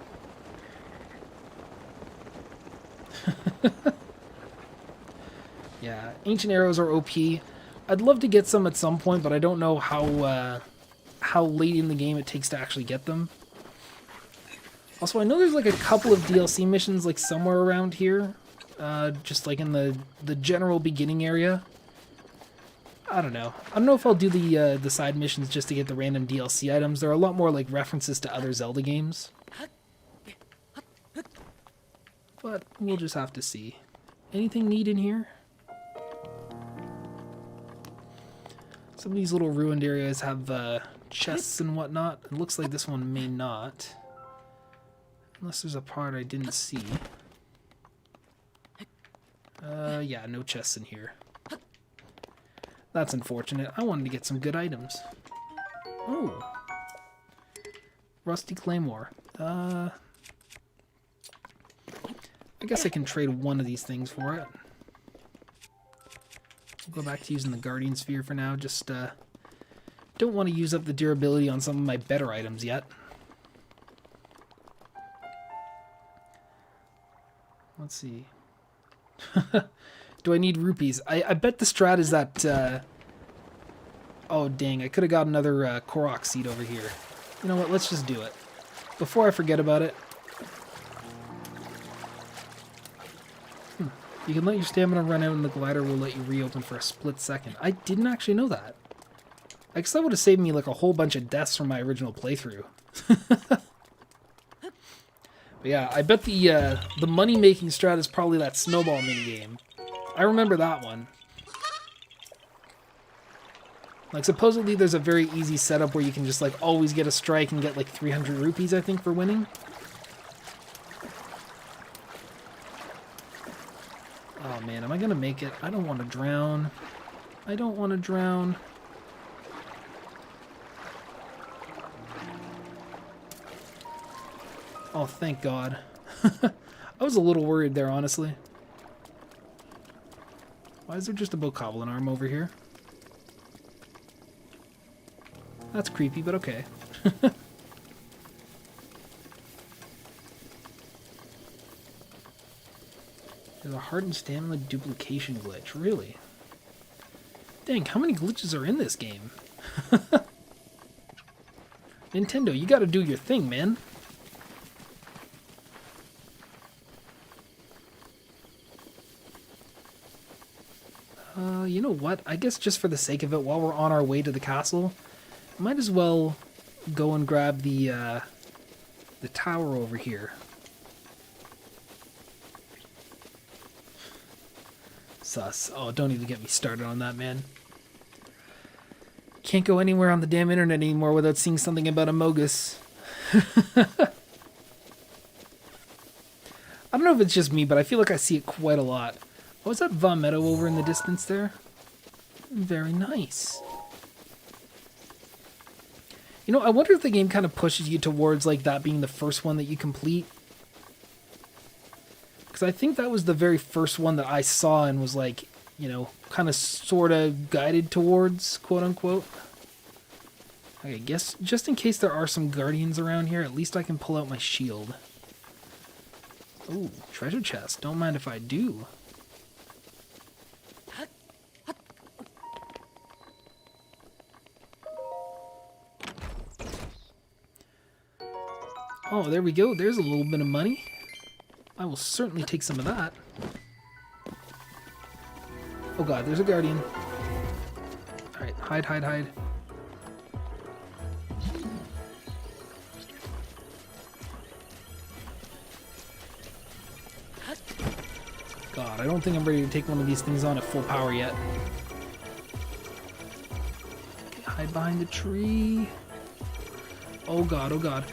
Yeah, ancient arrows are OP. I'd love to get some at some point, but I don't know how late in the game it takes to actually get them. Also, I know there's like a couple of DLC missions like somewhere around here, just like in the general beginning area. I don't know. I don't know if I'll do the side missions just to get the random DLC items. There are a lot more like references to other Zelda games. But we'll just have to see. Anything neat in here? Some of these little ruined areas have chests and whatnot. It looks like this one may not. Unless there's a part I didn't see. Yeah, no chests in here. That's unfortunate. I wanted to get some good items. Oh. Rusty Claymore. I guess I can trade one of these things for it. We'll go back to using the Guardian Sphere for now. Just don't want to use up the durability on some of my better items yet. Let's see. Do I need rupees? I bet the strat is that... Oh, dang. I could have got another Korok seed over here. You know what? Let's just do it. Before I forget about it. You can let your stamina run out and the glider will let you reopen for a split second. I didn't actually know that. I guess that would have saved me like a whole bunch of deaths from my original playthrough. But yeah, I bet the money-making strat is probably that snowball minigame. I remember that one. Like, supposedly there's a very easy setup where you can just, like, always get a strike and get, like, 300 rupees, I think, for winning. Oh, man, am I gonna make it? I don't want to drown. I don't want to drown. Oh, thank God. I was a little worried there, honestly. Why is there just a bokoblin arm over here? That's creepy, but okay. There's a heart and stamina duplication glitch. Really? Dang, how many glitches are in this game? Nintendo, you gotta do your thing, man. You know what? I guess just for the sake of it, while we're on our way to the castle, might as well go and grab the tower over here. Sus. Oh, don't even get me started on that, man. Can't go anywhere on the damn internet anymore without seeing something about a Mogus. I don't know if it's just me, but I feel like I see it quite a lot. Oh, is that Va Meadow over in the distance there? Very nice. You know, I wonder if the game kind of pushes you towards, like, that being the first one that you complete. Because I think that was the very first one that I saw and was, like, you know, kind of sort of guided towards, quote-unquote. Okay, guess, just in case there are some guardians around here, at least I can pull out my shield. Ooh, treasure chest. Don't mind if I do. Oh, there we go. There's a little bit of money. I will certainly take some of that. Oh god, there's a guardian. Alright, hide, hide, hide. I don't think I'm ready to take one of these things on at full power yet. Okay, hide behind the tree. Oh god, oh god.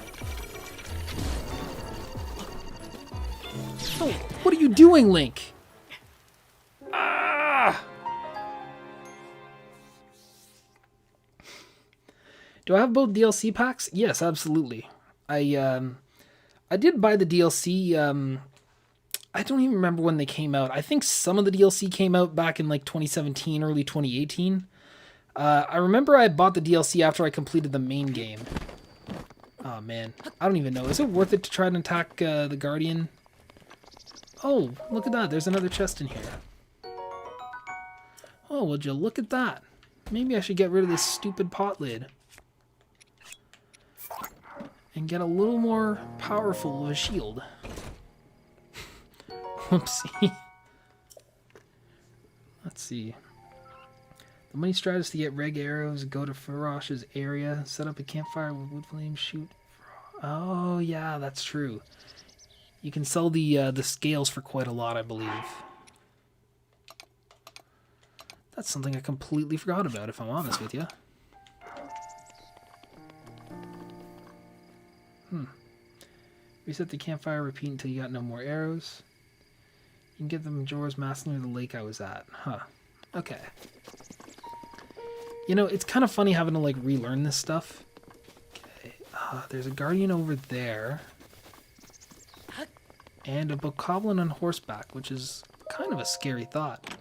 Oh, what are you doing, Link? Ah! Do I have both DLC packs? Yes, absolutely. I did buy the DLC. I don't even remember when they came out. I think some of the DLC came out back in like 2017, early 2018. I remember I bought the DLC after I completed the main game. Oh man, I don't even know. Is it worth it to try and attack the Guardian? Oh, look at that. There's another chest in here. Oh, would you look at that? Maybe I should get rid of this stupid pot lid. And get a little more powerful of a shield. Whoopsie. Let's see. The money strat is to get reg arrows, go to Farosh's area, set up a campfire with wood flames, shoot. Oh yeah, that's true. You can sell the scales for quite a lot, I believe. That's something I completely forgot about, if I'm honest with you. Reset the campfire, repeat until you got no more arrows. You can get the Majora's Mask near the lake I was at. Huh. Okay. You know, it's kind of funny having to, like, relearn this stuff. Okay. There's a Guardian over there. And a Bokoblin on horseback, which is kind of a scary thought.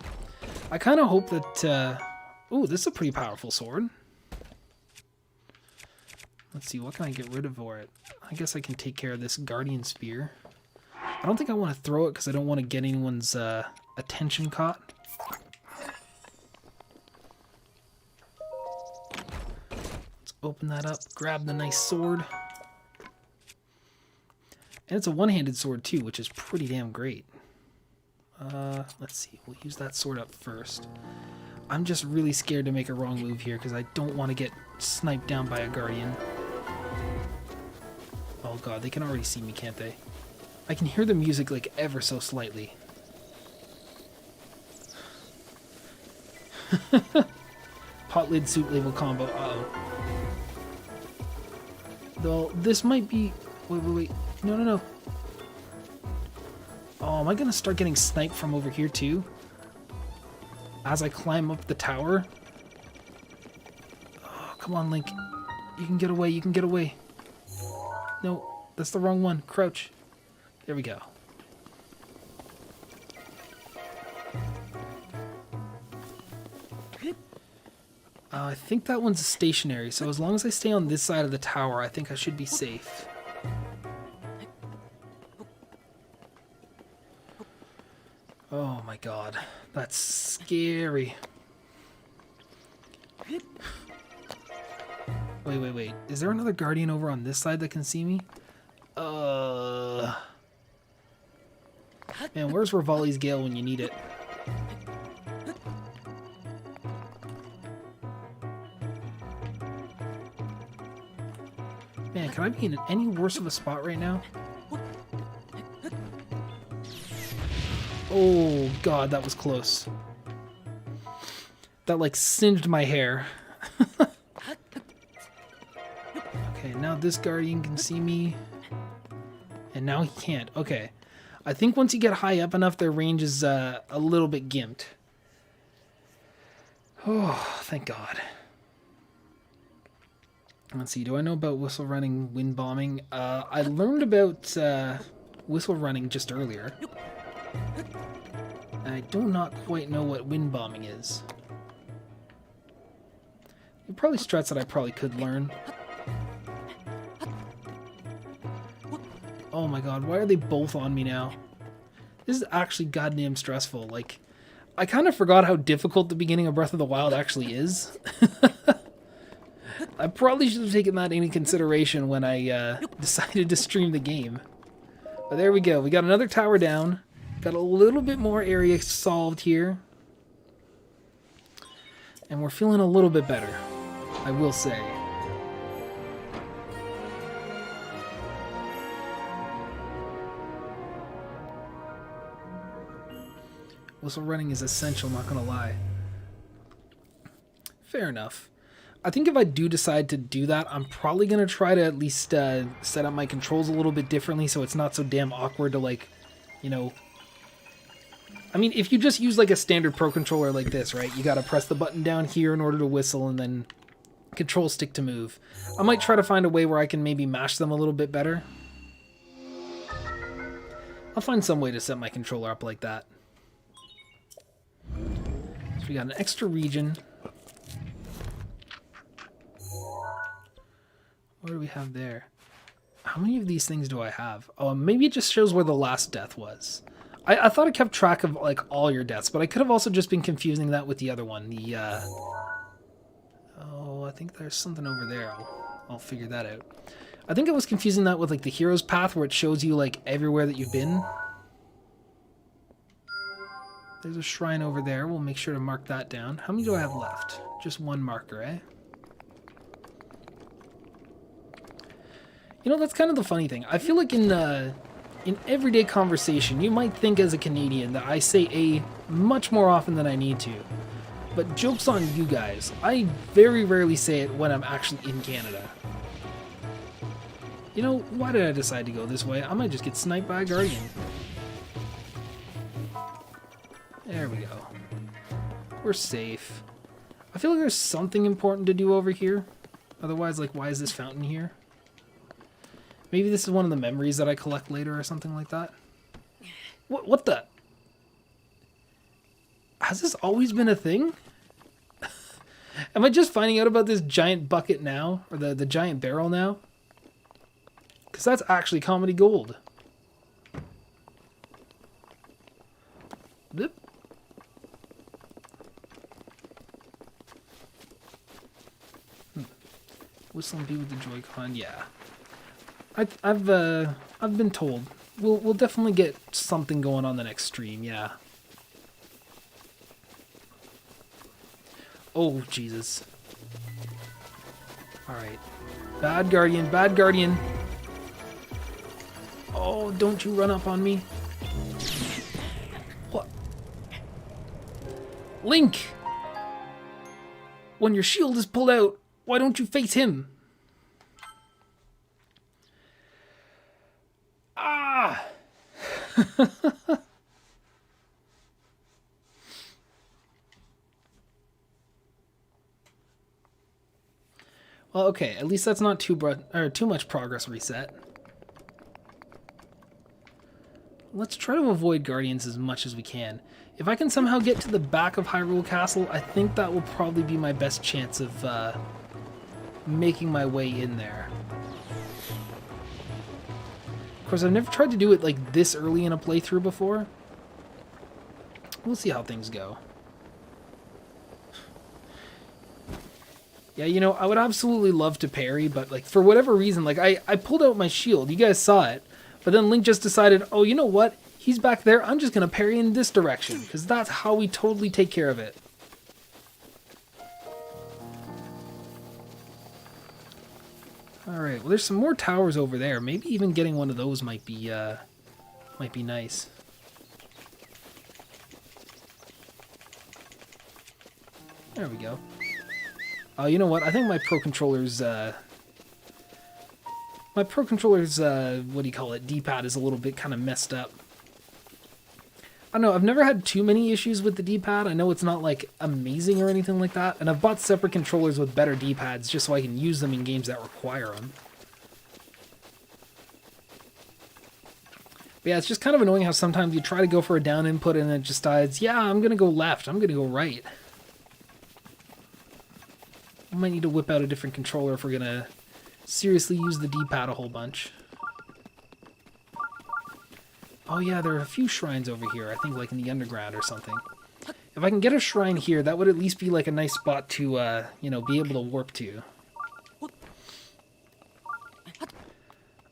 I kind of hope that... Ooh, this is a pretty powerful sword. Let's see, what can I get rid of for it? I guess I can take care of this Guardian Spear. I don't think I want to throw it because I don't want to get anyone's attention caught. Let's open that up, grab the nice sword. And it's a one-handed sword too, which is pretty damn great. Let's see, we'll use that sword up first. I'm just really scared to make a wrong move here because I don't want to get sniped down by a Guardian. Oh god, they can already see me, can't they? I can hear the music like ever so slightly. Pot lid suit label combo, uh-oh. Though, this might be... Wait. No. Oh, am I gonna start getting sniped from over here too? As I climb up the tower? Oh, come on, Link. You can get away, No, that's the wrong one. Crouch. There we go. I think that one's stationary, so as long as I stay on this side of the tower, I think I should be safe. Oh my god, that's scary. Wait. Is there another Guardian over on this side that can see me? Man, where's Rivali's Gale when you need it? Man, can I be in any worse of a spot right now? Oh god, that was close. That like singed my hair. Okay, now this Guardian can see me. And now he can't. Okay. I think once you get high up enough, their range is a little bit gimped. Oh, thank god. Let's see, do I know about whistle running, wind bombing? I learned about whistle running just earlier. I do not quite know what wind bombing is. There are probably strats that I probably could learn. Oh my god, why are they both on me now? This is actually goddamn stressful. Like, I kind of forgot how difficult the beginning of Breath of the Wild actually is. I probably should have taken that into consideration when I decided to stream the game. But there we go. We got another tower down. Got a little bit more area solved here. And we're feeling a little bit better, I will say. Whistle running is essential, not gonna lie. Fair enough. I think if I do decide to do that, I'm probably going to try to at least set up my controls a little bit differently so it's not so damn awkward to, like, you know... I mean, if you just use, like, a standard Pro Controller like this, right? You got to press the button down here in order to whistle and then control stick to move. I might try to find a way where I can maybe mash them a little bit better. I'll find some way to set my controller up like that. So we got an extra region. What do we have there? How many of these things do I have? Oh, maybe it just shows where the last death was. I thought it kept track of, like, all your deaths, but I could have also just been confusing that with the other one. The, oh, I think there's something over there. I'll figure that out. I think I was confusing that with, like, the hero's path, where it shows you, like, everywhere that you've been. There's a shrine over there. We'll make sure to mark that down. How many do I have left? Just one marker, eh? You know, that's kind of the funny thing. I feel like in everyday conversation, you might think as a Canadian that I say A much more often than I need to. But joke's on you guys. I very rarely say it when I'm actually in Canada. You know, why did I decide to go this way? I might just get sniped by a Guardian. There we go. We're safe. I feel like there's something important to do over here. Otherwise, like, why is this fountain here? Maybe this is one of the memories that I collect later or something like that. What the? Has this always been a thing? Am I just finding out about this giant bucket now? Or the giant barrel now? Because that's actually comedy gold. Blip. Whistling B with the Joy-Con, yeah. I've been told we'll definitely get something going on the next stream, yeah. Oh Jesus! All right, bad guardian, bad guardian. Oh, don't you run up on me! What? Link! When your shield is pulled out, why don't you face him? Ah! Well, okay, at least that's not too much progress reset. Let's try to avoid Guardians as much as we can. If I can somehow get to the back of Hyrule Castle, I think that will probably be my best chance of making my way in there. Of course, I've never tried to do it like this early in a playthrough before. We'll see how things go. Yeah, you know, I would absolutely love to parry, but like for whatever reason, like I pulled out my shield. You guys saw it. But then Link just decided, oh, you know what? He's back there. I'm just going to parry in this direction, because that's how we totally take care of it. Alright, well there's some more towers over there. Maybe even getting one of those might be nice. There we go. Oh, you know what? I think my Pro Controller's, what do you call it, D-pad is a little bit kind of messed up. I don't know, I've never had too many issues with the D-pad. I know it's not, like, amazing or anything like that. And I've bought separate controllers with better D-pads just so I can use them in games that require them. But yeah, it's just kind of annoying how sometimes you try to go for a down input and it just decides, yeah, I'm going to go left, I'm going to go right. I might need to whip out a different controller if we're going to seriously use the D-pad a whole bunch. Oh yeah, there are a few shrines over here, I think like in the underground or something. If I can get a shrine here, that would at least be like a nice spot to, you know, be able to warp to.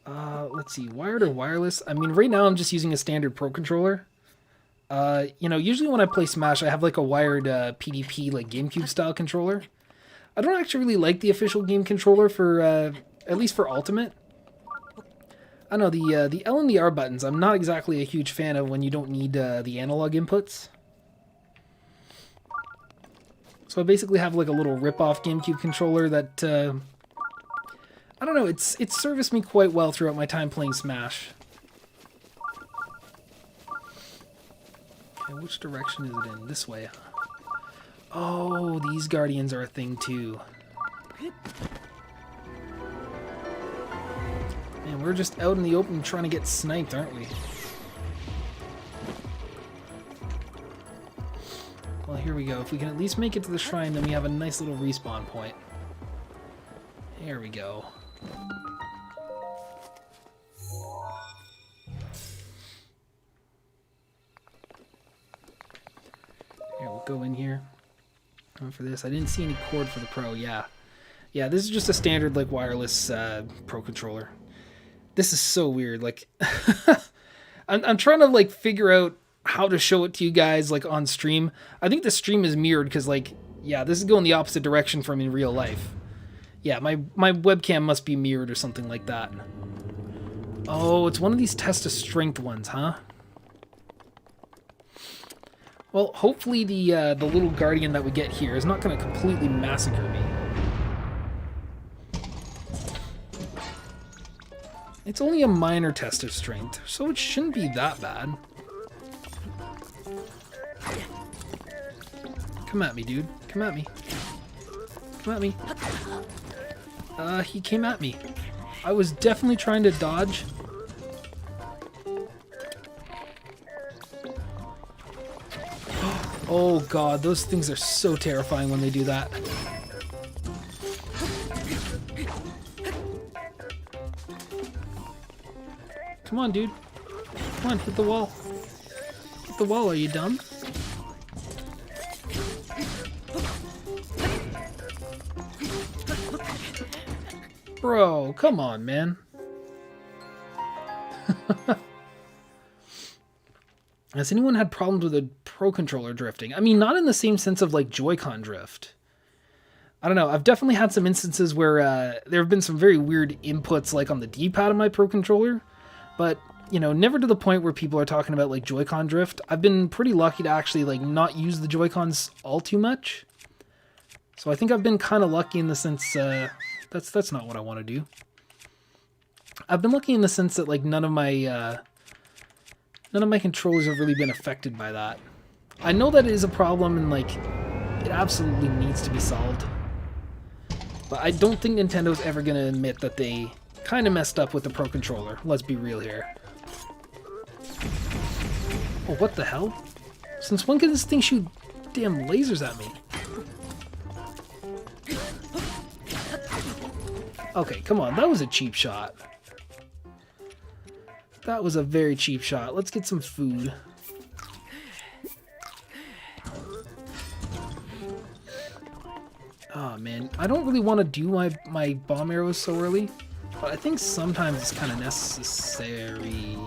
Let's see, wired or wireless? I mean, right now I'm just using a standard Pro Controller. You know, usually when I play Smash, I have like a wired PDP, like GameCube style controller. I don't actually really like the official game controller for, at least for Ultimate. I don't know, the L and the R buttons, I'm not exactly a huge fan of when you don't need the analog inputs. So I basically have like a little rip-off GameCube controller that, I don't know, it's serviced me quite well throughout my time playing Smash. Okay, which direction is it in? This way. Oh, these guardians are a thing too. Man, we're just out in the open trying to get sniped, aren't we? Well, here we go. If we can at least make it to the shrine, then we have a nice little respawn point. Here we go. Here, we'll go in here. For this, I didn't see any cord for the Pro. Yeah, this is just a standard like wireless Pro controller. This is so weird. Like, I'm trying to like figure out how to show it to you guys like on stream. I think the stream is mirrored because like, yeah, this is going the opposite direction from in real life. Yeah, my webcam must be mirrored or something like that. Oh, it's one of these test of strength ones, huh? Well, hopefully the little guardian that we get here is not going to completely massacre me. It's only a minor test of strength, so it shouldn't be that bad. Come at me, dude. Come at me. Come at me. He came at me. I was definitely trying to dodge. Oh god, those things are so terrifying when they do that. Come on, dude. Come on, hit the wall. Hit the wall, are you dumb? Bro, come on, man. Has anyone had problems with a Pro controller drifting? I mean, not in the same sense of like Joy-Con drift. I don't know. I've definitely had some instances where there have been some very weird inputs like on the D-pad of my Pro controller. But, you know, never to the point where people are talking about like Joy-Con drift. I've been pretty lucky to actually like not use the Joy-Cons all too much. So I think I've been kind of lucky in the sense that's not what I want to do. I've been lucky in the sense that like none of my controllers have really been affected by that. I know that it is a problem and like it absolutely needs to be solved. But I don't think Nintendo's ever going to admit that they kind of messed up with the Pro controller. Let's be real here. Oh, what the hell? Since when can this thing shoot damn lasers at me? Okay, come on. That was a cheap shot. That was a very cheap shot. Let's get some food. Oh man, I don't really want to do my bomb arrows so early, but I think sometimes it's kind of necessary.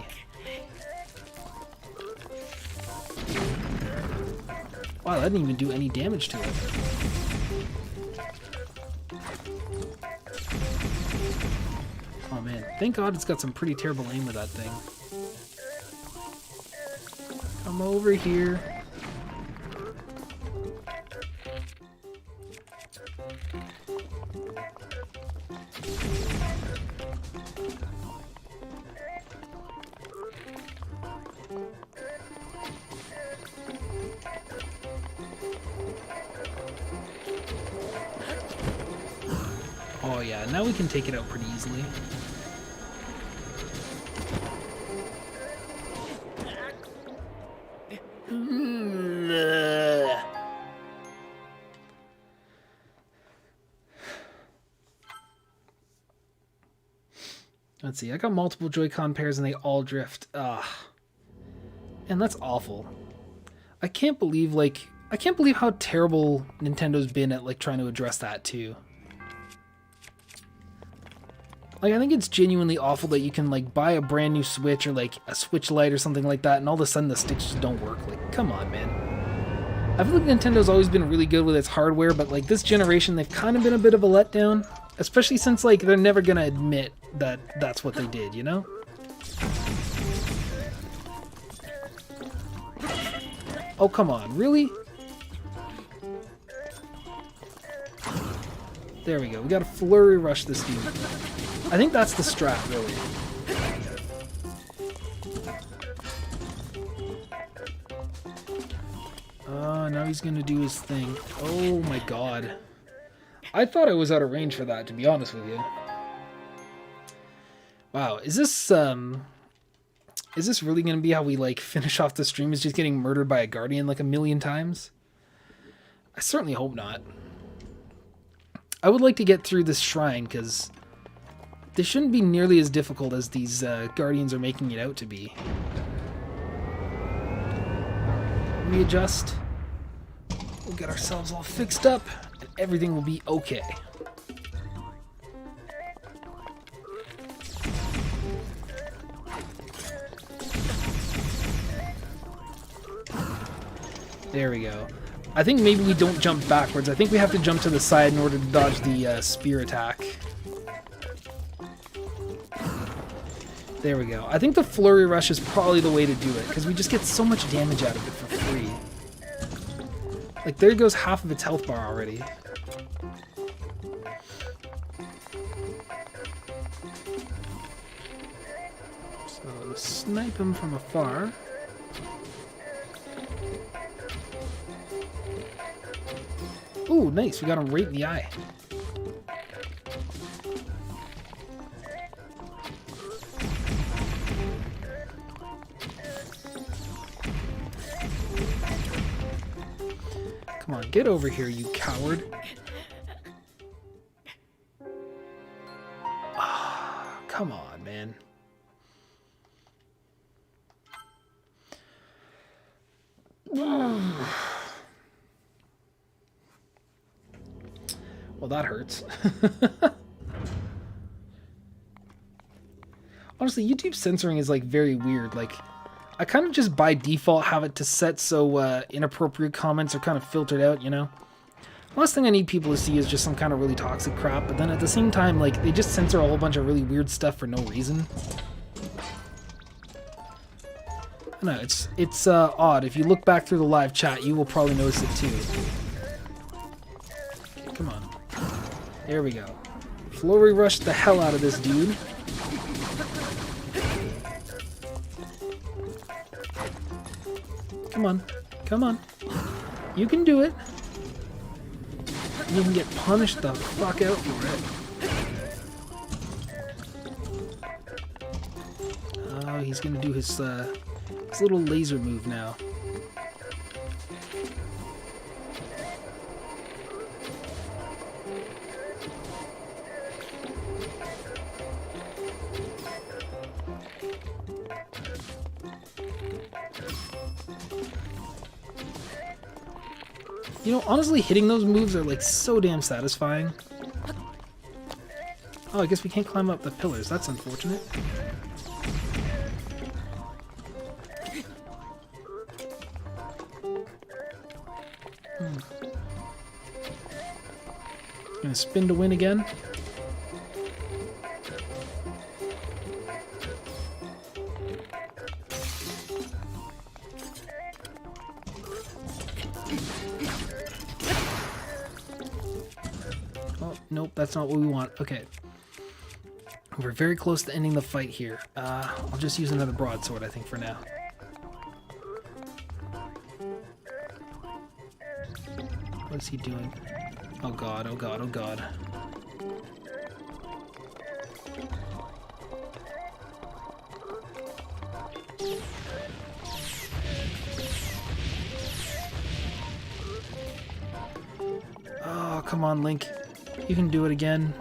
Wow, that didn't even do any damage to it. Oh man, thank God it's got some pretty terrible aim with that thing. Come over here. Oh yeah, now we can take it out pretty easily. Let's see, I got multiple Joy-Con pairs and they all drift. And that's awful. I can't believe how terrible Nintendo's been at like trying to address that too. Like, I think it's genuinely awful that you can like buy a brand new Switch or like a Switch Lite or something like that and all of a sudden the sticks just don't work. Like, come on, man. I feel like Nintendo's always been really good with its hardware, but like this generation they've kind of been a bit of a letdown. Especially since like they're never gonna admit that that's what they did, you know? Oh, come on, really? There we go. We got to flurry rush this dude. I think that's the strat, really. Now he's going to do his thing. Oh my god. I thought I was out of range for that, to be honest with you. Wow, is this really going to be how we, like, finish off the stream, is just getting murdered by a guardian like a million times? I certainly hope not. I would like to get through this shrine, because this shouldn't be nearly as difficult as these guardians are making it out to be. Readjust. We'll get ourselves all fixed up, and everything will be okay. There we go. I think maybe we don't jump backwards. I think we have to jump to the side in order to dodge the spear attack. There we go. I think the flurry rush is probably the way to do it, because we just get so much damage out of it for free. Like, there goes half of its health bar already. So, snipe him from afar. Ooh, nice. We got him right in the eye. Come on, get over here, you coward. Ah, come on, man. Well, that hurts. Honestly, YouTube censoring is, like, very weird. Like, I kind of just by default have it to set so inappropriate comments are kind of filtered out, you know? The last thing I need people to see is just some kind of really toxic crap, but then at the same time, like, they just censor a whole bunch of really weird stuff for no reason. No, it's odd. If you look back through the live chat, you will probably notice it too. Okay, come on. There we go. Flurry rush the hell out of this dude. Come on. Come on. You can do it. You can get punished the fuck out for it. Oh, he's gonna do his little laser move now. You know, honestly, hitting those moves are, like, so damn satisfying. Oh, I guess we can't climb up the pillars. That's unfortunate. Gonna spin to win again. Nope, that's not what we want. Okay. We're very close to ending the fight here. I'll just use another broadsword, I think, for now. What is he doing? Oh god, oh god, oh god. Oh, come on, Link. You can do it again.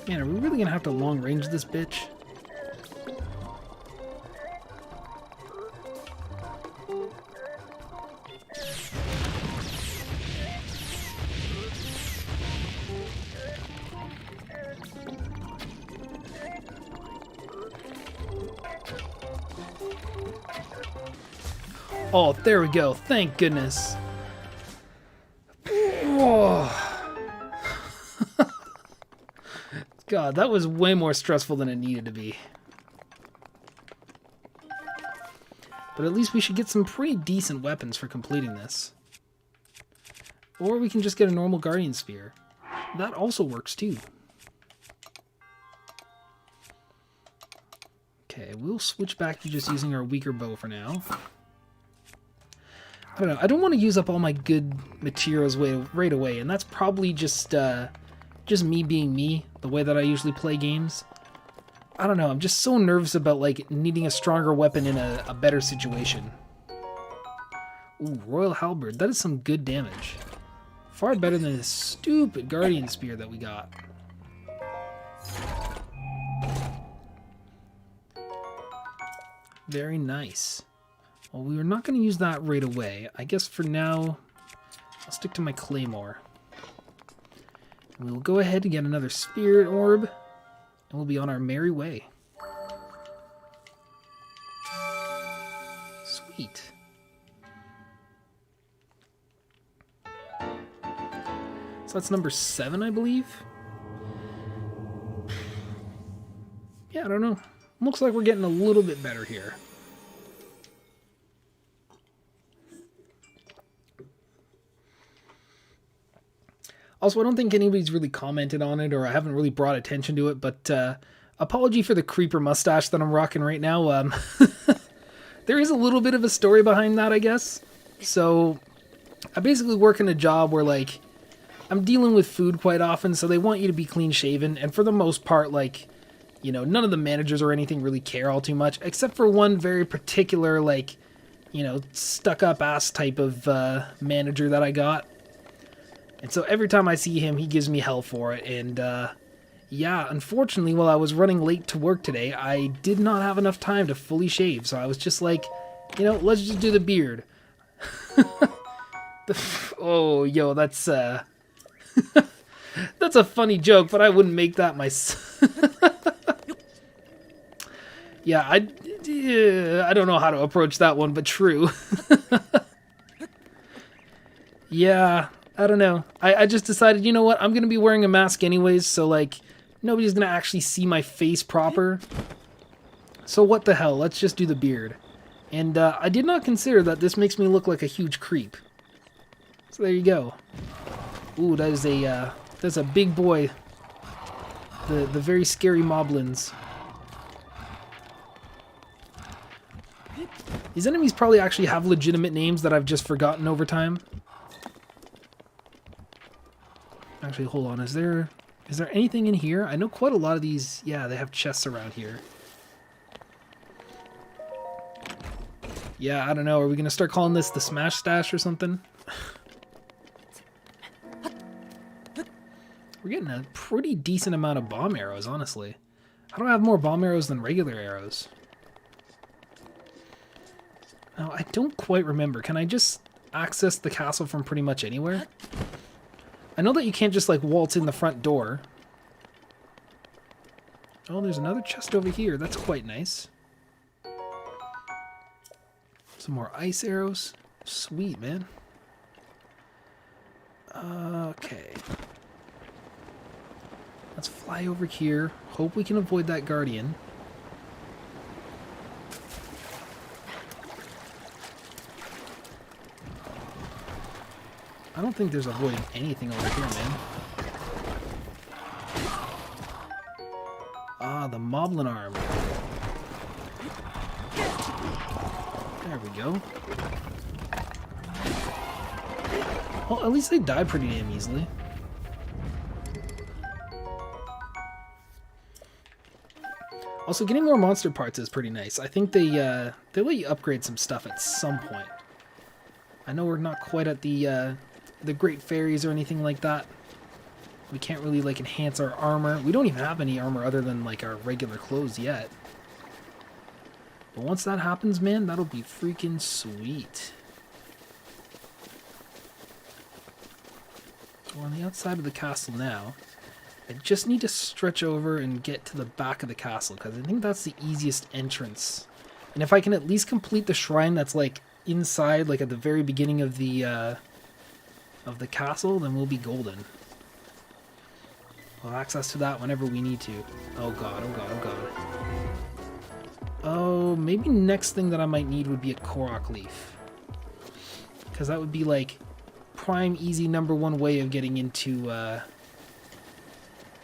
Man, are we really gonna have to long range this bitch? Oh, there we go. Thank goodness. God, that was way more stressful than it needed to be. But at least we should get some pretty decent weapons for completing this. Or we can just get a normal Guardian Spear. That also works too. Okay, we'll switch back to just using our weaker bow for now. I don't know, I don't want to use up all my good materials right away, and that's probably just me being me, the way that I usually play games. I don't know, I'm just so nervous about like needing a stronger weapon in a better situation. Ooh, Royal Halberd, that is some good damage. Far better than this stupid Guardian Spear that we got. Very nice. Well, we are not going to use that right away. I guess for now, I'll stick to my Claymore. And we'll go ahead and get another Spirit Orb, and we'll be on our merry way. Sweet. So that's number 7, I believe. Yeah, I don't know. Looks like we're getting a little bit better here. Also, I don't think anybody's really commented on it, or I haven't really brought attention to it, but apology for the creeper mustache that I'm rocking right now. There is a little bit of a story behind that, I guess. So, I basically work in a job where, like, I'm dealing with food quite often, so they want you to be clean-shaven, and for the most part, like, you know, none of the managers or anything really care all too much, except for one very particular, like, you know, stuck-up ass type of manager that I got. And so every time I see him, he gives me hell for it. And, yeah, unfortunately, while I was running late to work today, I did not have enough time to fully shave. So I was just like, you know, let's just do the beard. Oh, yo, that's, that's a funny joke, but I wouldn't make that myself. Yeah, I don't know how to approach that one, but true. Yeah, I don't know. I just decided, you know what, I'm going to be wearing a mask anyways, so, like, nobody's going to actually see my face proper. So what the hell, let's just do the beard. And I did not consider that this makes me look like a huge creep. So there you go. Ooh, that's a big boy. The very scary moblins. These enemies probably actually have legitimate names that I've just forgotten over time. Actually, hold on. Is there anything in here? I know quite a lot of these. Yeah, they have chests around here. Yeah, I don't know. Are we going to start calling this the Smash Stash or something? We're getting a pretty decent amount of bomb arrows, honestly. I don't have more bomb arrows than regular arrows. Now, I don't quite remember. Can I just access the castle from pretty much anywhere? I know that you can't just, like, waltz in the front door. Oh, there's another chest over here. That's quite nice. Some more ice arrows. Sweet, man. Okay. Let's fly over here. Hope we can avoid that guardian. I don't think there's avoiding anything over here, man. Ah, the Moblin Arm. There we go. Well, at least they die pretty damn easily. Also, getting more monster parts is pretty nice. I think they let you upgrade some stuff at some point. I know we're not quite at the Great Fairies or anything like that. We can't really, like, enhance our armor. We don't even have any armor other than, like, our regular clothes yet. But once that happens, man, that'll be freaking sweet. We're on the outside of the castle now. I just need to stretch over and get to the back of the castle, because I think that's the easiest entrance. And if I can at least complete the shrine that's, like, inside, like, at the very beginning of the castle, then we'll be golden. We'll have access to that whenever we need to. Oh god, oh god, oh god. Oh, maybe next thing that I might need would be a Korok leaf. Because that would be like prime, easy, #1 way of getting into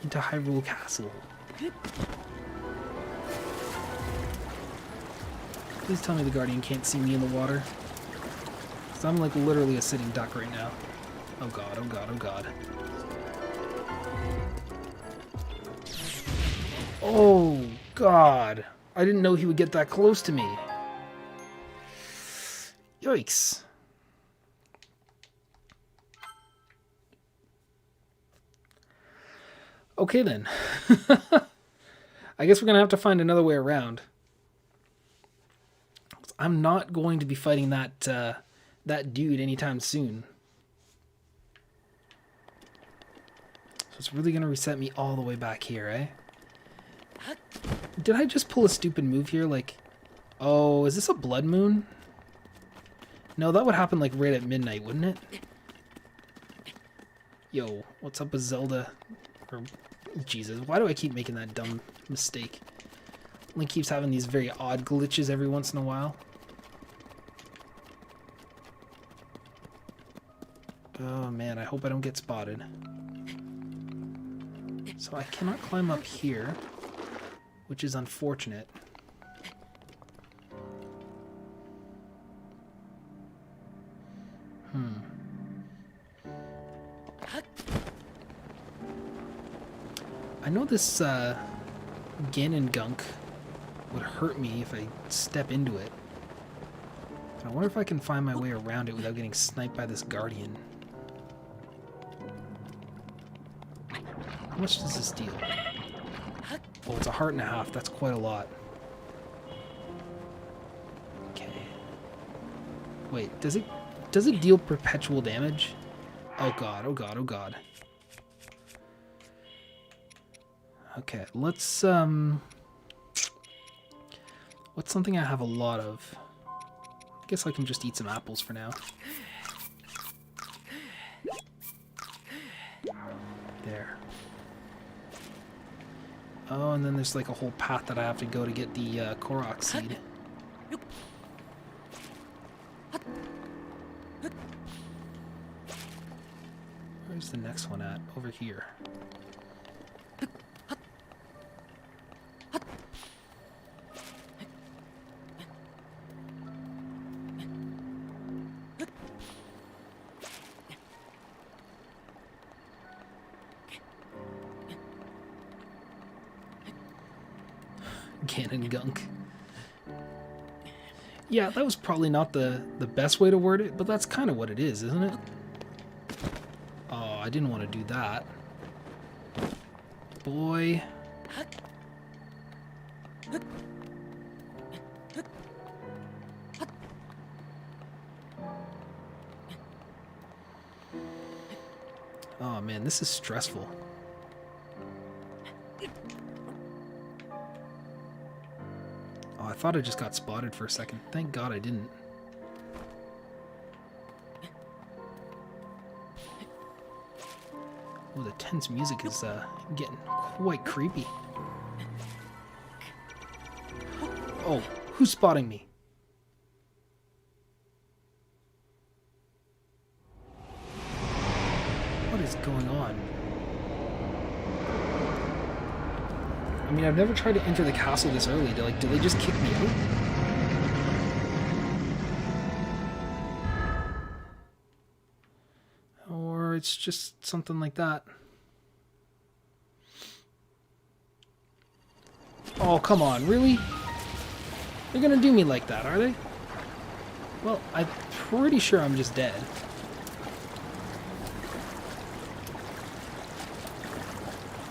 Hyrule Castle. Please tell me the Guardian can't see me in the water. Because I'm like literally a sitting duck right now. Oh god, oh god, oh god. Oh god. I didn't know he would get that close to me. Yikes. Okay then. I guess we're going to have to find another way around. I'm not going to be fighting that dude anytime soon. So it's really going to reset me all the way back here, eh? Did I just pull a stupid move here? Like, oh, is this a blood moon? No, that would happen like right at midnight, wouldn't it? Yo, what's up with Zelda? Or, Jesus, why do I keep making that dumb mistake? Link keeps having these very odd glitches every once in a while. Oh man, I hope I don't get spotted. So I cannot climb up here, which is unfortunate. I know this Ganon gunk would hurt me if I step into it. But I wonder if I can find my way around it without getting sniped by this Guardian. How much does this deal? Oh, it's 1.5 hearts. That's quite a lot. Okay. Wait, does it deal perpetual damage? Oh god, oh god, oh god. Okay, let's what's something I have a lot of? I guess I can just eat some apples for now. There. Oh, and then there's like a whole path that I have to go to get the Korok seed. Where's the next one at? Over here. Ganon gunk. Yeah, that was probably not the best way to word it, but that's kind of what it is, isn't it? Oh, I didn't want to do that. Boy. Oh man, this is stressful. Oh, I thought I just got spotted for a second. Thank God I didn't. Oh, the tense music is getting quite creepy. Oh, who's spotting me? What is going on? I mean, I've never tried to enter the castle this early. Do they just kick me out? Or it's just something like that. Oh, come on, really? They're gonna do me like that, are they? Well, I'm pretty sure I'm just dead.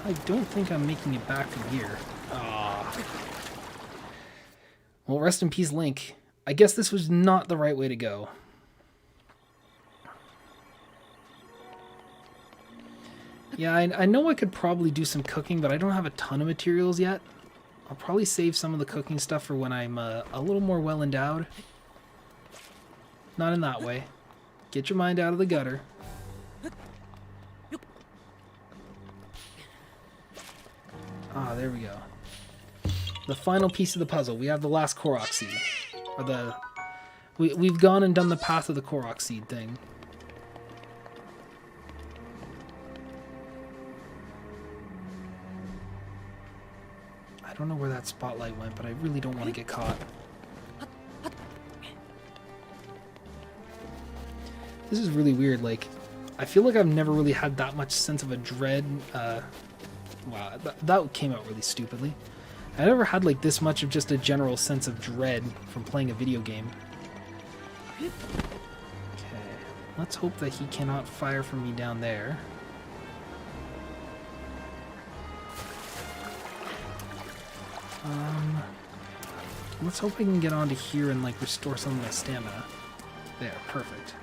I don't think I'm making it back from here. Ah. Well, rest in peace, Link. I guess this was not the right way to go. Yeah, I know I could probably do some cooking, but I don't have a ton of materials yet. I'll probably save some of the cooking stuff for when I'm a little more well endowed. Not in that way. Get your mind out of the gutter. Ah, there we go. The final piece of the puzzle. We have the last Korok seed. Or the... We've gone and done the path of the Korok seed thing. I don't know where that spotlight went, but I really don't want to get caught. This is really weird. Like, I feel like I've never really had that much sense of a dread. Wow, that came out really stupidly. I never had like this much of just a general sense of dread from playing a video game. Okay, let's hope that he cannot fire from me down there. Let's hope I can get onto here and like restore some of my stamina. There, perfect.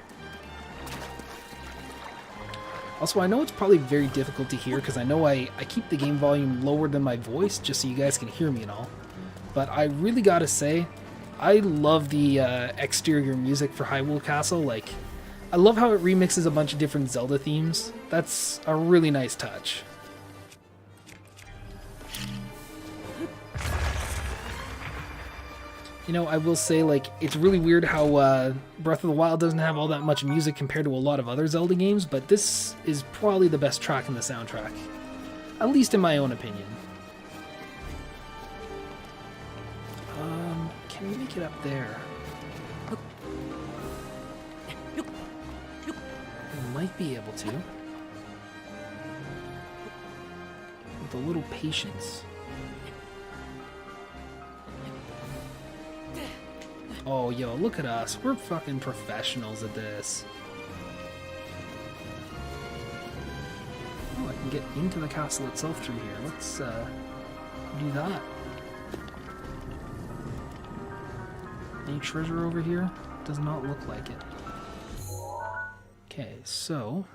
Also, I know it's probably very difficult to hear because I know I keep the game volume lower than my voice just so you guys can hear me and all. But I really gotta say, I love the exterior music for Hyrule Castle. Like, I love how it remixes a bunch of different Zelda themes. That's a really nice touch. You know, I will say, like, it's really weird how Breath of the Wild doesn't have all that much music compared to a lot of other Zelda games, but this is probably the best track in the soundtrack. At least in my own opinion. Can we make it up there? We might be able to. With a little patience. Oh, yo, look at us. We're fucking professionals at this. Oh, I can get into the castle itself through here. Let's, do that. Any treasure over here? Does not look like it. Okay, so...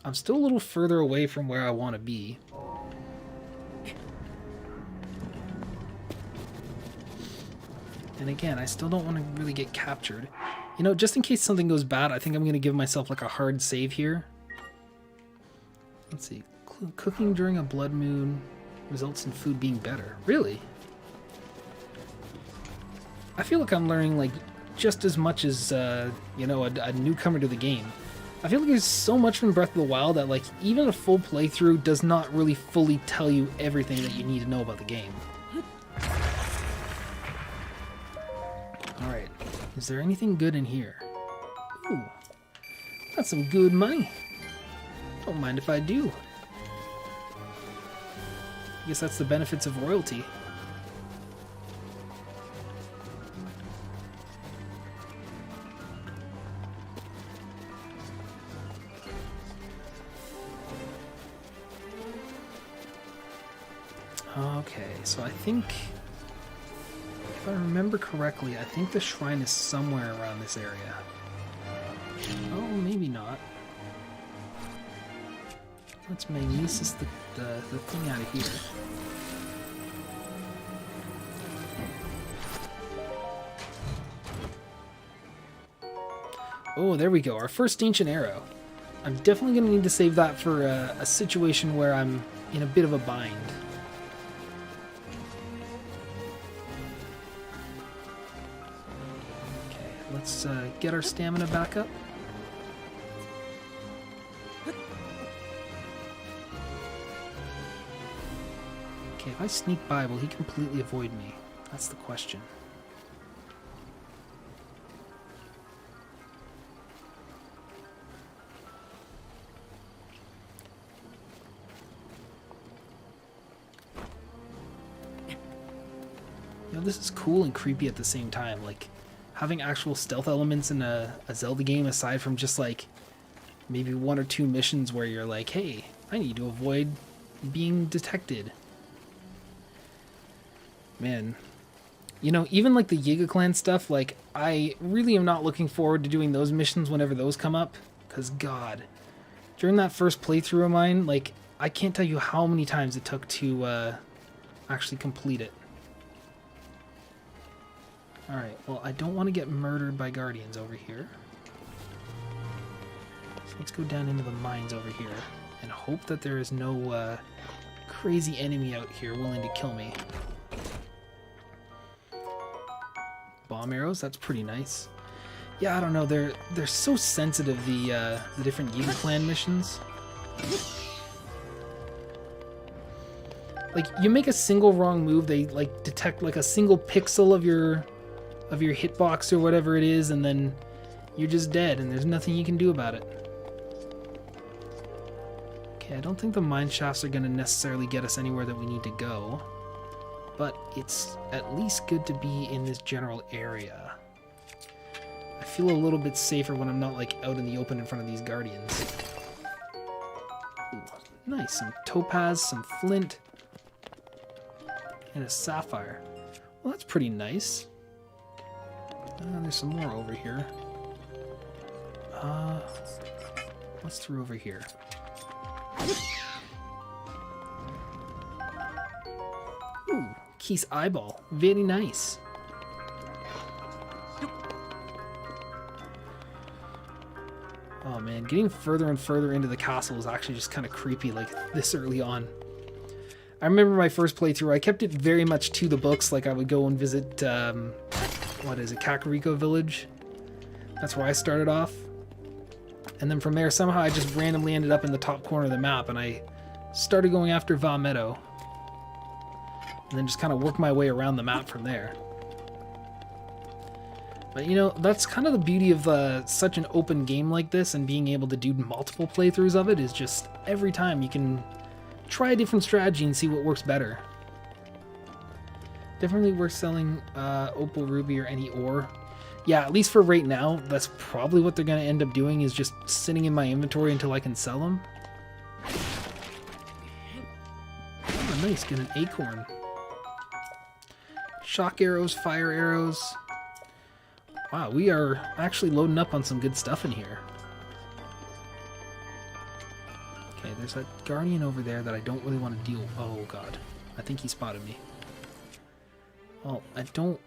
I'm still a little further away from where I want to be. And again, I still don't want to really get captured. You know, just in case something goes bad, I think I'm going to give myself like a hard save here. Let's see. Cooking during a blood moon results in food being better. Really? I feel like I'm learning like just as much as, you know, a newcomer to the game. I feel like there's so much from Breath of the Wild that like even a full playthrough does not really fully tell you everything that you need to know about the game. Alright, is there anything good in here? Ooh, that's some good money. Don't mind if I do. I guess that's the benefits of royalty. Okay, so I think... if I remember correctly, I think the shrine is somewhere around this area. Oh, maybe not. Let's magnesis the thing out of here. Oh, there we go. Our first ancient arrow. I'm definitely going to need to save that for a situation where I'm in a bit of a bind. Let's get our stamina back up. Okay, if I sneak by, will he completely avoid me? That's the question. You know, this is cool and creepy at the same time. Like, having actual stealth elements in a Zelda game aside from just like maybe one or two missions where you're like, hey, I need to avoid being detected. Man, you know, even like the Yiga Clan stuff, like I really am not looking forward to doing those missions whenever those come up, because God, during that first playthrough of mine, like I can't tell you how many times it took to actually complete it. Alright, well, I don't want to get murdered by guardians over here. So let's go down into the mines over here and hope that there is no crazy enemy out here willing to kill me. Bomb arrows, that's pretty nice. Yeah, I don't know, they're so sensitive, the different Yiga clan missions. Like, you make a single wrong move, they like detect like a single pixel of your hitbox or whatever it is, and then you're just dead and there's nothing you can do about it. Okay, I don't think the mine shafts are going to necessarily get us anywhere that we need to go, but it's at least good to be in this general area. I feel a little bit safer when I'm not like out in the open in front of these guardians. Ooh, nice, some topaz, some flint, and a sapphire. Well, that's pretty nice. There's some more over here. What's through over here? Ooh, Keith's eyeball. Very nice. Oh man, getting further and further into the castle is actually just kind of creepy, like this early on. I remember my first playthrough, I kept it very much to the books, like I would go and visit, what is it, Kakariko Village? That's where I started off. And then from there, somehow I just randomly ended up in the top corner of the map, and I started going after Va Meadow. And then just kind of worked my way around the map from there. But you know, that's kind of the beauty of such an open game like this, and being able to do multiple playthroughs of it, is just every time you can try a different strategy and see what works better. Definitely worth selling Opal, Ruby, or any ore. Yeah, at least for right now, that's probably what they're going to end up doing, is just sitting in my inventory until I can sell them. Oh, nice, get an acorn. Shock arrows, fire arrows. Wow, we are actually loading up on some good stuff in here. Okay, there's that guardian over there that I don't really want to deal with. Oh god, I think he spotted me. Well, I don't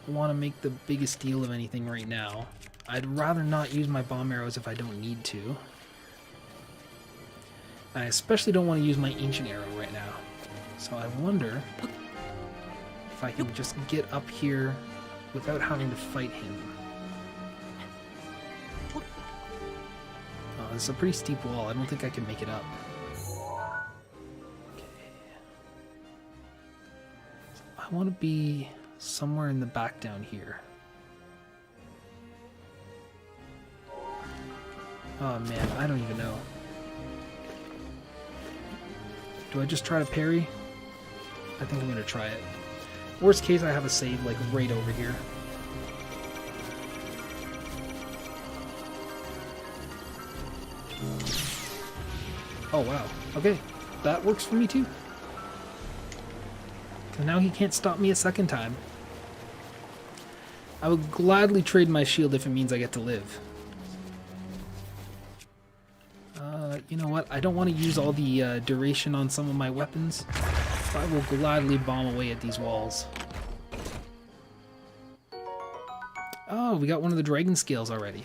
want to make the biggest deal of anything right now. I'd rather not use my bomb arrows if I don't need to. I especially don't want to use my ancient arrow right now. So I wonder if I can just get up here without having to fight him. Oh, this is a pretty steep wall. I don't think I can make it up. Okay. I want to be somewhere in the back down here. Oh man, I don't even know. Do I just try to parry? I think I'm gonna try it. Worst case, I have a save like right over here. Oh wow, okay, that works for me too. Now he can't stop me a second time. I would gladly trade my shield if it means I get to live. You know what? I don't want to use all the duration on some of my weapons, so I will gladly bomb away at these walls. Oh, we got one of the dragon scales already.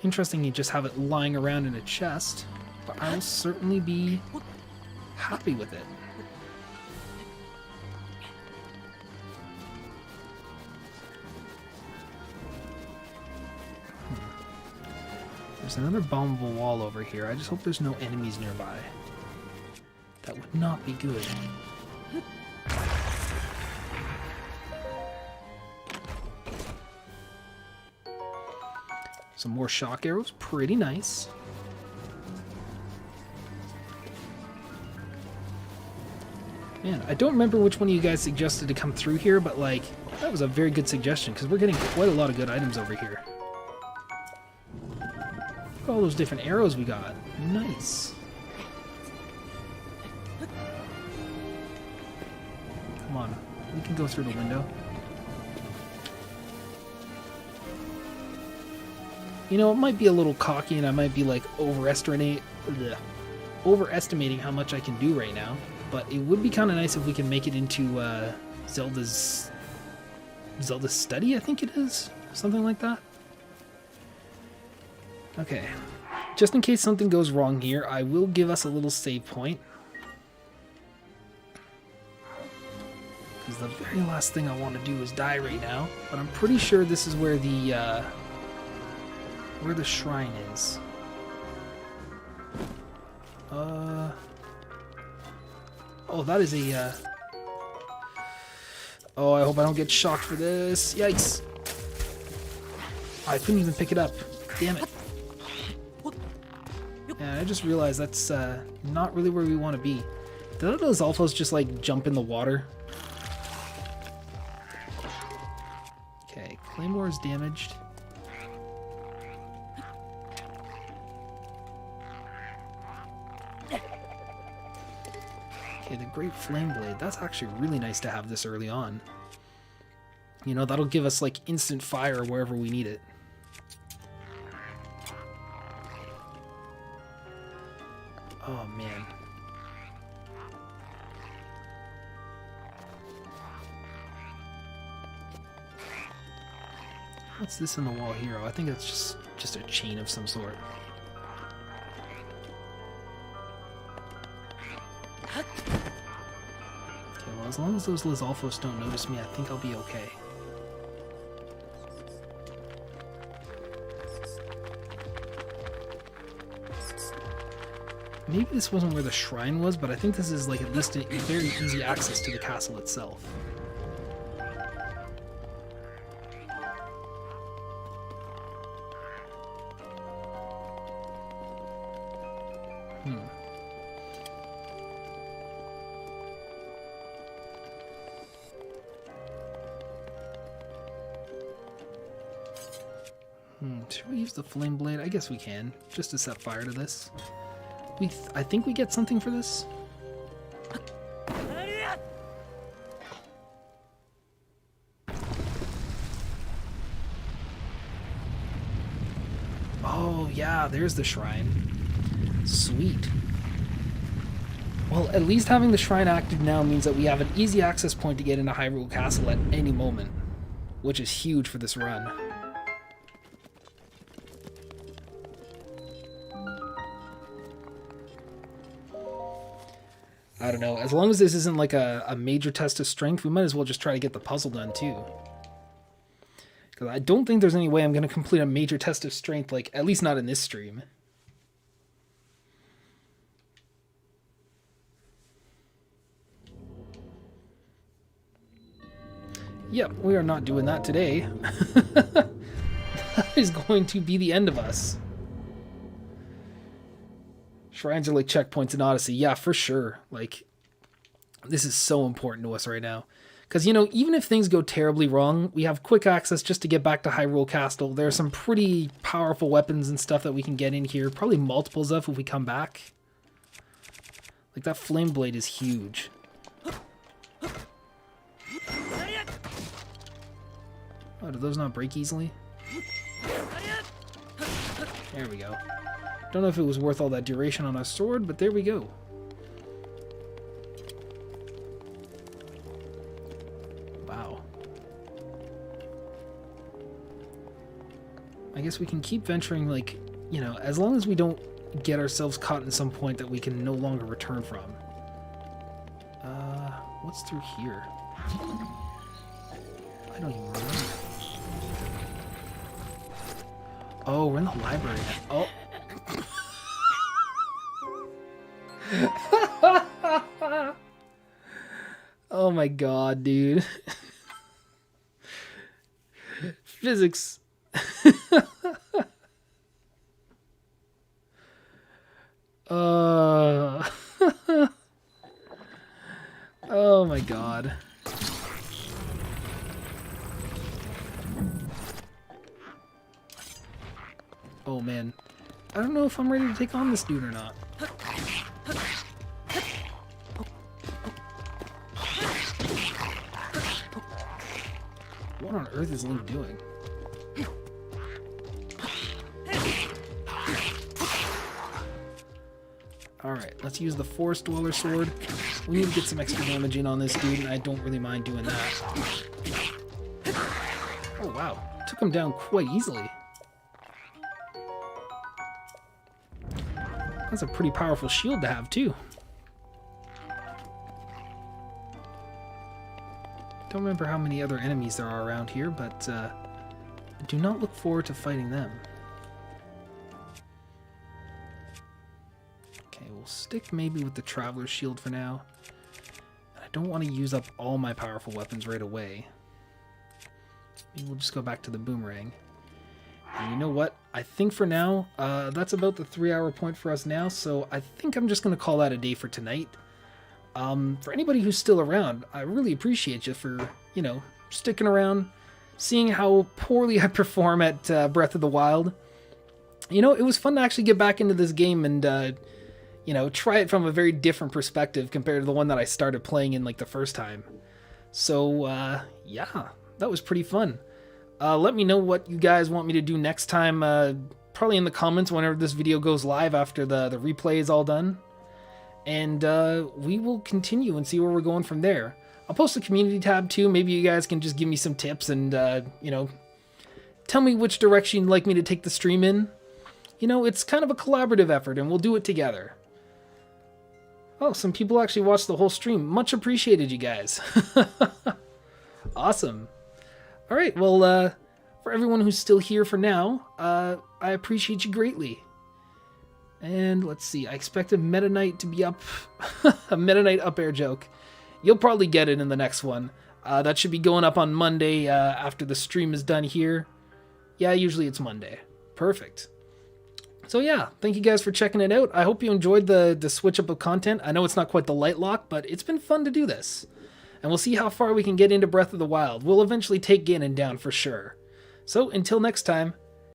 Interesting you just have it lying around in a chest, but I will certainly be happy with it. There's another bombable wall over here. I just hope there's no enemies nearby. That would not be good. Some more shock arrows. Pretty nice. Man, I don't remember which one of you guys suggested to come through here, but like, that was a very good suggestion, because we're getting quite a lot of good items over here. Look at all those different arrows we got. Nice. Come on, we can go through the window. You know, it might be a little cocky and I might be like overestimating how much I can do right now, but it would be kind of nice if we can make it into Zelda's Study, I think it is. Something like that. Okay. Just in case something goes wrong here, I will give us a little save point. Because the very last thing I want to do is die right now. But I'm pretty sure this is where the shrine is. Oh, that is a, Oh, I hope I don't get shocked for this. Yikes. I couldn't even pick it up. Damn it. Yeah, I just realized that's, not really where we want to be. Did those alphas just, like, jump in the water? Okay, Claymore is damaged. Okay, the Great Flame Blade. That's actually really nice to have this early on. You know, that'll give us, like, instant fire wherever we need it. Oh, man. What's this in the wall here? Oh, I think that's just a chain of some sort. Okay, well, as long as those Lizalfos don't notice me, I think I'll be okay. Maybe this wasn't where the shrine was, but I think this is like at least a very easy access to the castle itself. Should we use the flame blade? I guess we can, just to set fire to this. I think we get something for this. Oh yeah, there's the shrine. Sweet. Well, at least having the shrine active now means that we have an easy access point to get into Hyrule Castle at any moment, which is huge for this run. I don't know, as long as this isn't like a major test of strength, we might as well just try to get the puzzle done too. Because I don't think there's any way I'm going to complete a major test of strength, like, at least not in this stream. Yep, we are not doing that today. That is going to be the end of us. Shrines are like checkpoints in Odyssey. Yeah, for sure. Like, this is so important to us right now. Because, you know, even if things go terribly wrong, we have quick access just to get back to Hyrule Castle. There are some pretty powerful weapons and stuff that we can get in here. Probably multiples of if we come back. Like, that flame blade is huge. Oh, do those not break easily? There we go. Don't know if it was worth all that duration on a sword, but there we go. Wow. I guess we can keep venturing, like, you know, as long as we don't get ourselves caught in some point that we can no longer return from. What's through here? I don't even remember. Oh, we're in the library now. Oh. Oh my god, dude. Physics. Oh my god. Oh man. I don't know if I'm ready to take on this dude or not. What on earth is Link doing? Alright, let's use the Forest Dweller Sword. We need to get some extra damage in on this dude, and I don't really mind doing that. Oh wow, took him down quite easily. That's a pretty powerful shield to have, too. Don't remember how many other enemies there are around here, but I do not look forward to fighting them. Okay, we'll stick maybe with the Traveler's Shield for now. I don't want to use up all my powerful weapons right away. Maybe we'll just go back to the boomerang. And you know what? I think for now, that's about the 3-hour point for us now, so I think I'm just going to call that a day for tonight. For anybody who's still around, I really appreciate you for, you know, sticking around, seeing how poorly I perform at Breath of the Wild. You know, it was fun to actually get back into this game and, you know, try it from a very different perspective compared to the one that I started playing in, like, the first time. So, yeah, that was pretty fun. Let me know what you guys want me to do next time, probably in the comments whenever this video goes live after the replay is all done. And we will continue and see where we're going from there. I'll post a community tab too. Maybe you guys can just give me some tips and, you know, tell me which direction you'd like me to take the stream in. You know, it's kind of a collaborative effort and we'll do it together. Oh, some people actually watched the whole stream. Much appreciated, you guys. Awesome. All right, well, for everyone who's still here for now, I appreciate you greatly. And let's see, I expect a Meta Knight to be up, a Meta Knight up air joke. You'll probably get it in the next one. That should be going up on Monday after the stream is done here. Yeah, usually it's Monday. Perfect. So yeah, thank you guys for checking it out. I hope you enjoyed the switch up of content. I know it's not quite the light lock, but it's been fun to do this. And we'll see how far we can get into Breath of the Wild. We'll eventually take Ganon down for sure. So until next time,